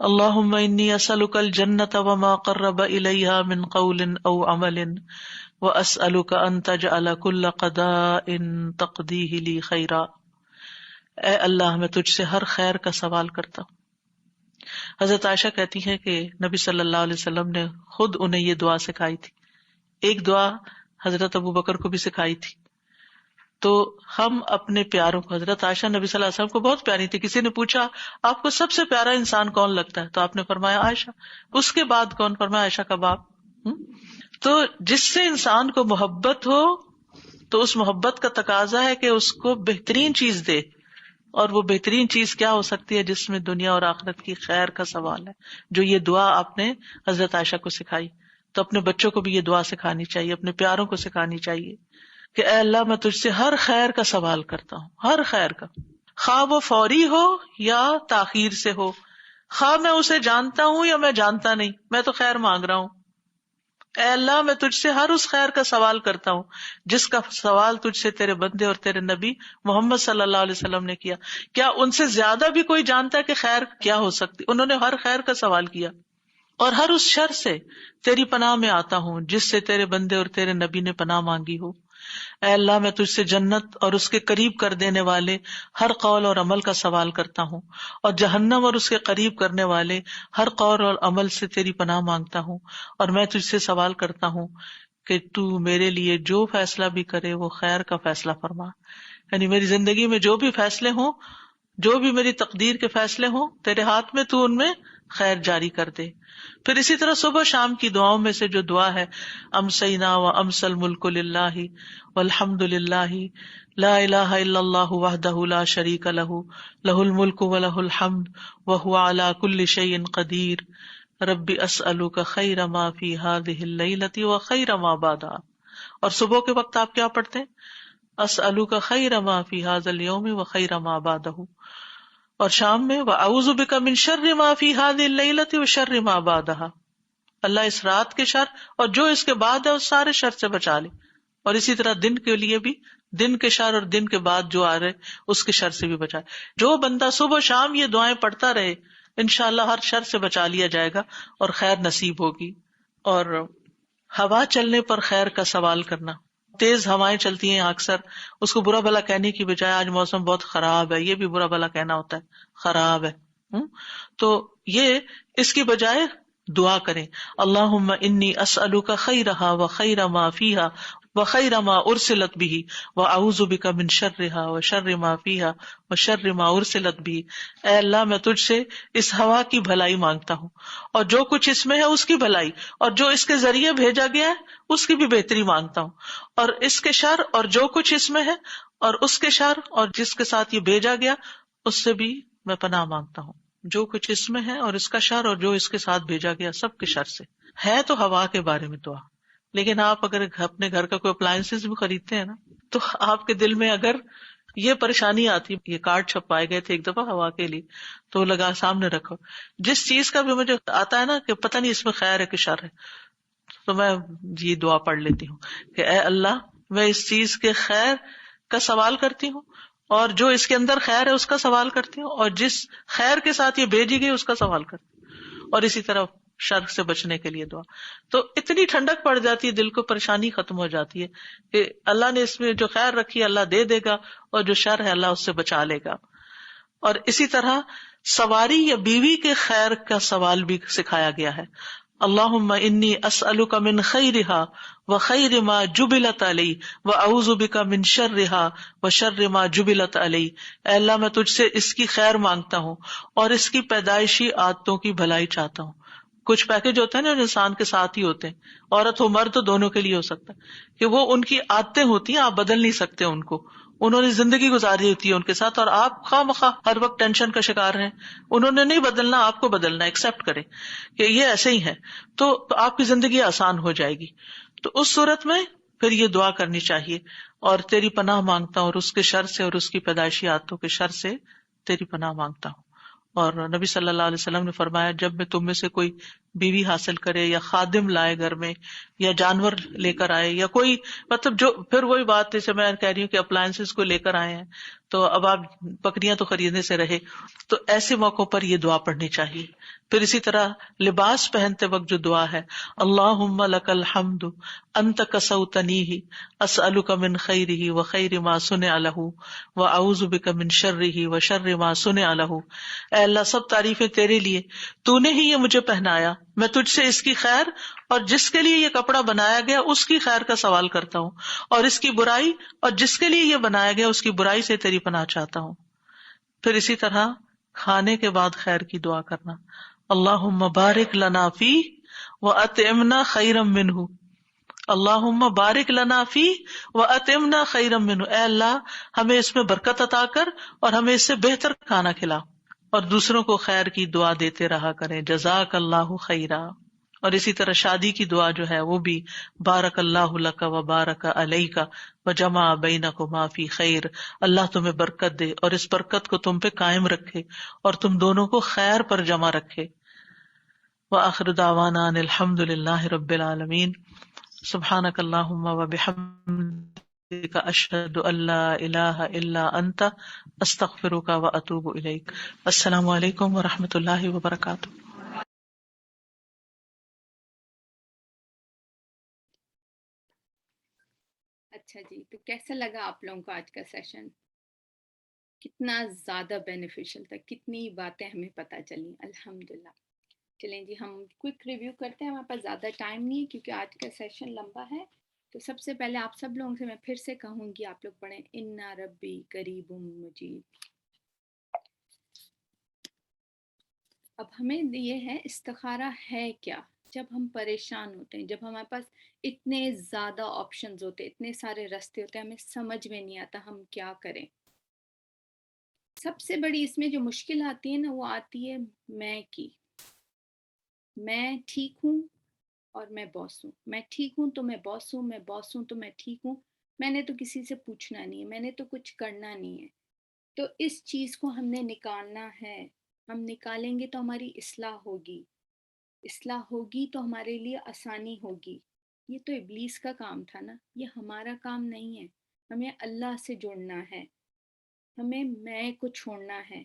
اللہم انی اسألک الجنۃ وما قرب الیہا من قول او عمل واسألک ان تجعل کل قضاء تقضیہ لی خیرا. اے اللہ میں تجھ سے ہر خیر کا سوال کرتا ہوں. حضرت عائشہ کہتی ہے کہ نبی صلی اللہ علیہ وسلم نے خود انہیں یہ دعا سکھائی تھی. ایک دعا حضرت ابو بکر کو بھی سکھائی تھی. تو ہم اپنے پیاروں کو، حضرت عائشہ نبی صلی اللہ علیہ وسلم کو بہت پیاری تھی. کسی نے پوچھا آپ کو سب سے پیارا انسان کون لگتا ہے، تو آپ نے فرمایا عائشہ. اس کے بعد کون؟ فرمایا عائشہ کا باپ. تو جس سے انسان کو محبت ہو تو اس محبت کا تقاضا ہے کہ اس کو بہترین چیز دے. اور وہ بہترین چیز کیا ہو سکتی ہے؟ جس میں دنیا اور آخرت کی خیر کا سوال ہے، جو یہ دعا آپ نے حضرت عائشہ کو سکھائی. تو اپنے بچوں کو بھی یہ دعا سکھانی چاہیے، اپنے پیاروں کو سکھانی چاہیے کہ اے اللہ میں تجھ سے ہر خیر کا سوال کرتا ہوں، ہر خیر کا، خواہ وہ فوری ہو یا تاخیر سے ہو، خواہ میں اسے جانتا ہوں یا میں جانتا نہیں، میں تو خیر مانگ رہا ہوں. اے اللہ میں تجھ سے ہر اس خیر کا سوال کرتا ہوں جس کا سوال تجھ سے تیرے بندے اور تیرے نبی محمد صلی اللہ علیہ وسلم نے کیا. کیا ان سے زیادہ بھی کوئی جانتا ہے کہ خیر کیا ہو سکتی؟ انہوں نے ہر خیر کا سوال کیا. اور ہر اس شر سے تیری پناہ میں آتا ہوں جس سے تیرے بندے اور تیرے نبی نے پناہ مانگی ہو. اے اللہ میں تجھ سے جنت اور اس کے قریب کر دینے والے ہر قول اور عمل کا سوال کرتا ہوں، اور جہنم اور اس کے قریب کرنے والے ہر قول اور عمل سے تیری پناہ مانگتا ہوں، اور میں تجھ سے سوال کرتا ہوں کہ تو میرے لیے جو فیصلہ بھی کرے وہ خیر کا فیصلہ فرما، یعنی میری زندگی میں جو بھی فیصلے ہوں، جو بھی میری تقدیر کے فیصلے ہوں تیرے ہاتھ میں، تو ان میں خیر جاری کر دے۔ پھر اسی طرح صبح شام کی دعاؤں میں سے جو دعا ہے، امسینا و امس الملک للہ والحمد للہ لا الہ الا اللہ وحدہ لا شریک لہ لہ الملک ولہ الحمد وہو علی کل شیء قدیر رب اسألک خیر ما فی ہذہ اللیلۃ وخیر ما بعدہا۔ اور صبح کے وقت آپ کیا پڑھتے ہیں؟ اسألک خیر ما فی ھذا اليوم وخیر ما بعدہ، اور شام میں واعوذ بک من شر ما فی ھذہ اللیلۃ وشر ما بعدہا، اللہ اس رات کے شر اور جو اس کے بعد ہے اس سارے شر سے بچا لے۔ اور اسی طرح دن کے لیے بھی، دن کے شر اور دن کے بعد جو آ رہے اس کے شر سے بھی بچائے۔ جو بندہ صبح شام یہ دعائیں پڑھتا رہے انشاءاللہ ہر شر سے بچا لیا جائے گا اور خیر نصیب ہوگی۔ اور ہوا چلنے پر خیر کا سوال کرنا، تیز ہوائیں چلتی ہیں اکثر، اس کو برا بھلا کہنے کی بجائے آج موسم بہت خراب ہے، یہ بھی برا بھلا کہنا ہوتا ہے، خراب ہے، تو یہ اس کی بجائے دعا کریں، اللہم انی اسألک خیرہا وخیر ما فیہا وخیر ما ارسلت بہ واعوذ بک من شرہا وشر ما فیہا وشر ما ارسلت بہ۔ اے اللہ میں تجھ سے اس ہوا کی بھلائی مانگتا ہوں اور جو کچھ اس میں ہے اس کی بھلائی، اور جو اس کے ذریعے بھیجا گیا ہے اس کی بھی بہتری مانگتا ہوں، اور اس کے شر اور جو کچھ اس میں ہے اور اس کے شر اور جس کے ساتھ یہ بھیجا گیا اس سے بھی میں پناہ مانگتا ہوں، جو کچھ اس میں ہے اور اس کا شر اور جو اس کے ساتھ بھیجا گیا سب کے شر سے۔ ہے تو ہوا کے بارے میں دعا، لیکن آپ اگر اپنے گھر کا کوئی اپلائنسز بھی خریدتے ہیں نا تو آپ کے دل میں اگر یہ پریشانی آتی، یہ کارڈ چھپائے گئے تھے ایک دفعہ ہوا کے لیے، تو لگا سامنے رکھو، جس چیز کا بھی مجھے آتا ہے نا کہ پتہ نہیں اس میں خیر ہے کہ شر ہے، تو میں یہ دعا پڑھ لیتی ہوں کہ اے اللہ میں اس چیز کے خیر کا سوال کرتی ہوں اور جو اس کے اندر خیر ہے اس کا سوال کرتی ہوں، اور جس خیر کے ساتھ یہ بھیجی گئی اس کا سوال کرتی ہوں، اور اسی طرح شر سے بچنے کے لیے دعا۔ تو اتنی ٹھنڈک پڑ جاتی ہے، دل کو پریشانی ختم ہو جاتی ہے کہ اللہ نے اس میں جو خیر رکھی ہے اللہ دے دے گا، اور جو شر ہے اللہ اس سے بچا لے گا۔ اور اسی طرح سواری یا بیوی کے خیر کا سوال بھی سکھایا گیا ہے، اللہم انی اسألک من خیرہا وخیر ما جبلت علی واعوذ بک من شرہا وشر ما جبلت علی۔ اے اللہ میں تجھ سے اس کی خیر مانگتا ہوں اور اس کی پیدائشی عادتوں کی بھلائی چاہتا ہوں۔ کچھ پیکج ہوتے ہیں نا انسان کے ساتھ ہی ہوتے ہیں، عورت ہو مرد تو دونوں کے لیے ہو سکتا ہے، کہ وہ ان کی عادتیں ہوتی ہیں، آپ بدل نہیں سکتے ان کو، انہوں نے زندگی گزاری ہوتی ہے ان کے ساتھ، اور آپ خواہ مخواہ ہر وقت ٹینشن کا شکار ہیں، انہوں نے نہیں بدلنا، آپ کو بدلنا، ایکسپٹ کریں کہ یہ ایسے ہی ہے، تو آپ کی زندگی آسان ہو جائے گی۔ تو اس صورت میں پھر یہ دعا کرنی چاہیے، اور تیری پناہ مانگتا ہوں اور اس کے شر سے اور اس کی پیدائشی عادتوں کے شر سے تیری پناہ مانگتا ہوں۔ اور نبی صلی اللہ علیہ وسلم نے فرمایا جب میں تم میں سے کوئی بیوی حاصل کرے یا خادم لائے گھر میں یا جانور لے کر آئے یا کوئی مطلب جو، پھر وہی بات جیسے میں کہہ رہی ہوں کہ اپلائنسز کو لے کر آئے ہیں تو اب آپ بکریاں تو خریدنے سے رہے، تو ایسے موقعوں پر یہ دعا پڑھنی چاہیے۔ پھر اسی طرح لباس پہنتے وقت جو دعا ہے، اللہم لک الحمد انت کسوتنیہ اسألک من خیرہ وخیر ما صنع لہ واعوذ بک من شرہ وشر ما صنع لہ۔ اے اللہ سب تعریفیں تیرے لیے، تو نے ہی یہ مجھے پہنایا، میں تجھ سے اس کی خیر اور جس کے لیے یہ کپڑا بنایا گیا اس کی خیر کا سوال کرتا ہوں، اور اس کی برائی اور جس کے لیے یہ بنایا گیا اس کی برائی سے تیری پناہ چاہتا ہوں۔ پھر اسی طرح کھانے کے بعد خیر کی دعا کرنا، اللہم بارک لنا فیہ واطعمنا خیرا منہ، اللہم بارک لنا فیہ واطعمنا خیرا منہ، اے اللہ ہمیں اس میں برکت عطا کر اور ہمیں اس سے بہتر کھانا کھلا، اور دوسروں کو خیر کی دعا دیتے رہا کریں، جزاک اللہ خیرا۔ اور اسی طرح شادی کی دعا جو ہے وہ بھی بارک اللہ لک و بارک علیک و جمع بینکما فی خیر، اللہ تمہیں برکت دے اور اس برکت کو تم پہ قائم رکھے اور تم دونوں کو خیر پر جمع رکھے۔ وآخر دعوانا ان الحمد للہ رب العالمین، سبحانک اللہم و بحمدک اشہد ان لا الہ الا انت استغفرک و اتوب الیک۔ السلام علیکم و رحمۃ اللہ وبرکاتہ۔ اچھا جی، تو کیسا لگا آپ لوگوں کو آج کا سیشن؟ کتنا زیادہ بینیفیشل تھا، کتنی باتیں ہمیں پتہ چلیں الحمدللہ. چلیں جی ہم کوئک ریویو کرتے ہیں، ہمارے پاس زیادہ ٹائم نہیں ہے کیونکہ آج کا سیشن لمبا ہے. تو سب سے پہلے آپ سب لوگوں سے میں پھر سے کہوں گی آپ لوگ پڑھیں اِنَّ ربی قریب مجیب. اب ہمیں یہ ہے استخارہ ہے کیا. جب ہم پریشان ہوتے ہیں، جب ہمارے پاس اتنے زیادہ آپشنز ہوتے ہیں، اتنے سارے راستے ہوتے ہیں، ہمیں سمجھ میں نہیں آتا ہم کیا کریں. سب سے بڑی اس میں جو مشکل آتی ہے نا وہ آتی ہے میں کی. میں ٹھیک ہوں اور میں باس ہوں، میں ٹھیک ہوں تو میں باس ہوں، میں باس ہوں تو میں ٹھیک ہوں، میں نے تو کسی سے پوچھنا نہیں ہے، میں نے تو کچھ کرنا نہیں ہے. تو اس چیز کو ہم نے نکالنا ہے. ہم نکالیں گے تو ہماری اصلاح ہوگی، اصلاح ہوگی تو ہمارے لیے آسانی ہوگی. یہ تو ابلیس کا کام تھا نا، یہ ہمارا کام نہیں ہے. ہمیں اللہ سے جڑنا ہے، ہمیں میں کو چھوڑنا ہے.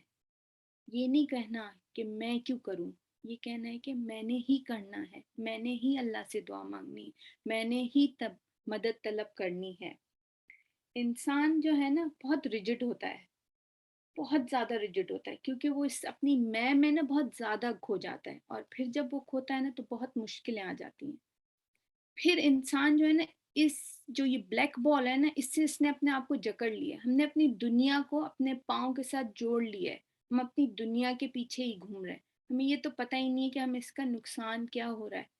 یہ نہیں کہنا کہ میں کیوں کروں، یہ کہنا ہے کہ میں نے ہی کرنا ہے، میں نے ہی اللہ سے دعا مانگنی، میں نے ہی تب مدد طلب کرنی ہے. انسان جو ہے نا بہت ریجڈ ہوتا ہے، بہت زیادہ ریجڈ ہوتا ہے، کیونکہ وہ اس اپنی میں نا بہت زیادہ کھو جاتا ہے، اور پھر جب وہ کھوتا ہے نا تو بہت مشکلیں آ جاتی ہیں. پھر انسان جو ہے نا اس جو یہ بلیک بال ہے نا اس سے اس نے اپنے آپ کو جکڑ لیا. ہم نے اپنی دنیا کو اپنے پاؤں کے ساتھ جوڑ لیا ہے، ہم اپنی دنیا کے پیچھے ہی گھوم رہے ہیں. ہمیں یہ تو پتہ ہی نہیں ہے کہ ہم اس کا نقصان کیا ہو رہا ہے.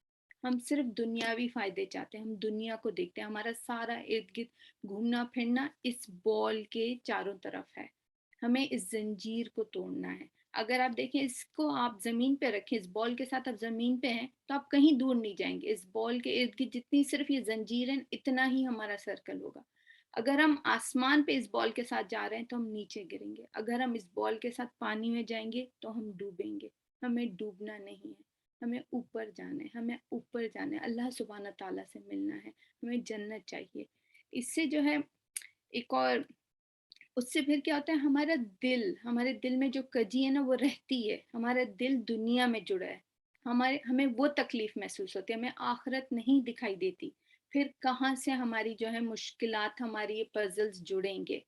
ہم صرف دنیاوی فائدے چاہتے ہیں، ہم دنیا کو دیکھتے ہیں، ہمارا سارا ارد گرد گھومنا پھرنا اس بال کے چاروں طرف ہے. ہمیں اس زنجیر کو توڑنا ہے. اگر آپ دیکھیں اس کو آپ زمین پہ رکھیں، اس بال کے ساتھ آپ زمین پہ ہیں تو آپ کہیں دور نہیں جائیں گے. اس بال کے ارد گرد جتنی صرف یہ زنجیر ہے اتنا ہی ہمارا سرکل ہوگا. اگر ہم آسمان پہ اس بال کے ساتھ جا رہے ہیں تو ہم نیچے گریں گے. اگر ہم اس بال کے ساتھ پانی میں جائیں گے تو ہم ڈوبیں گے. ہمیں ڈوبنا نہیں ہے، ہمیں اوپر جانا ہے، ہمیں اوپر جانا ہے، اللہ سبحانہ تعالیٰ سے ملنا ہے، ہمیں جنت چاہیے. اس سے جو ہے ایک اور اس سے پھر کیا ہوتا ہے ہمارے دل میں جو کجی ہے نا وہ رہتی ہے. ہمارا دل دنیا میں جڑا ہے، ہمیں وہ تکلیف محسوس ہوتی ہے، ہمیں آخرت نہیں دکھائی دیتی. پھر کہاں سے ہماری جو ہے مشکلات، ہماری یہ پزلز جڑیں گے.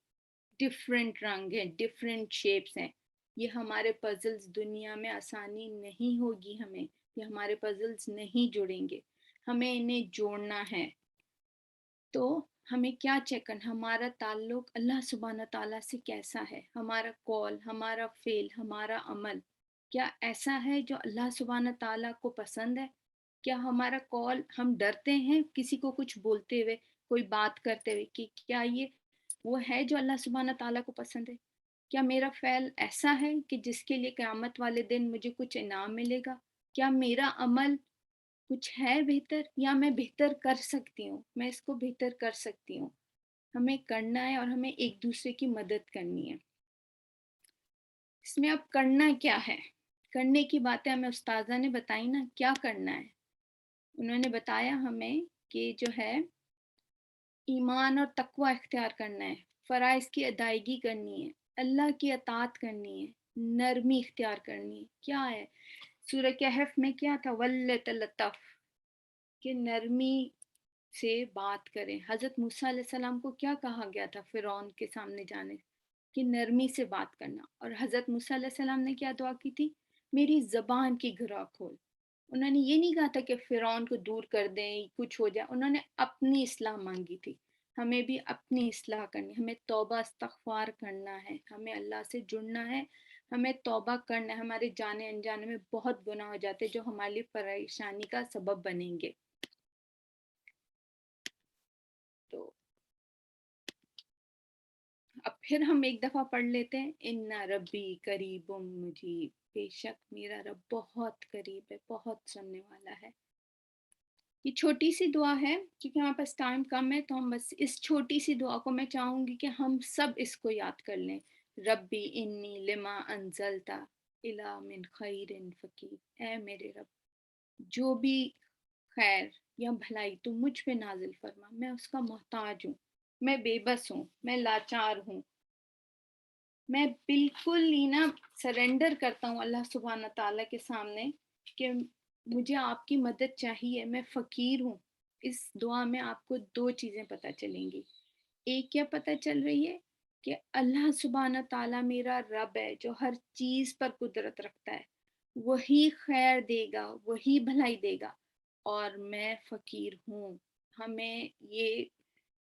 ڈفرینٹ رنگ ہیں، ڈفرینٹ شیپس ہیں. یہ ہمارے پزلز دنیا میں آسانی نہیں ہوگی، ہمیں یہ ہمارے پزلز نہیں جڑیں گے، ہمیں انہیں جوڑنا ہے. تو ہمیں کیا چیک کرنا، ہمارا تعلق اللہ سبحانہ تعالیٰ سے کیسا ہے. ہمارا قول، ہمارا فعل، ہمارا عمل کیا ایسا ہے جو اللہ سبحانہ تعالیٰ کو پسند ہے. کیا ہمارا قول، ہم ڈرتے ہیں کسی کو کچھ بولتے ہوئے، کوئی بات کرتے ہوئے، کہ کیا یہ وہ ہے جو اللہ سبحانہ تعالیٰ کو پسند ہے. کیا میرا فعل ایسا ہے کہ جس کے لیے قیامت والے دن مجھے کچھ انعام ملے گا. کیا میرا عمل کچھ ہے بہتر، یا میں بہتر کر سکتی ہوں، میں اس کو بہتر کر سکتی ہوں. ہمیں کرنا ہے اور ہمیں ایک دوسرے کی مدد کرنی ہے. اس میں اب کرنا کیا ہے، کرنے کی باتیں ہمیں استاذہ نے بتائی نا کیا کرنا ہے. انہوں نے بتایا ہمیں کہ جو ہے ایمان اور تقوی اختیار کرنا ہے، فرائض کی ادائیگی کرنی ہے، اللہ کی اطاعت کرنی ہے، نرمی اختیار کرنی ہے. کیا ہے سورہ کہف میں کیا تھا، وَلْتَلَطَّفْ، کہ نرمی سے بات کریں. حضرت موسیٰ علیہ السلام کو کیا کہا گیا تھا فرعون کے سامنے جانے، کہ نرمی سے بات کرنا. اور حضرت موسیٰ علیہ السلام نے کیا دعا کی تھی، میری زبان کی گھرا کھول. انہوں نے یہ نہیں کہا تھا کہ فرعون کو دور کر دیں کچھ ہو جائے، انہوں نے اپنی اصلاح مانگی تھی. ہمیں بھی اپنی اصلاح کرنی، ہمیں توبہ استغفار کرنا ہے، ہمیں اللہ سے جڑنا ہے، ہمیں توبہ کرنا ہے. ہمارے جانے انجانے میں بہت گناہ ہو جاتے جو ہمارے لیے پریشانی کا سبب بنیں گے. تو اب پھر ہم ایک دفعہ پڑھ لیتے ہیں ان ربی قریب مجیب، بے شک میرا رب بہت قریب ہے، بہت سننے والا ہے. یہ چھوٹی سی دعا ہے کیونکہ ہمارے پاس ٹائم کم ہے، تو ہم بس اس چھوٹی سی دعا کو میں چاہوں گی کہ ہم سب اس کو یاد کر لیں. ربی انی لما انزلت الی من خیر فقیر، اے میرے رب جو بھی خیر یا بھلائی تو مجھ پہ نازل فرما، میں اس کا محتاج ہوں، میں بے بس ہوں، میں لاچار ہوں. میں بالکل ہی نا سرنڈر کرتا ہوں اللہ سبحانہ تعالیٰ کے سامنے کہ مجھے آپ کی مدد چاہیے، میں فقیر ہوں. اس دعا میں آپ کو دو چیزیں پتہ چلیں گی. ایک کیا پتہ چل رہی ہے کہ اللہ سبحانہ تعالیٰ میرا رب ہے جو ہر چیز پر قدرت رکھتا ہے، وہی خیر دے گا، وہی بھلائی دے گا، اور میں فقیر ہوں۔ ہمیں یہ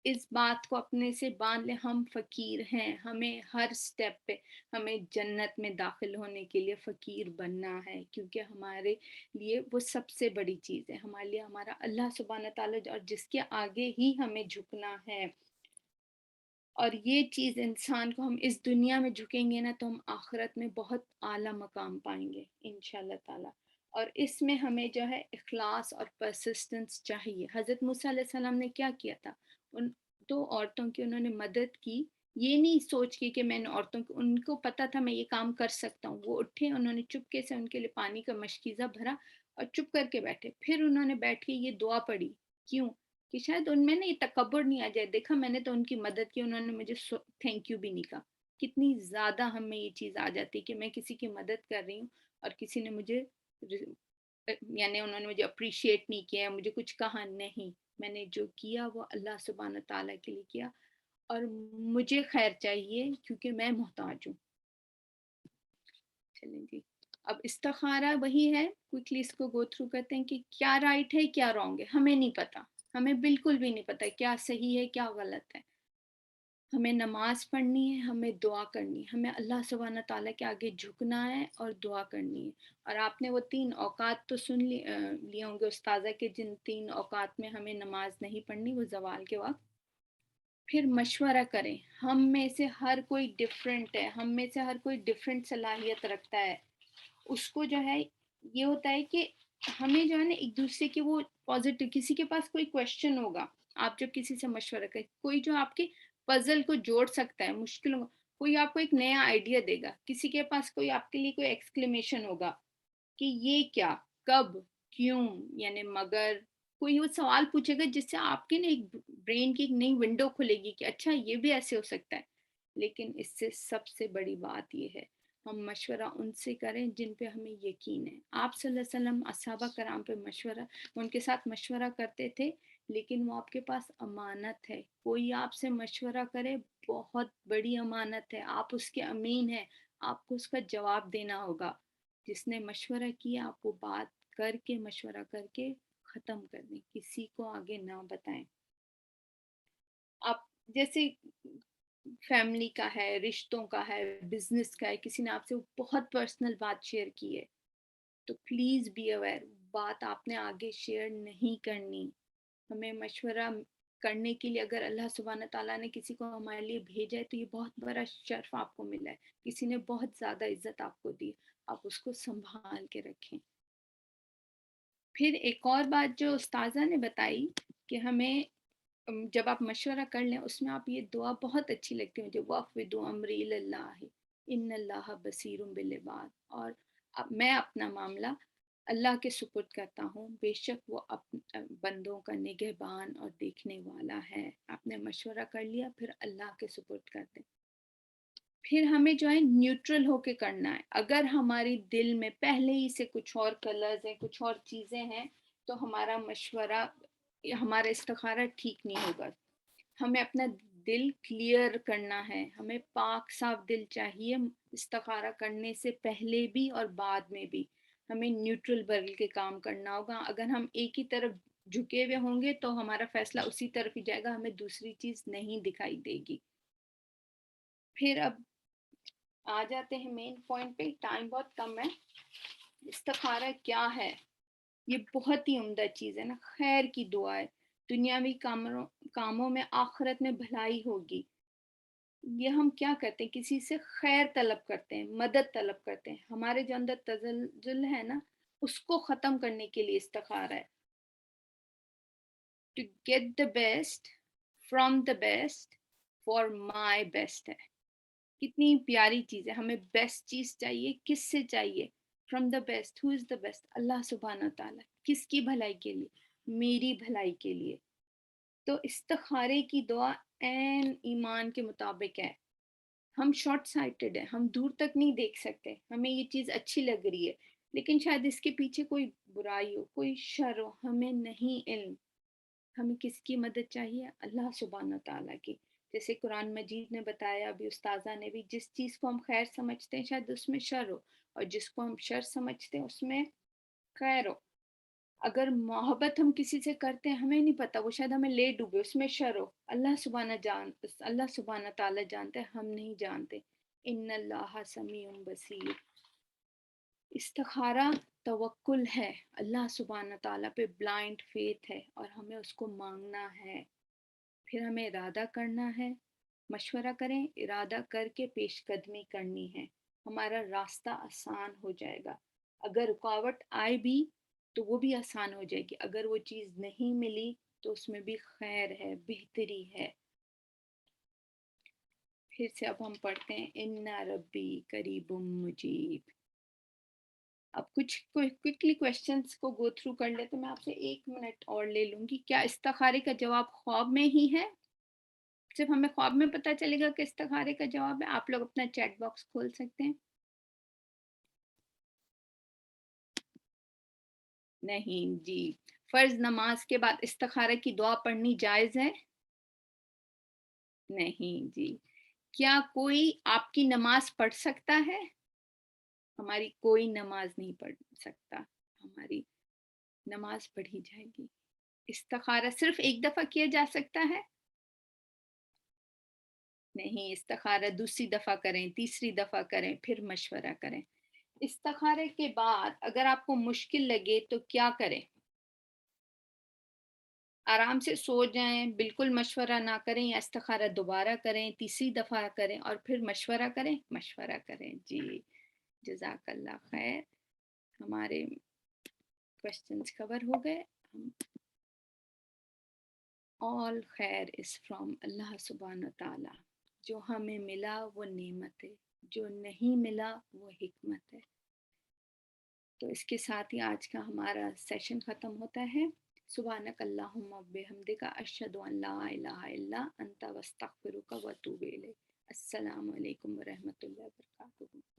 اس بات کو اپنے سے باندھ لیں، ہم فقیر ہیں، ہمیں ہر سٹیپ پہ ہمیں جنت میں داخل ہونے کے لیے فقیر بننا ہے، کیونکہ ہمارے لیے وہ سب سے بڑی چیز ہے، ہمارے لیے ہمارا اللہ سبحانہ تعالیٰ اور جس کے آگے ہی ہمیں جھکنا ہے۔ اور یہ چیز انسان کو، ہم اس دنیا میں جھکیں گے نا تو ہم آخرت میں بہت اعلیٰ مقام پائیں گے انشاءاللہ تعالیٰ۔ اور اس میں ہمیں جو ہے اخلاص اور پرسسٹنس چاہیے۔ حضرت موسیٰ علیہ السلام نے کیا کیا تھا؟ ان دو عورتوں کی انہوں نے مدد کی، یہ نہیں سوچ کے کہ میں نے عورتوں کو، ان کو پتا تھا میں یہ کام کر سکتا ہوں، وہ اٹھے، انہوں نے چپکے سے ان کے لیے پانی کا مشکیزہ بھرا اور چپ کر کے بیٹھے، پھر انہوں نے بیٹھ کے یہ دعا پڑھی۔ کیوں؟ کہ شاید ان میں نا یہ تکبر نہیں آ جائے، دیکھا میں نے تو ان کی مدد کی، انہوں نے مجھے تھینک یو بھی نہیں کہا۔ کتنی زیادہ ہم میں یہ چیز آ جاتی کہ میں کسی کی مدد کر رہی ہوں اور کسی نے مجھے، یعنی انہوں نے مجھے اپریشیٹ نہیں کیا، مجھے کچھ کہا نہیں، میں نے جو کیا وہ اللہ سبحانہ تعالیٰ کے لیے کیا، اور مجھے خیر چاہیے کیونکہ میں محتاج ہوں۔ چلیں جی، اب استخارہ وہی ہے، کوئکلی اس کو گو تھرو کرتے ہیں کہ کیا رائٹ ہے کیا رانگ ہے، ہمیں نہیں پتا، ہمیں بالکل بھی نہیں پتا کیا صحیح ہے کیا غلط ہے۔ ہمیں نماز پڑھنی ہے، ہمیں دعا کرنی ہے، ہمیں اللہ سبحانہ تعالیٰ کے آگے جھکنا ہے اور دعا کرنی ہے۔ اور آپ نے وہ 3 اوقات تو سن لیے ہوں گے استاذہ کے، جن 3 اوقات میں ہمیں نماز نہیں پڑھنی، وہ زوال کے وقت۔ پھر مشورہ کریں، ہم میں سے ہر کوئی ڈیفرنٹ ہے، ہم میں سے ہر کوئی ڈیفرنٹ صلاحیت رکھتا ہے، اس کو جو ہے یہ ہوتا ہے کہ ہمیں جو ہے نا ایک دوسرے کے وہ پازیٹیو، کسی کے پاس کوئی کویشچن ہوگا، آپ جب کسی سے مشورہ کریں، کوئی جو آپ کے پزل کو جوڑ سکتا ہے مشکلوں، کوئی آپ کو ایک نیا آئیڈیا دے گا، کسی کے پاس کوئی آپ کے لیے کوئی ایکسکلیمیشن ہوگا کہ یہ کیا، کب، کیوں، یعنی مگر کوئی وہ سوال پوچھے گا جس سے آپ کے نا ایک برین کی ایک نئی ونڈو کھلے گی کہ اچھا یہ بھی ایسے ہو سکتا ہے۔ لیکن اس سے سب سے بڑی بات یہ ہے، ہم مشورہ ان سے کریں جن پہ ہمیں یقین ہے۔ آپ صلی اللہ علیہ وسلم اصحابہ کرام پہ مشورہ، ان کے ساتھ مشورہ کرتے تھے، لیکن وہ آپ کے پاس امانت ہے، کوئی آپ سے مشورہ کرے بہت بڑی امانت ہے، آپ اس کے امین ہیں، آپ کو اس کا جواب دینا ہوگا۔ جس نے مشورہ کیا آپ وہ بات کر کے، مشورہ کر کے ختم کر دیں، کسی کو آگے نہ بتائیں۔ آپ جیسے فیملی کا ہے، رشتوں کا ہے، بزنس کا ہے، کسی نے آپ سے بہت پرسنل بات شیئر کی ہے تو پلیز بی اویئر، بات آپ نے آگے شیئر نہیں کرنی۔ ہمیں مشورہ کرنے کے لیے اگر اللہ سبحانہ تعالیٰ نے کسی کو ہمارے لیے بھیجا ہے تو یہ بہت بڑا شرف آپ کو ملا ہے، کسی نے بہت زیادہ عزت آپ کو دی، آپ اس کو سنبھال کے رکھیں۔ پھر ایک اور بات جو استاذہ نے بتائی کہ ہمیں جب آپ مشورہ کر لیں اس میں آپ یہ دعا بہت اچھی لگتی ہے مجھے، وَأَفْوِضُ أَمْرِي إِلَى اللَّهِ إِنَّ اللَّهَ بَصِيرٌ بِالْعِبَادِ، اور میں اپنا معاملہ اللہ کے سپرد کرتا ہوں، بے شک وہ بندوں کا نگہبان اور دیکھنے والا ہے۔ آپ نے مشورہ کر لیا، پھر اللہ کے سپرد کر دیں۔ پھر ہمیں جو ہے نیوٹرل ہو کے کرنا ہے، اگر ہماری دل میں پہلے ہی سے کچھ اور کلرز ہیں، کچھ اور چیزیں ہیں، تو ہمارا مشورہ، ہمارا استخارہ ٹھیک نہیں ہوگا۔ ہمیں اپنا دل کلیئر کرنا ہے، ہمیں پاک صاف دل چاہیے، استخارہ کرنے سے پہلے بھی اور بعد میں بھی ہمیں نیوٹرل برل کے کام کرنا ہوگا۔ اگر ہم ایک ہی طرف جھکے ہوئے ہوں گے تو ہمارا فیصلہ اسی طرف ہی جائے گا، ہمیں دوسری چیز نہیں دکھائی دے گی۔ پھر اب آ جاتے ہیں مین پوائنٹ پہ، ٹائم بہت کم ہے۔ استخارہ کیا ہے؟ یہ بہت ہی عمدہ چیز ہے نا، خیر کی دعا ہے، دنیاوی کاموں میں، آخرت میں بھلائی ہوگی۔ یہ ہم کیا کرتے ہیں؟ کسی سے خیر طلب کرتے ہیں، مدد طلب کرتے ہیں، ہمارے جو اندر تزلزل ہے نا اس کو ختم کرنے کے لیے استخارہ ہے۔ To get the best from the best for my best ہے، کتنی پیاری چیز ہے، ہمیں بیسٹ چیز چاہیے، کس سے چاہیے؟ From the best, who is the best? اللہ سبحانہ تعالیٰ، کس کی بھلائی کے لیے؟ میری بھلائی کے لیے۔ تو استخارے کی دعا عین ایمان کے مطابق ہے۔ ہم شارٹ سائٹڈ ہیں، ہم دور تک نہیں دیکھ سکتے، ہمیں یہ چیز اچھی لگ رہی ہے لیکن شاید اس کے پیچھے کوئی برائی ہو، کوئی شر ہو، ہمیں نہیں علم۔ ہمیں کس کی مدد چاہیے؟ اللہ سبحانہ تعالیٰ کی۔ جیسے قرآن مجید نے بتایا، ابھی استاذہ نے بھی، جس چیز کو ہم خیر سمجھتے ہیں شاید اس میں شر ہو، اور جس کو ہم شر سمجھتے ہیں اس میں خیر ہو. اگر محبت ہم کسی سے کرتے ہیں ہمیں نہیں پتا، وہ شاید ہمیں لے ڈوبے، اس میں شر ہو. اللہ سبحانہ تعالیٰ جانتے ہیں، ہم نہیں جانتے. ان اللہ سمیع بصیر. استخارہ توکل ہے، اللہ سبحانہ تعالیٰ پہ بلائنڈ فیتھ ہے، اور ہمیں اس کو مانگنا ہے. پھر ہمیں ارادہ کرنا ہے، مشورہ کریں، ارادہ کر کے پیش قدمی کرنی ہے، ہمارا راستہ آسان ہو جائے گا. اگر رکاوٹ آئے بھی تو وہ بھی آسان ہو جائے گی. اگر وہ چیز نہیں ملی تو اس میں بھی خیر ہے، بہتری ہے. پھر سے اب ہم پڑھتے ہیں ان ربی قریب مجیب. اب کچھ کوئکلی کویسچنس کو گو تھرو کر لے تو میں آپ سے 1 منٹ اور لے لوں گی. کیا استخارے کا جواب خواب میں ہی ہے؟ صرف ہمیں خواب میں پتہ چلے گا کہ استخارے کا جواب ہے؟ آپ لوگ اپنا چیٹ باکس کھول سکتے ہیں. نہیں جی. فرض نماز کے بعد استخارہ کی دعا پڑھنی جائز ہے؟ نہیں جی. کیا کوئی آپ کی نماز پڑھ سکتا ہے؟ ہماری کوئی نماز نہیں پڑھ سکتا، ہماری نماز پڑھی جائے گی. استخارہ صرف ایک دفعہ کیا جا سکتا ہے؟ نہیں. استخارہ دوسری دفعہ کریں، تیسری دفعہ کریں، پھر مشورہ کریں. استخارے کے بعد اگر آپ کو مشکل لگے تو کیا کریں؟ آرام سے سو جائیں، بالکل مشورہ نہ کریں، یا استخارہ دوبارہ کریں، تیسری دفعہ کریں اور پھر مشورہ کریں؟ مشورہ کریں. جی جزاک اللہ خیر. ہمارے کوشچنز کور ہو گئے. all خیر is from اللہ سبحانہ تعالیٰ. جو ہمیں ملا وہ نعمت ہے، جو نہیں ملا وہ حکمت ہے. تو اس کے ساتھ ہی آج کا ہمارا سیشن ختم ہوتا ہے. سبحانک اللہم و بحمدک اشہد ان لا الہ الا انت واستغفرک و اتوب الیک. السلام علیکم ورحمۃ اللہ وبرکاتہ.